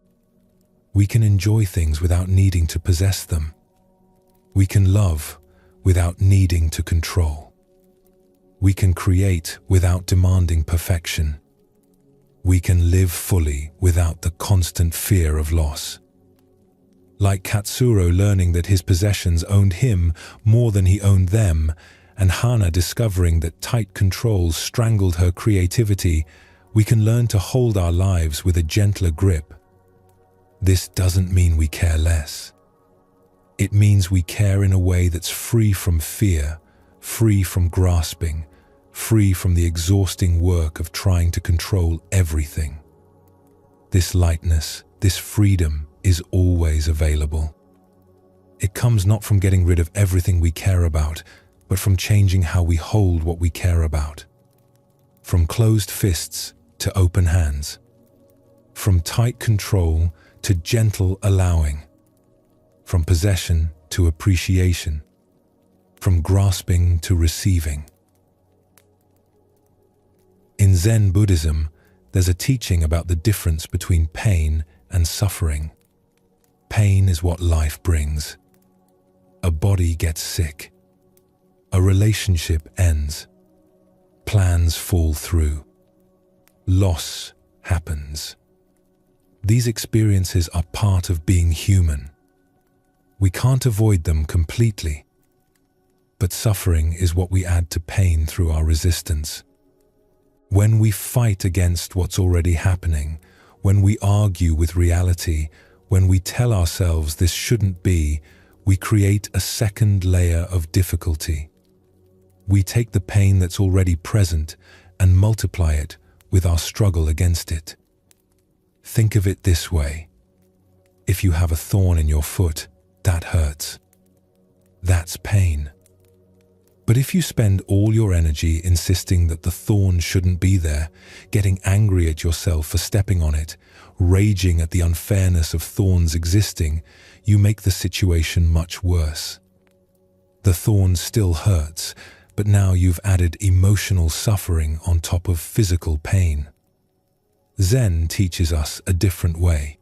We can enjoy things without needing to possess them. We can love without needing to control. We can create without demanding perfection. We can live fully without the constant fear of loss. Like Katsuro learning that his possessions owned him more than he owned them, and Hannah discovering that tight controls strangled her creativity, we can learn to hold our lives with a gentler grip. This doesn't mean we care less. It means we care in a way that's free from fear, free from grasping, free from the exhausting work of trying to control everything. This lightness, this freedom, is always available. It comes not from getting rid of everything we care about, but from changing how we hold what we care about. From closed fists to open hands. From tight control to gentle allowing. From possession to appreciation. From grasping to receiving. In Zen Buddhism, there's a teaching about the difference between pain and suffering. Pain is what life brings. A body gets sick. A relationship ends. Plans fall through. Loss happens. These experiences are part of being human. We can't avoid them completely. But suffering is what we add to pain through our resistance. When we fight against what's already happening, when we argue with reality, when we tell ourselves this shouldn't be, we create a second layer of difficulty. We take the pain that's already present and multiply it with our struggle against it. Think of it this way. If you have a thorn in your foot, that hurts. That's pain. But if you spend all your energy insisting that the thorn shouldn't be there, getting angry at yourself for stepping on it, raging at the unfairness of thorns existing, you make the situation much worse. The thorn still hurts, but now you've added emotional suffering on top of physical pain. Zen teaches us a different way.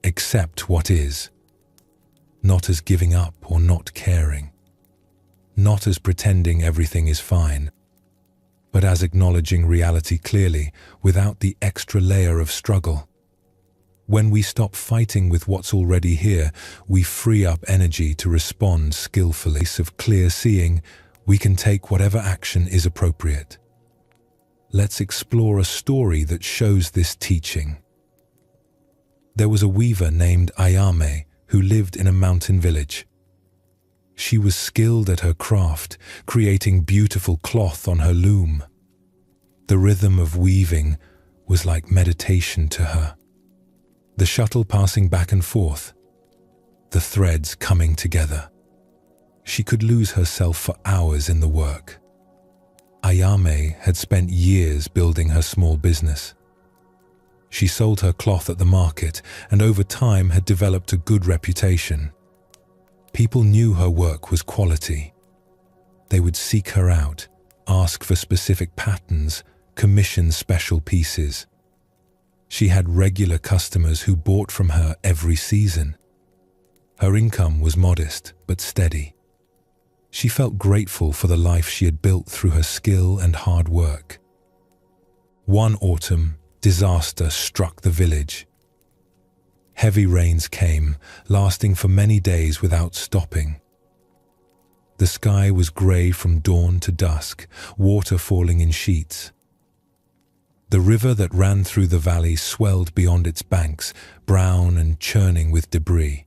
Accept what is. Not as giving up or not caring. Not as pretending everything is fine, but as acknowledging reality clearly without the extra layer of struggle. When we stop fighting with what's already here, we free up energy to respond skillfully. Of clear seeing, we can take whatever action is appropriate. Let's explore a story that shows this teaching. There was a weaver named Ayame who lived in a mountain village. She was skilled at her craft, creating beautiful cloth on her loom. The rhythm of weaving was like meditation to her. The shuttle passing back and forth, the threads coming together. She could lose herself for hours in the work. Ayame had spent years building her small business. She sold her cloth at the market and over time had developed a good reputation. People knew her work was quality. They would seek her out, ask for specific patterns, commission special pieces. She had regular customers who bought from her every season. Her income was modest but steady. She felt grateful for the life she had built through her skill and hard work. One autumn, disaster struck the village. Heavy rains came, lasting for many days without stopping. The sky was grey from dawn to dusk, water falling in sheets. The river that ran through the valley swelled beyond its banks, brown and churning with debris.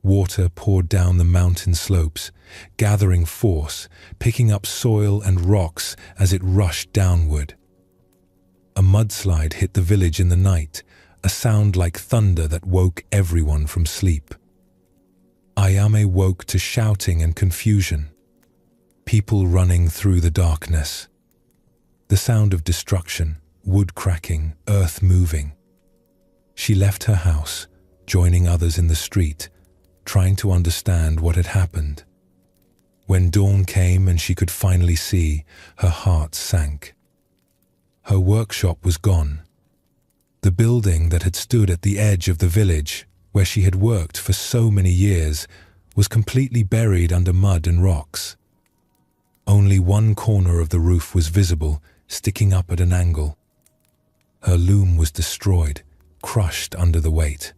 Water poured down the mountain slopes, gathering force, picking up soil and rocks as it rushed downward. A mudslide hit the village in the night, a sound like thunder that woke everyone from sleep. Ayame woke to shouting and confusion. People running through the darkness. The sound of destruction, wood cracking, earth moving. She left her house, joining others in the street, trying to understand what had happened. When dawn came and she could finally see, her heart sank. Her workshop was gone. The building that had stood at the edge of the village, where she had worked for so many years, was completely buried under mud and rocks. Only one corner of the roof was visible, sticking up at an angle. Her loom was destroyed, crushed under the weight.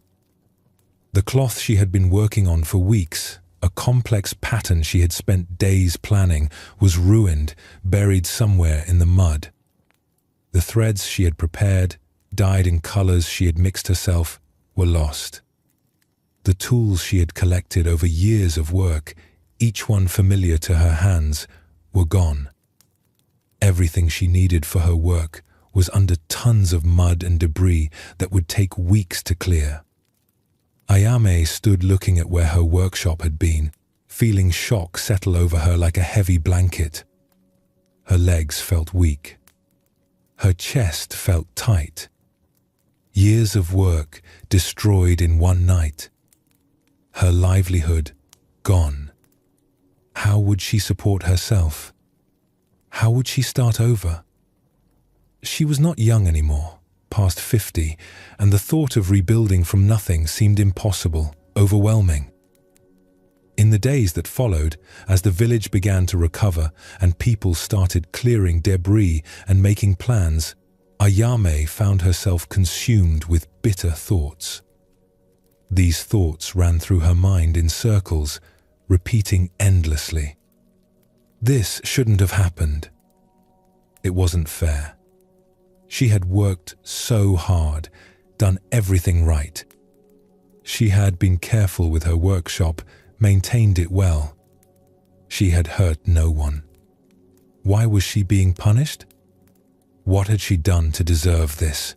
The cloth she had been working on for weeks, a complex pattern she had spent days planning, was ruined, buried somewhere in the mud. The threads she had prepared, dyed in colors she had mixed herself, were lost. The tools she had collected over years of work, each one familiar to her hands, were gone. Everything she needed for her work was under tons of mud and debris that would take weeks to clear. Ayame stood looking at where her workshop had been, feeling shock settle over her like a heavy blanket. Her legs felt weak. Her chest felt tight. Years of work destroyed in one night. Her livelihood gone. How would she support herself? How would she start over? She was not young anymore, past 50, and the thought of rebuilding from nothing seemed impossible, overwhelming. In the days that followed, as the village began to recover and people started clearing debris and making plans, Ayame found herself consumed with bitter thoughts. These thoughts ran through her mind in circles, repeating endlessly. This shouldn't have happened. It wasn't fair. She had worked so hard, done everything right. She had been careful with her workshop, maintained it well. She had hurt no one. Why was she being punished? What had she done to deserve this?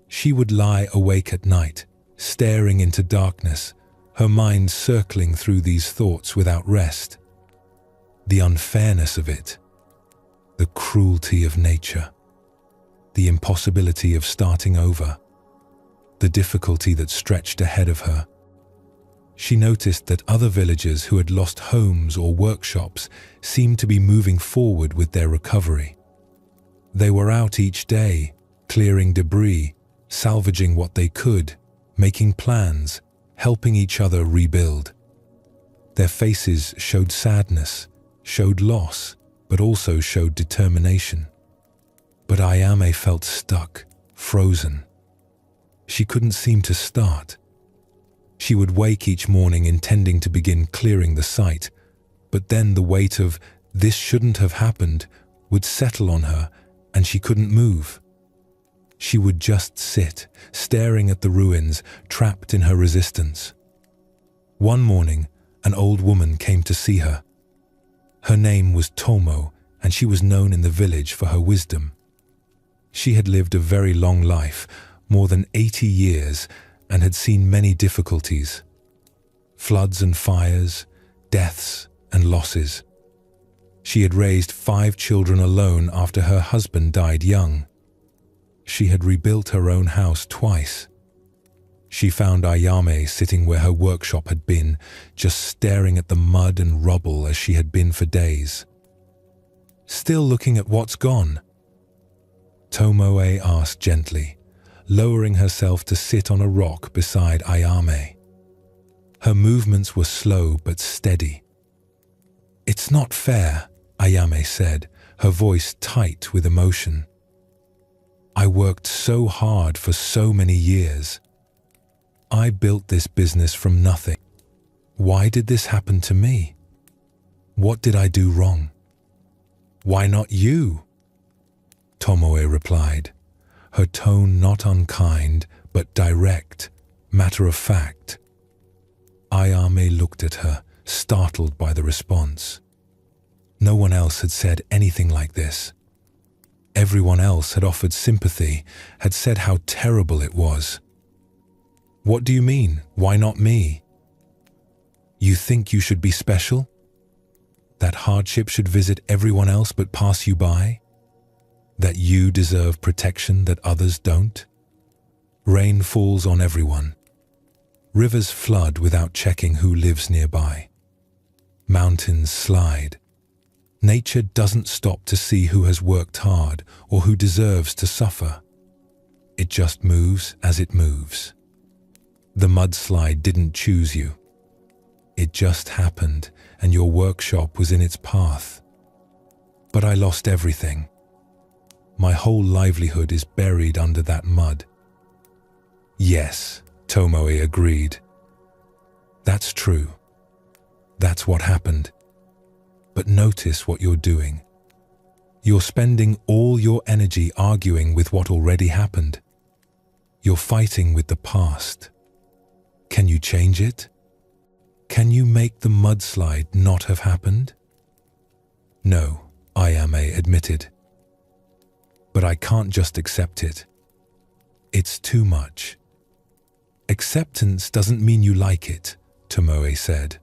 She would lie awake at night, staring into darkness, her mind circling through these thoughts without rest. The unfairness of it, the cruelty of nature, the impossibility of starting over, the difficulty that stretched ahead of her. She noticed that other villagers who had lost homes or workshops seemed to be moving forward with their recovery. They were out each day, clearing debris, salvaging what they could, making plans, helping each other rebuild. Their faces showed sadness, showed loss, but also showed determination. But Ayame felt stuck, frozen. She couldn't seem to start. She would wake each morning intending to begin clearing the site, but then the weight of "this shouldn't have happened" would settle on her and she couldn't move. She would just sit, staring at the ruins, trapped in her resistance. One morning, an old woman came to see her. Her name was Tomo, and she was known in the village for her wisdom. She had lived a very long life, more than 80 years, and had seen many difficulties. Floods and fires, deaths and losses. She had raised 5 children alone after her husband died young. She had rebuilt her own house twice. She found Ayame sitting where her workshop had been, just staring at the mud and rubble as she had been for days. "Still looking at what's gone?" Tomoe asked gently, lowering herself to sit on a rock beside Ayame. Her movements were slow but steady. "It's not fair," Ayame said, her voice tight with emotion. "I worked so hard for so many years. I built this business from nothing. Why did this happen to me? What did I do wrong?" "Why not you?" Tomoe replied, her tone not unkind but direct, matter of fact. Ayame looked at her, startled by the response. No one else had said anything like this. Everyone else had offered sympathy, had said how terrible it was. "What do you mean? Why not me?" "You think you should be special? That hardship should visit everyone else but pass you by? That you deserve protection that others don't? Rain falls on everyone. Rivers flood without checking who lives nearby. Mountains slide. Nature doesn't stop to see who has worked hard or who deserves to suffer. It just moves as it moves. The mudslide didn't choose you. It just happened, and your workshop was in its path. But I lost everything. My whole livelihood is buried under that mud." "Yes," Tomoe agreed. "That's true. That's what happened. But notice what you're doing. You're spending all your energy arguing with what already happened. You're fighting with the past. Can you change it? Can you make the mudslide not have happened?" "No," Ayame admitted. "But I can't just accept it. It's too much." "Acceptance doesn't mean you like it," Tomoe said.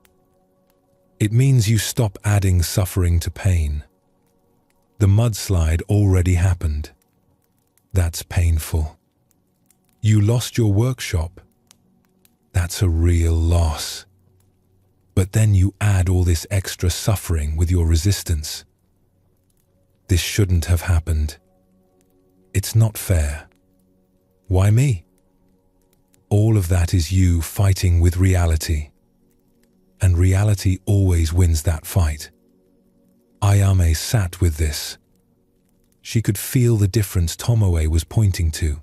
"It means you stop adding suffering to pain. The mudslide already happened. That's painful. You lost your workshop. That's a real loss. But then you add all this extra suffering with your resistance. This shouldn't have happened. It's not fair. Why me? All of that is you fighting with reality. And reality always wins that fight. Ayame sat with this. She could feel the difference Tomoe was pointing to.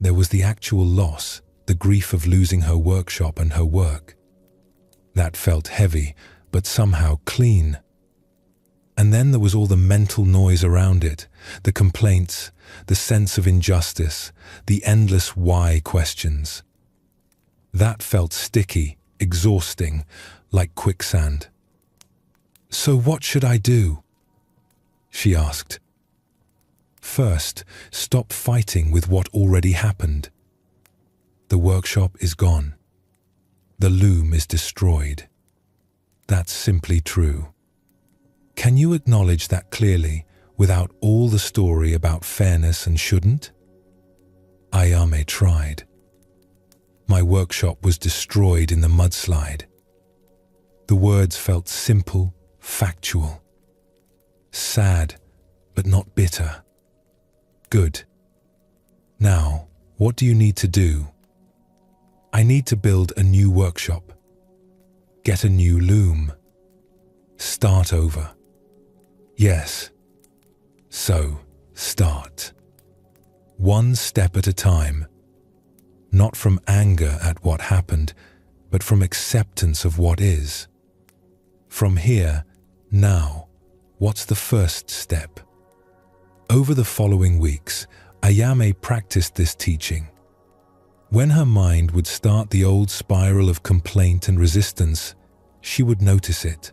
There was the actual loss, the grief of losing her workshop and her work. That felt heavy, but somehow clean. And then there was all the mental noise around it, the complaints, the sense of injustice, the endless why questions. That felt sticky, exhausting, like quicksand. So what should I do? She asked. First, stop fighting with what already happened. The workshop is gone. The loom is destroyed. That's simply true. Can you acknowledge that clearly, without all the story about fairness and shouldn't? Ayame tried. My workshop was destroyed in the mudslide. The words felt simple, factual. Sad, but not bitter. Good. Now, what do you need to do? I need to build a new workshop. Get a new loom. Start over. Yes. So, start. One step at a time. Not from anger at what happened, but from acceptance of what is. From here, now, what's the first step? Over the following weeks, Ayame practiced this teaching. When her mind would start the old spiral of complaint and resistance, she would notice it.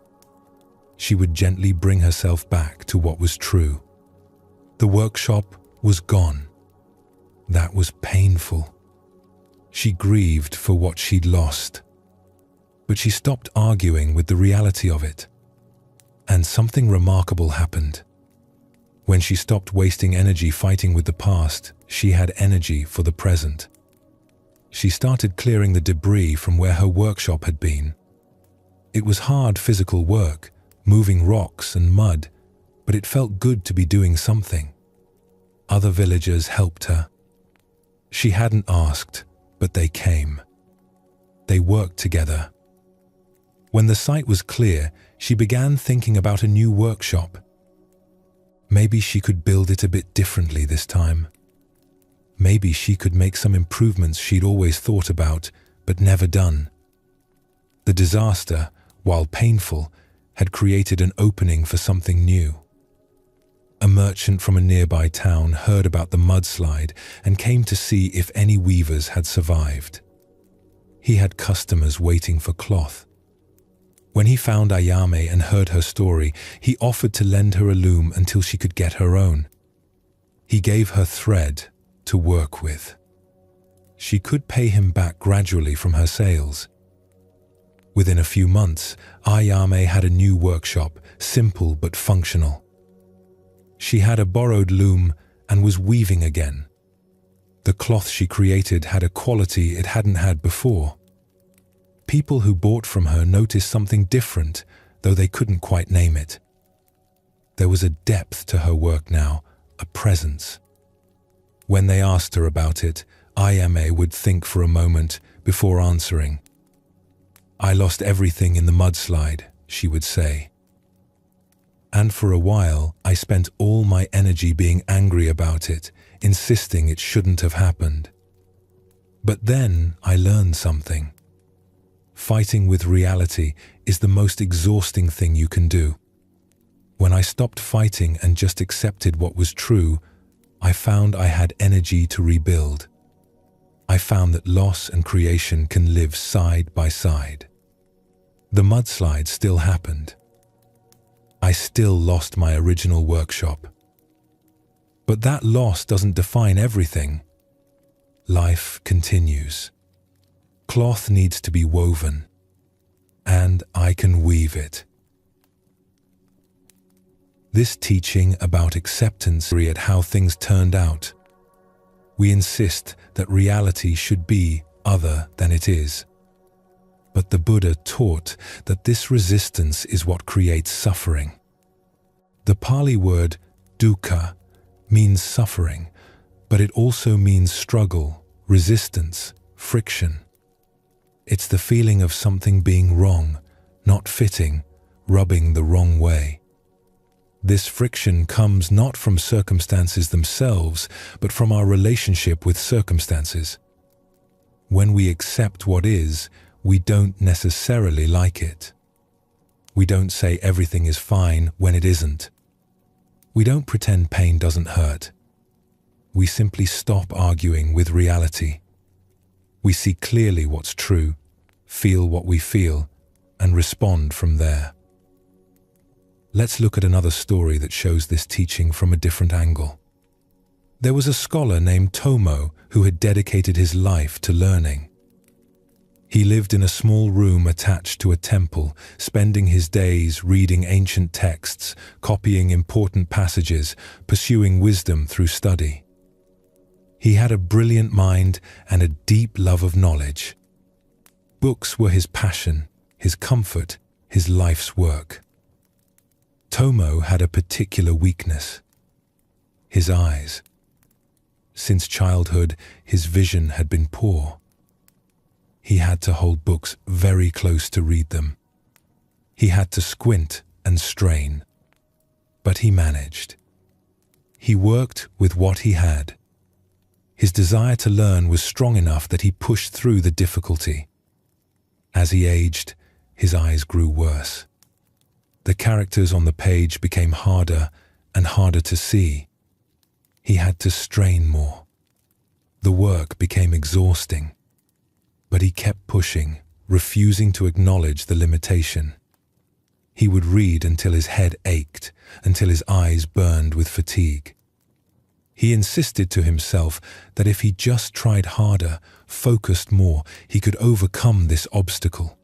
She would gently bring herself back to what was true. The workshop was gone. That was painful. She grieved for what she'd lost. But she stopped arguing with the reality of it. And something remarkable happened. When she stopped wasting energy fighting with the past, she had energy for the present. She started clearing the debris from where her workshop had been. It was hard physical work, moving rocks and mud, but it felt good to be doing something. Other villagers helped her. She hadn't asked, but they came. They worked together. When the site was clear, she began thinking about a new workshop. Maybe she could build it a bit differently this time. Maybe she could make some improvements she'd always thought about, but never done. The disaster, while painful, had created an opening for something new. A merchant from a nearby town heard about the mudslide and came to see if any weavers had survived. He had customers waiting for cloth. When he found Ayame and heard her story, he offered to lend her a loom until she could get her own. He gave her thread to work with. She could pay him back gradually from her sales. Within a few months, Ayame had a new workshop, simple but functional. She had a borrowed loom and was weaving again. The cloth she created had a quality it hadn't had before. People who bought from her noticed something different, though they couldn't quite name it. There was a depth to her work now, a presence. When they asked her about it, Ayame would think for a moment before answering. "I lost everything in the mudslide," she would say. "And for a while, I spent all my energy being angry about it, insisting it shouldn't have happened. But then I learned something. Fighting with reality is the most exhausting thing you can do. When I stopped fighting and just accepted what was true, I found I had energy to rebuild. I found that loss and creation can live side by side. The mudslide still happened. I still lost my original workshop. But that loss doesn't define everything. Life continues. Cloth needs to be woven, and I can weave it." This teaching about acceptance at how things turned out. We insist that reality should be other than it is. But the Buddha taught that this resistance is what creates suffering. The Pali word dukkha means suffering, but it also means struggle, resistance, friction. It's the feeling of something being wrong, not fitting, rubbing the wrong way. This friction comes not from circumstances themselves, but from our relationship with circumstances. When we accept what is, we don't necessarily like it. We don't say everything is fine when it isn't. We don't pretend pain doesn't hurt. We simply stop arguing with reality. We see clearly what's true, feel what we feel, and respond from there. Let's look at another story that shows this teaching from a different angle. There was a scholar named Tomo who had dedicated his life to learning. He lived in a small room attached to a temple, spending his days reading ancient texts, copying important passages, pursuing wisdom through study. He had a brilliant mind and a deep love of knowledge. Books were his passion, his comfort, his life's work. Tomo had a particular weakness: his eyes. Since childhood, his vision had been poor. He had to hold books very close to read them. He had to squint and strain. But he managed. He worked with what he had. His desire to learn was strong enough that he pushed through the difficulty. As he aged, his eyes grew worse. The characters on the page became harder and harder to see. He had to strain more. The work became exhausting. But he kept pushing, refusing to acknowledge the limitation. He would read until his head ached, until his eyes burned with fatigue. He insisted to himself that if he just tried harder, focused more, he could overcome this obstacle.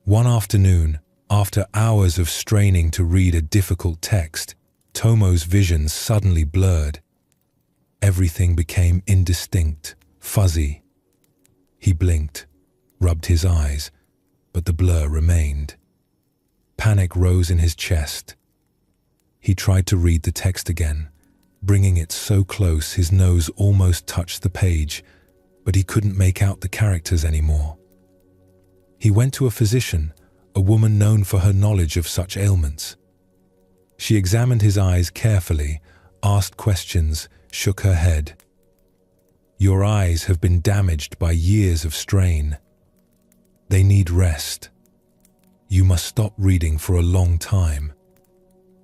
One afternoon, after hours of straining to read a difficult text, Tomo's vision suddenly blurred. Everything became indistinct, fuzzy. He blinked, rubbed his eyes, but the blur remained. Panic rose in his chest. He tried to read the text again, bringing it so close his nose almost touched the page, but he couldn't make out the characters anymore. He went to a physician, a woman known for her knowledge of such ailments. She examined his eyes carefully, asked questions, shook her head. "Your eyes have been damaged by years of strain. They need rest. You must stop reading for a long time.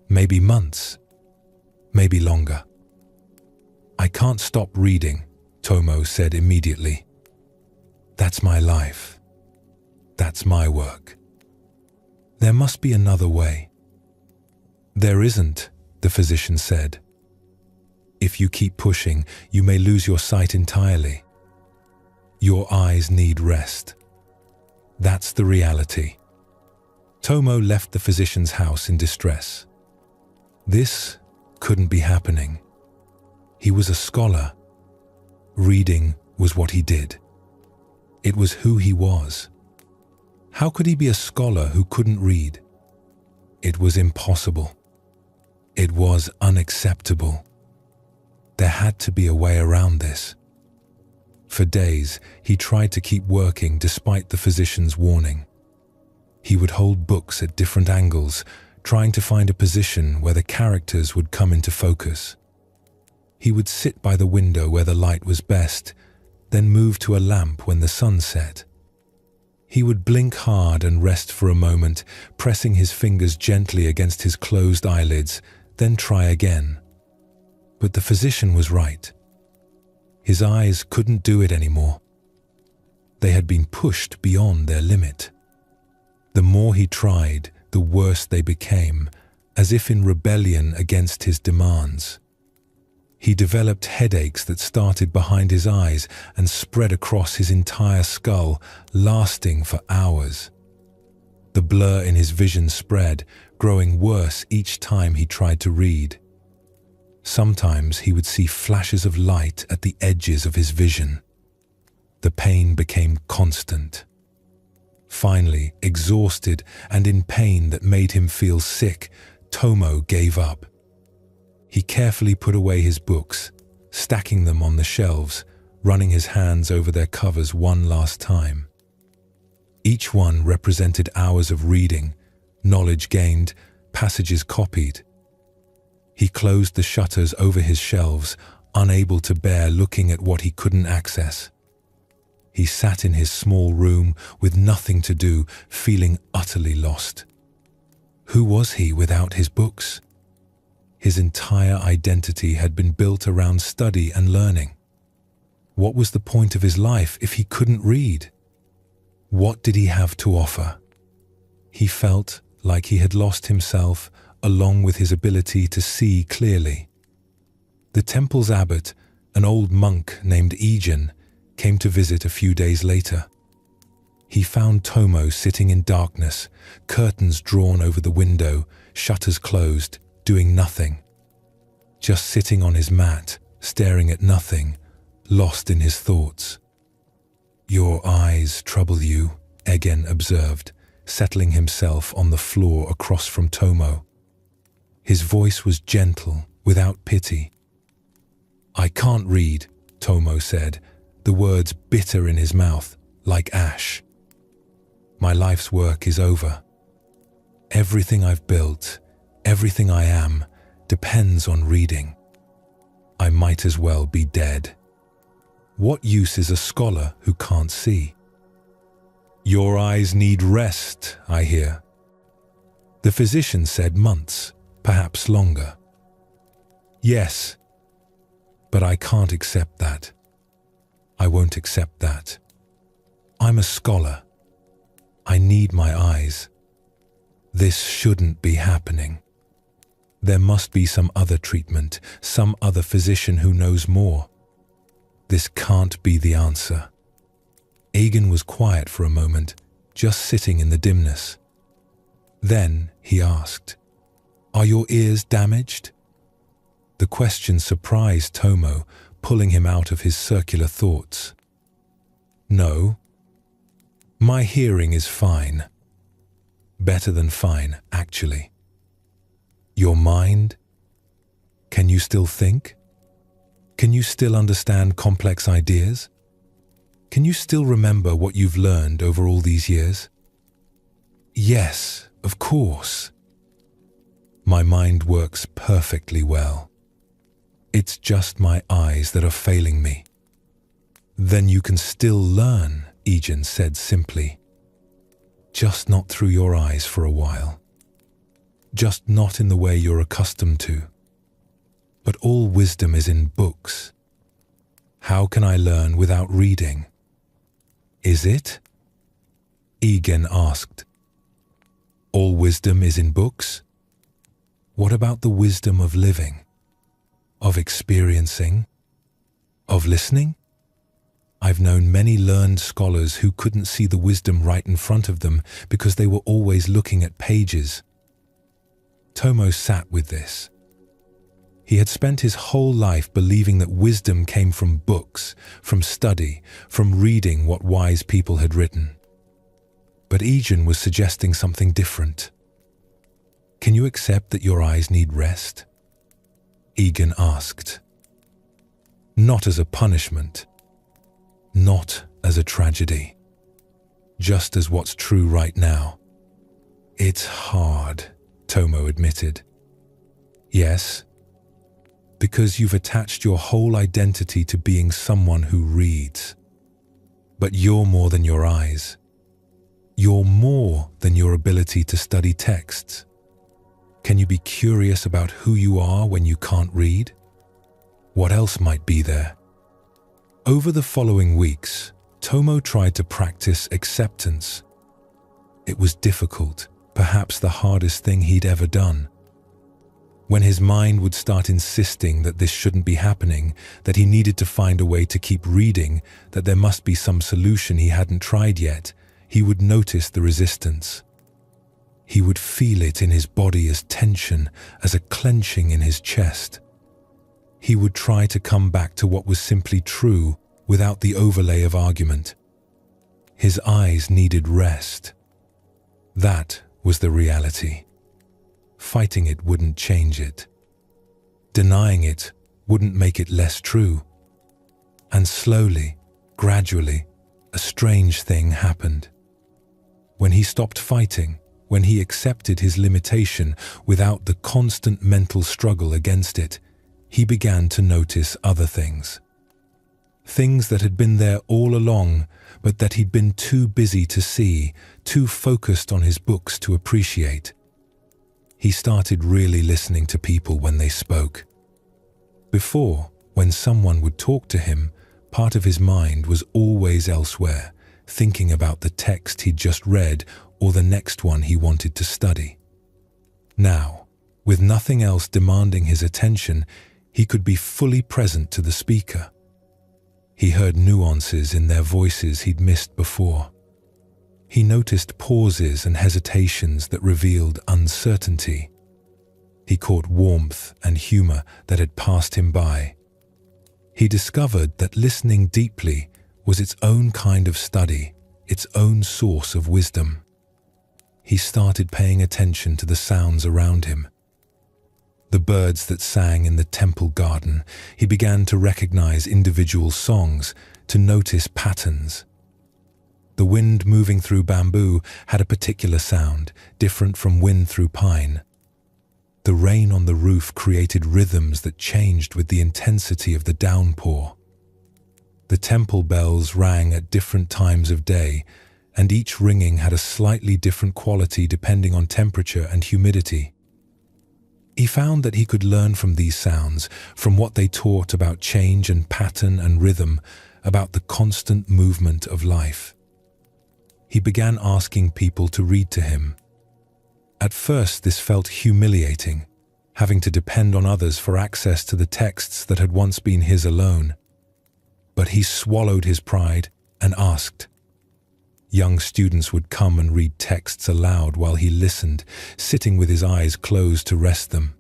Maybe months, maybe longer." "I can't stop reading," Tomo said immediately. "That's my life. That's my work. There must be another way." "There isn't," the physician said. "If you keep pushing, you may lose your sight entirely. Your eyes need rest. That's the reality." Tomo left the physician's house in distress. This couldn't be happening. He was a scholar. Reading was what he did. It was who he was. How could he be a scholar who couldn't read? It was impossible. It was unacceptable. There had to be a way around this. For days, he tried to keep working despite the physician's warning. He would hold books at different angles, trying to find a position where the characters would come into focus. He would sit by the window where the light was best, then move to a lamp when the sun set. He would blink hard and rest for a moment, pressing his fingers gently against his closed eyelids, then try again. But the physician was right. His eyes couldn't do it anymore. They had been pushed beyond their limit. The more he tried, the worse they became, as if in rebellion against his demands. He developed headaches that started behind his eyes and spread across his entire skull, lasting for hours. The blur in his vision spread, growing worse each time he tried to read. Sometimes he would see flashes of light at the edges of his vision. The pain became constant. Finally, exhausted and in pain that made him feel sick, Tomo gave up. He carefully put away his books, stacking them on the shelves, running his hands over their covers one last time. Each one represented hours of reading, knowledge gained, passages copied. He closed the shutters over his shelves, unable to bear looking at what he couldn't access. He sat in his small room with nothing to do, feeling utterly lost. Who was he without his books? His entire identity had been built around study and learning. What was the point of his life if he couldn't read? What did he have to offer? He felt like he had lost himself along with his ability to see clearly. The temple's abbot, an old monk named Egen, came to visit a few days later. He found Tomo sitting in darkness, curtains drawn over the window, shutters closed, doing nothing. Just sitting on his mat, staring at nothing, lost in his thoughts. "Your eyes trouble you," Egen observed, settling himself on the floor across from Tomo. His voice was gentle, without pity. "I can't read," Tomo said, the words bitter in his mouth, like ash. "My life's work is over. Everything I've built, everything I am, depends on reading. I might as well be dead. What use is a scholar who can't see?" "Your eyes need rest, I hear." The physician said months, perhaps longer. "Yes, but I can't accept that. I won't accept that. I'm a scholar. I need my eyes. This shouldn't be happening. There must be some other treatment, some other physician who knows more. This can't be the answer." Egen was quiet for a moment, just sitting in the dimness. Then he asked, "Are your ears damaged?" The question surprised Tomo, pulling him out of his circular thoughts. "No. My hearing is fine. Better than fine, actually." "Your mind? Can you still think? Can you still understand complex ideas? Can you still remember what you've learned over all these years?" "Yes, of course. My mind works perfectly well. It's just my eyes that are failing me." "Then you can still learn," Egen said simply. "Just not through your eyes for a while. Just not in the way you're accustomed to. But all wisdom is in books. How can I learn without reading?" "Is it?" Egen asked. "All wisdom is in books? What about the wisdom of living? Of experiencing? Of listening? I've known many learned scholars who couldn't see the wisdom right in front of them because they were always looking at pages." Tomo sat with this. He had spent his whole life believing that wisdom came from books, from study, from reading what wise people had written. But Egen was suggesting something different. "Can you accept that your eyes need rest?" Egen asked. "Not as a punishment. Not as a tragedy. Just as what's true right now." "It's hard," Tomo admitted. "Yes, because you've attached your whole identity to being someone who reads. But you're more than your eyes. You're more than your ability to study texts. Can you be curious about who you are when you can't read? What else might be there?" Over the following weeks, Tomo tried to practice acceptance. It was difficult, perhaps the hardest thing he'd ever done. When his mind would start insisting that this shouldn't be happening, that he needed to find a way to keep reading, that there must be some solution he hadn't tried yet, he would notice the resistance. He would feel it in his body as tension, as a clenching in his chest. He would try to come back to what was simply true without the overlay of argument. His eyes needed rest. That was the reality. Fighting it wouldn't change it. Denying it wouldn't make it less true. And slowly, gradually, a strange thing happened. When he stopped fighting, when he accepted his limitation without the constant mental struggle against it, he began to notice other things. Things that had been there all along, but that he'd been too busy to see, too focused on his books to appreciate. He started really listening to people when they spoke. Before, when someone would talk to him, part of his mind was always elsewhere, thinking about the text he'd just read or the next one he wanted to study. Now, with nothing else demanding his attention, he could be fully present to the speaker. He heard nuances in their voices he'd missed before. He noticed pauses and hesitations that revealed uncertainty. He caught warmth and humor that had passed him by. He discovered that listening deeply was its own kind of study, its own source of wisdom. He started paying attention to the sounds around him. The birds that sang in the temple garden, he began to recognize individual songs, to notice patterns. The wind moving through bamboo had a particular sound, different from wind through pine. The rain on the roof created rhythms that changed with the intensity of the downpour. The temple bells rang at different times of day, and each ringing had a slightly different quality depending on temperature and humidity. He found that he could learn from these sounds, from what they taught about change and pattern and rhythm, about the constant movement of life. He began asking people to read to him. At first, this felt humiliating, having to depend on others for access to the texts that had once been his alone. But he swallowed his pride and asked. Young students would come and read texts aloud while he listened, sitting with his eyes closed to rest them.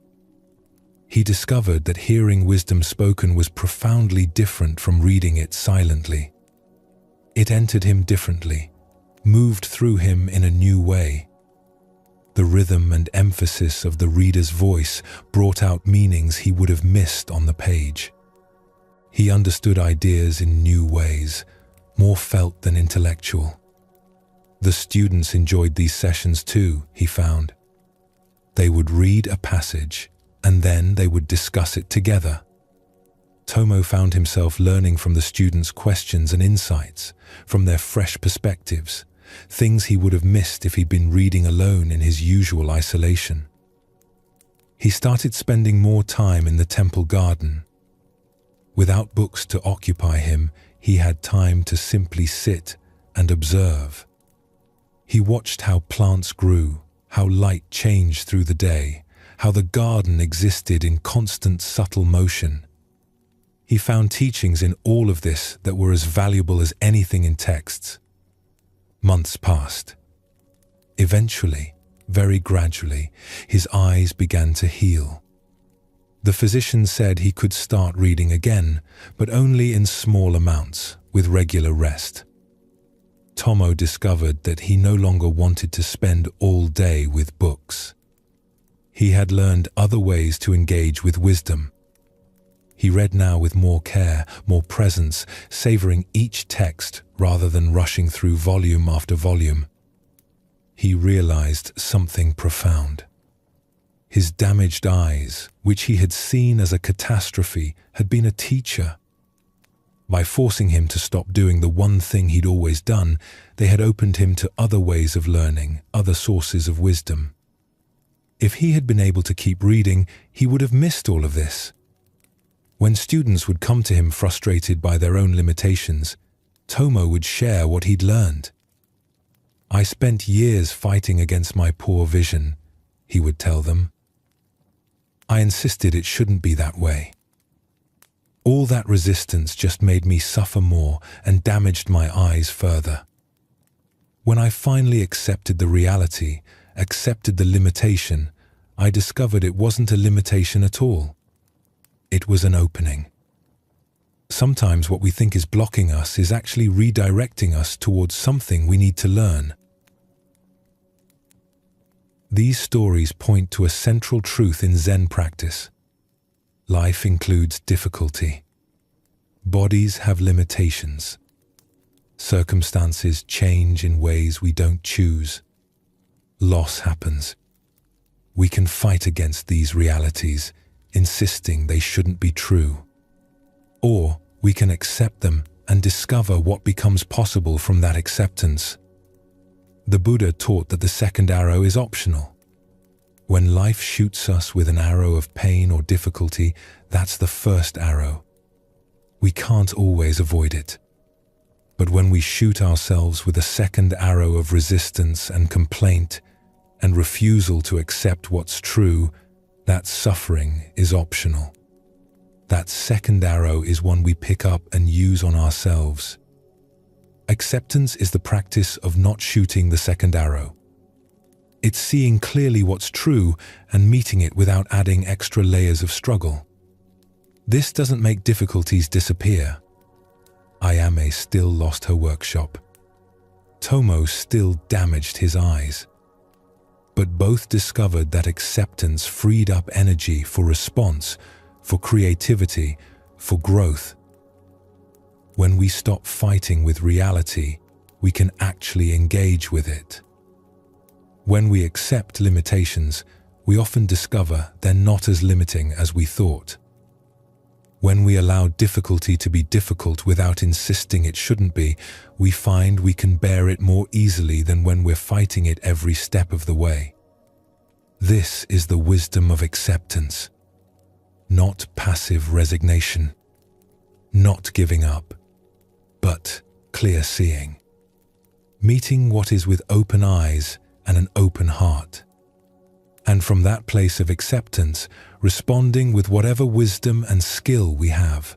He discovered that hearing wisdom spoken was profoundly different from reading it silently. It entered him differently, moved through him in a new way. The rhythm and emphasis of the reader's voice brought out meanings he would have missed on the page. He understood ideas in new ways, more felt than intellectual. The students enjoyed these sessions too, he found. They would read a passage, and then they would discuss it together. Tomo found himself learning from the students' questions and insights, from their fresh perspectives, things he would have missed if he'd been reading alone in his usual isolation. He started spending more time in the temple garden. Without books to occupy him, he had time to simply sit and observe. He watched how plants grew, how light changed through the day, how the garden existed in constant subtle motion. He found teachings in all of this that were as valuable as anything in texts. Months passed. Eventually, very gradually, his eyes began to heal. The physician said he could start reading again, but only in small amounts, with regular rest. Tomo discovered that he no longer wanted to spend all day with books. He had learned other ways to engage with wisdom. He read now with more care, more presence, savoring each text rather than rushing through volume after volume. He realized something profound. His damaged eyes, which he had seen as a catastrophe, had been a teacher. By forcing him to stop doing the one thing he'd always done, they had opened him to other ways of learning, other sources of wisdom. If he had been able to keep reading, he would have missed all of this. When students would come to him frustrated by their own limitations, Tomo would share what he'd learned. "I spent years fighting against my poor vision," he would tell them. "I insisted it shouldn't be that way. All that resistance just made me suffer more and damaged my eyes further. When I finally accepted the reality, accepted the limitation, I discovered it wasn't a limitation at all. It was an opening." Sometimes what we think is blocking us is actually redirecting us towards something we need to learn. These stories point to a central truth in Zen practice. Life includes difficulty. Bodies have limitations. Circumstances change in ways we don't choose. Loss happens. We can fight against these realities, insisting they shouldn't be true. Or we can accept them and discover what becomes possible from that acceptance. The Buddha taught that the second arrow is optional. When life shoots us with an arrow of pain or difficulty, that's the first arrow. We can't always avoid it. But when we shoot ourselves with a second arrow of resistance and complaint and refusal to accept what's true, that suffering is optional. That second arrow is one we pick up and use on ourselves. Acceptance is the practice of not shooting the second arrow. It's seeing clearly what's true and meeting it without adding extra layers of struggle. This doesn't make difficulties disappear. Ayame still lost her workshop. Tomo still damaged his eyes. But both discovered that acceptance freed up energy for response, for creativity, for growth. When we stop fighting with reality, we can actually engage with it. When we accept limitations, we often discover they're not as limiting as we thought. When we allow difficulty to be difficult without insisting it shouldn't be, we find we can bear it more easily than when we're fighting it every step of the way. This is the wisdom of acceptance, not passive resignation, not giving up, but clear seeing. Meeting what is with open eyes and an open heart. And from that place of acceptance, responding with whatever wisdom and skill we have.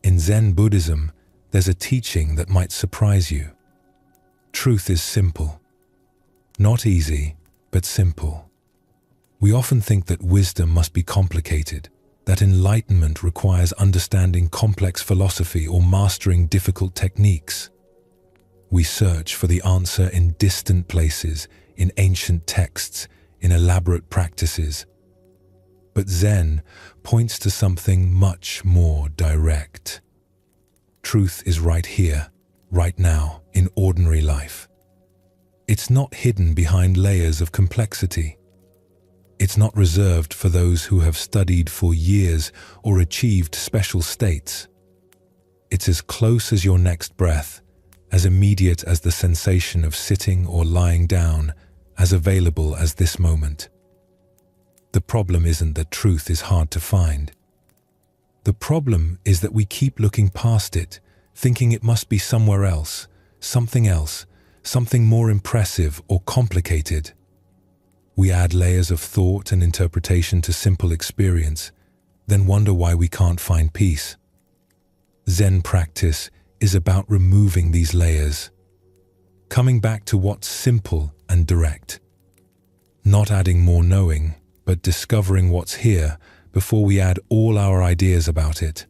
In Zen Buddhism, there's a teaching that might surprise you. Truth is simple. Not easy, but simple. We often think that wisdom must be complicated, that enlightenment requires understanding complex philosophy or mastering difficult techniques. We search for the answer in distant places, in ancient texts, in elaborate practices. But Zen points to something much more direct. Truth is right here, right now, in ordinary life. It's not hidden behind layers of complexity. It's not reserved for those who have studied for years or achieved special states. It's as close as your next breath, as immediate as the sensation of sitting or lying down, as available as this moment. The problem isn't that truth is hard to find. The problem is that we keep looking past it, thinking it must be somewhere else, something more impressive or complicated. We add layers of thought and interpretation to simple experience, then wonder why we can't find peace. Zen practice is about removing these layers, coming back to what's simple and direct. Not adding more knowing, but discovering what's here before we add all our ideas about it.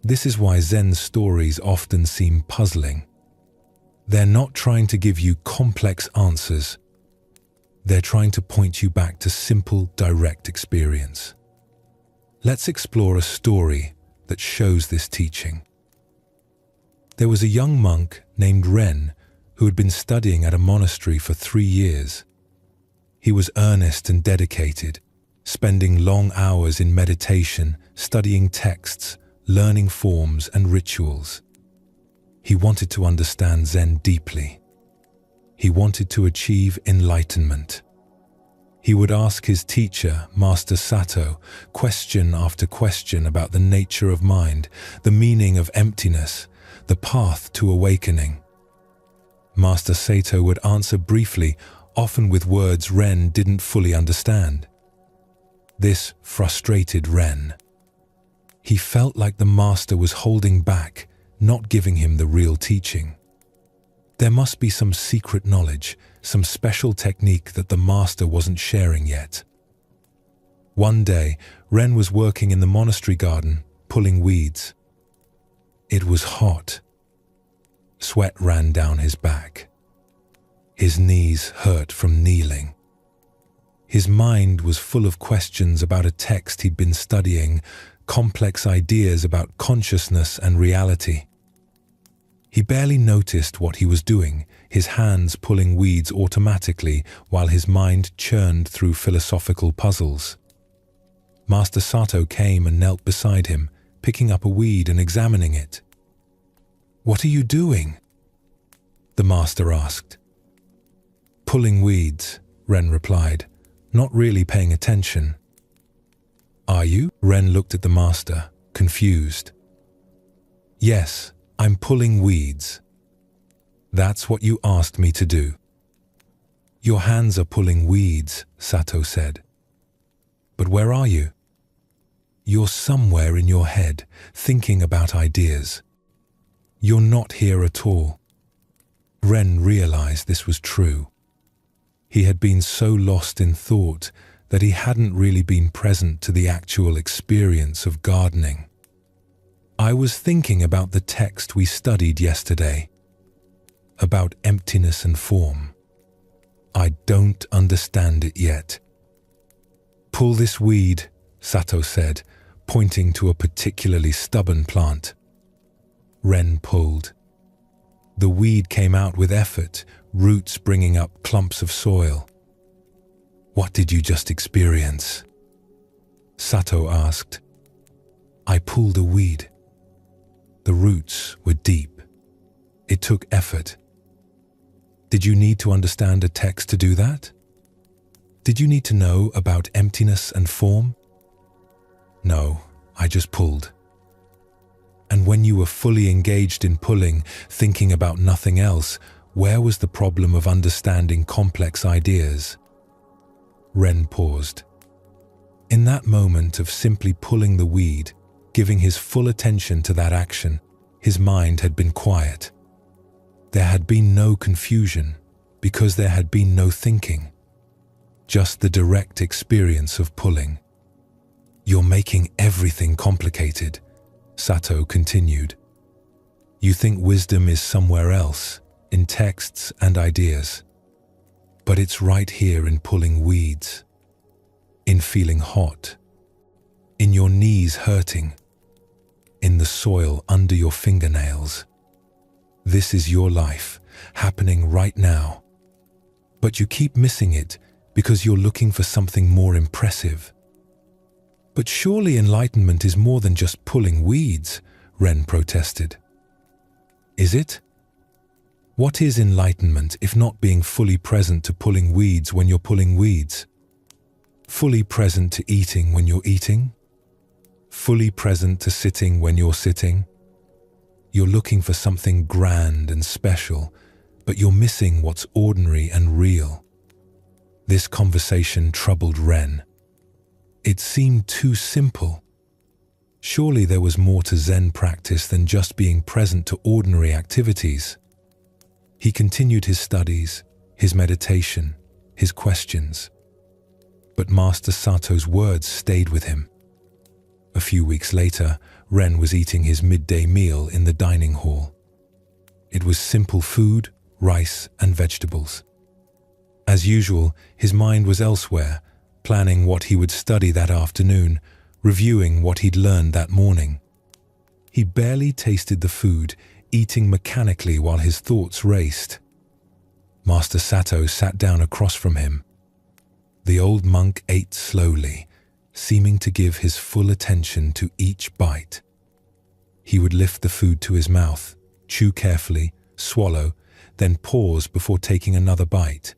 This is why Zen stories often seem puzzling. They're not trying to give you complex answers. They're trying to point you back to simple, direct experience. Let's explore a story that shows this teaching. There was a young monk named Ren who had been studying at a monastery for 3 years. He was earnest and dedicated, spending long hours in meditation, studying texts, learning forms and rituals. He wanted to understand Zen deeply. He wanted to achieve enlightenment. He would ask his teacher, Master Sato, question after question about the nature of mind, the meaning of emptiness, the path to awakening. Master Sato would answer briefly, often with words Ren didn't fully understand. This frustrated Ren. He felt like the master was holding back, not giving him the real teaching. There must be some secret knowledge, some special technique that the master wasn't sharing yet. One day, Ren was working in the monastery garden, pulling weeds. It was hot. Sweat ran down his back. His knees hurt from kneeling. His mind was full of questions about a text he'd been studying, complex ideas about consciousness and reality. He barely noticed what he was doing, his hands pulling weeds automatically while his mind churned through philosophical puzzles. Master Sato came and knelt beside him, picking up a weed and examining it. "What are you doing?" the master asked. "Pulling weeds," Ren replied, not really paying attention. "Are you?" Ren looked at the master, confused. "Yes, I'm pulling weeds." "That's what you asked me to do." "Your hands are pulling weeds," Sato said. "But where are you?" "You're somewhere in your head, thinking about ideas. You're not here at all." Ren realized this was true. He had been so lost in thought that he hadn't really been present to the actual experience of gardening. "I was thinking about the text we studied yesterday, about emptiness and form. I don't understand it yet." "Pull this weed," Sato said, pointing to a particularly stubborn plant. Ren pulled. The weed came out with effort, roots bringing up clumps of soil. "What did you just experience?" Sato asked. "I pulled a weed. The roots were deep. It took effort." "Did you need to understand a text to do that? Did you need to know about emptiness and form?" "No, I just pulled." "And when you were fully engaged in pulling, thinking about nothing else, where was the problem of understanding complex ideas?" Ren paused. In that moment of simply pulling the weed, giving his full attention to that action, his mind had been quiet. There had been no confusion, because there had been no thinking. Just the direct experience of pulling. "You're making everything complicated," Sato continued. "You think wisdom is somewhere else, in texts and ideas. But it's right here in pulling weeds, in feeling hot, in your knees hurting, in the soil under your fingernails. This is your life, happening right now. But you keep missing it because you're looking for something more impressive." "But surely enlightenment is more than just pulling weeds," Ren protested. "Is it? What is enlightenment if not being fully present to pulling weeds when you're pulling weeds? Fully present to eating when you're eating? Fully present to sitting when you're sitting? You're looking for something grand and special, but you're missing what's ordinary and real." This conversation troubled Ren. It seemed too simple. Surely there was more to Zen practice than just being present to ordinary activities. He continued his studies, his meditation, his questions. But Master Sato's words stayed with him. A few weeks later, Ren was eating his midday meal in the dining hall. It was simple food, rice and vegetables. As usual, his mind was elsewhere, planning what he would study that afternoon, reviewing what he'd learned that morning. He barely tasted the food, eating mechanically while his thoughts raced. Master Sato sat down across from him. The old monk ate slowly, seeming to give his full attention to each bite. He would lift the food to his mouth, chew carefully, swallow, then pause before taking another bite.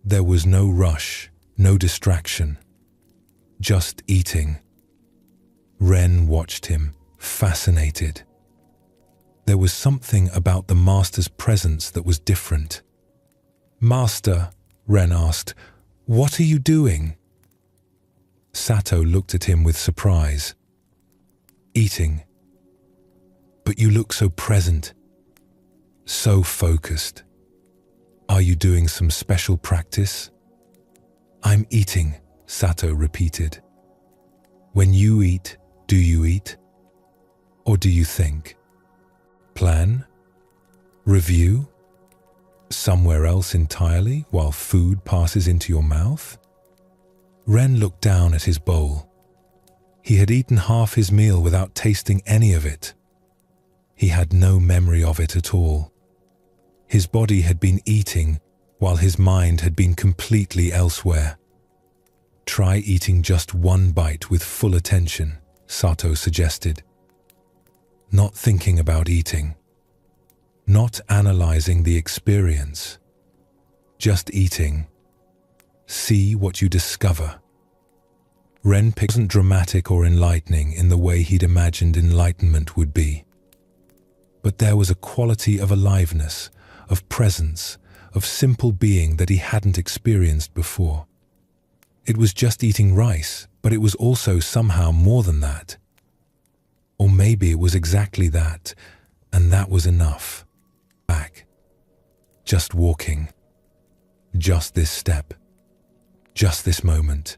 There was no rush, no distraction, just eating. Ren watched him, fascinated. There was something about the master's presence that was different. "Master," Ren asked, "what are you doing?" Sato looked at him with surprise. "Eating. But you look so present, so focused. Are you doing some special practice?" "I'm eating," Sato repeated. "When you eat, do you eat? Or do you think? Plan? Review? Somewhere else entirely while food passes into your mouth?" Ren looked down at his bowl. He had eaten half his meal without tasting any of it. He had no memory of it at all. His body had been eating while his mind had been completely elsewhere. Try eating just one bite with full attention, Sato suggested. Not thinking about eating. Not analyzing the experience. Just eating. See what you discover. Ren wasn't dramatic or enlightening in the way he'd imagined enlightenment would be. But there was a quality of aliveness, of presence, of simple being that he hadn't experienced before. It was just eating rice, but it was also somehow more than that. Or maybe it was exactly that, and that was enough. Back. Just walking. Just this step. Just this moment.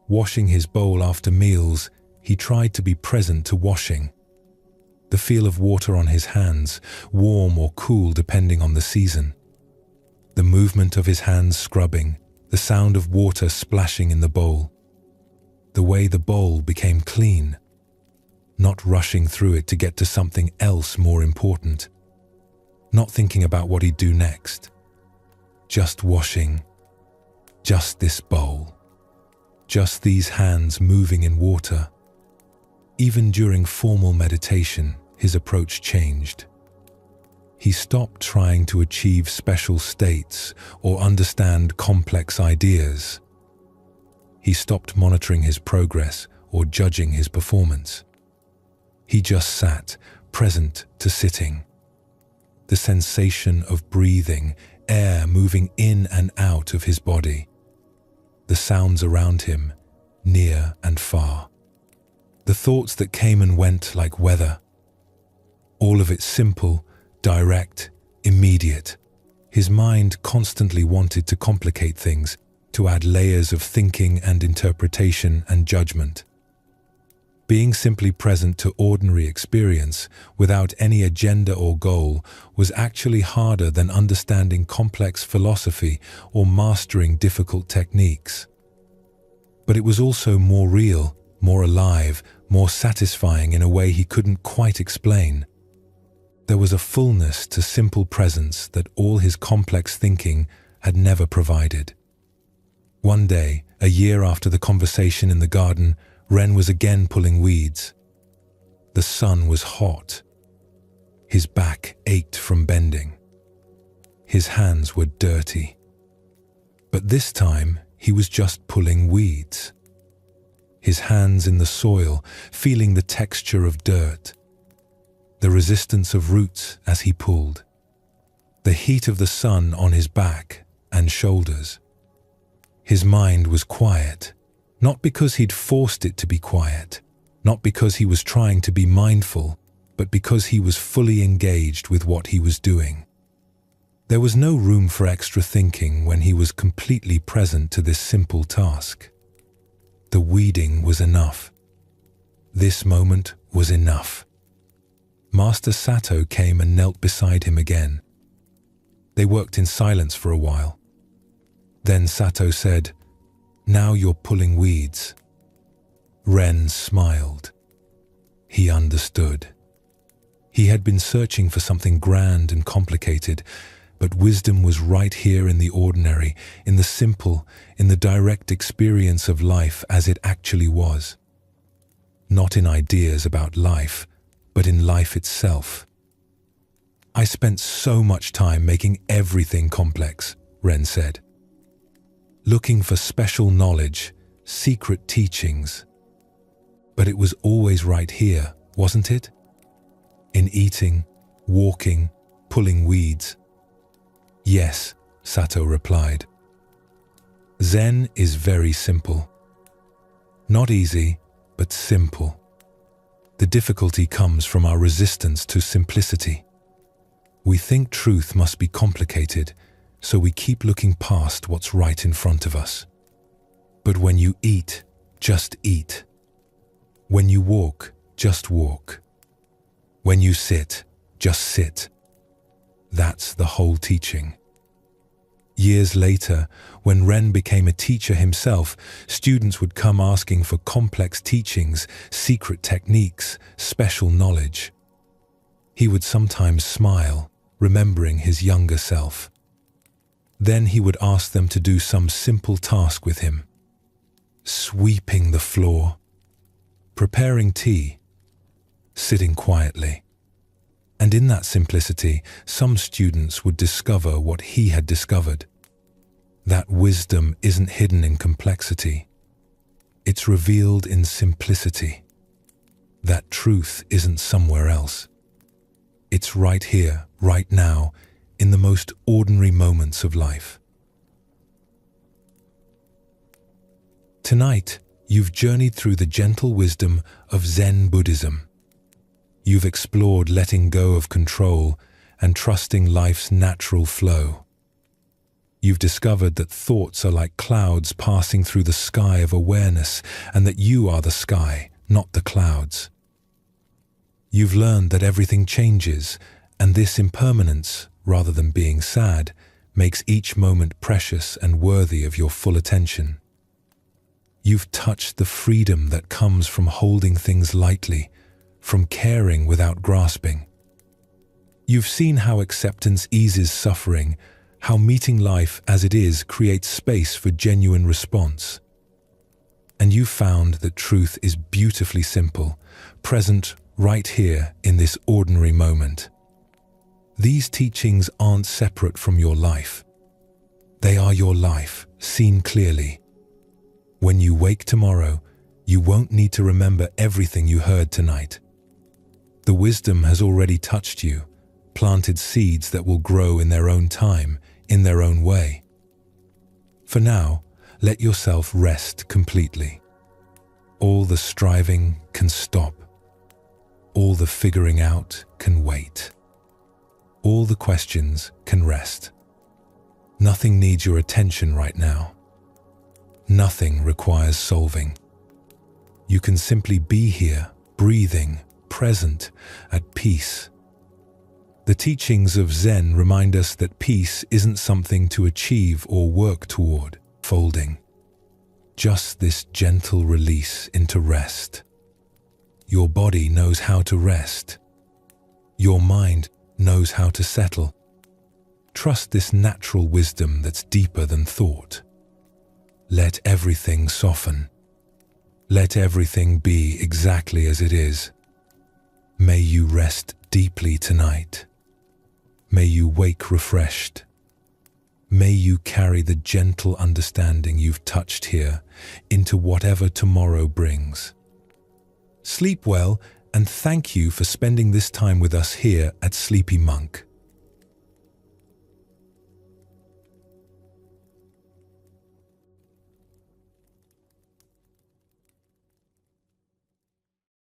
Washing his bowl after meals, he tried to be present to washing. The feel of water on his hands, warm or cool depending on the season. The movement of his hands scrubbing, the sound of water splashing in the bowl. The way the bowl became clean. Not rushing through it to get to something else more important. Not thinking about what he'd do next. Just washing. Just this bowl. Just these hands moving in water. Even during formal meditation, his approach changed. He stopped trying to achieve special states or understand complex ideas. He stopped monitoring his progress or judging his performance. He just sat, present to sitting. The sensation of breathing, air moving in and out of his body. The sounds around him, near and far. The thoughts that came and went like weather. All of it simple, direct, immediate. His mind constantly wanted to complicate things, to add layers of thinking and interpretation and judgment. Being simply present to ordinary experience without any agenda or goal was actually harder than understanding complex philosophy or mastering difficult techniques. But it was also more real, more alive, more satisfying in a way he couldn't quite explain. There was a fullness to simple presence that all his complex thinking had never provided. One day, a year after the conversation in the garden, Ren was again pulling weeds. The sun was hot. His back ached from bending. His hands were dirty. But this time, he was just pulling weeds. His hands in the soil, feeling the texture of dirt. The resistance of roots as he pulled. The heat of the sun on his back and shoulders. His mind was quiet. Not because he'd forced it to be quiet, not because he was trying to be mindful, but because he was fully engaged with what he was doing. There was no room for extra thinking when he was completely present to this simple task. The weeding was enough. This moment was enough. Master Sato came and knelt beside him again. They worked in silence for a while. Then Sato said, "Now you're pulling weeds." Ren smiled. He understood. He had been searching for something grand and complicated, but wisdom was right here in the ordinary, in the simple, in the direct experience of life as it actually was. Not in ideas about life, but in life itself. "I spent so much time making everything complex," Ren said. "Looking for special knowledge, secret teachings. But it was always right here, wasn't it? In eating, walking, pulling weeds." "Yes," Sato replied. Zen is very simple. Not easy, but simple. The difficulty comes from our resistance to simplicity. We think truth must be complicated, so we keep looking past what's right in front of us. But when you eat, just eat. When you walk, just walk. When you sit, just sit. That's the whole teaching. Years later, when Ren became a teacher himself, students would come asking for complex teachings, secret techniques, special knowledge. He would sometimes smile, remembering his younger self. Then he would ask them to do some simple task with him. Sweeping the floor, preparing tea, sitting quietly. And in that simplicity, some students would discover what he had discovered. That wisdom isn't hidden in complexity. It's revealed in simplicity. That truth isn't somewhere else. It's right here, right now, in the most ordinary moments of life. Tonight, you've journeyed through the gentle wisdom of Zen Buddhism. You've explored letting go of control and trusting life's natural flow. You've discovered that thoughts are like clouds passing through the sky of awareness, and that you are the sky, not the clouds. You've learned that everything changes, and this impermanence, rather than being sad, makes each moment precious and worthy of your full attention. You've touched the freedom that comes from holding things lightly, from caring without grasping. You've seen how acceptance eases suffering, how meeting life as it is creates space for genuine response. And you've found that truth is beautifully simple, present right here in this ordinary moment. These teachings aren't separate from your life. They are your life, seen clearly. When you wake tomorrow, you won't need to remember everything you heard tonight. The wisdom has already touched you, planted seeds that will grow in their own time, in their own way. For now, let yourself rest completely. All the striving can stop. All the figuring out can wait. All the questions can rest. Nothing needs your attention right now. Nothing requires solving. You can simply be here, breathing, present, at peace. The teachings of Zen remind us that peace isn't something to achieve or work toward, folding. Just this gentle release into rest. Your body knows how to rest. Your mind knows how to settle. Trust this natural wisdom that's deeper than thought. Let everything soften. Let everything be exactly as it is. May you rest deeply tonight. May you wake refreshed. May you carry the gentle understanding you've touched here into whatever tomorrow brings. Sleep well, and thank you for spending this time with us here at Sleepy Monk.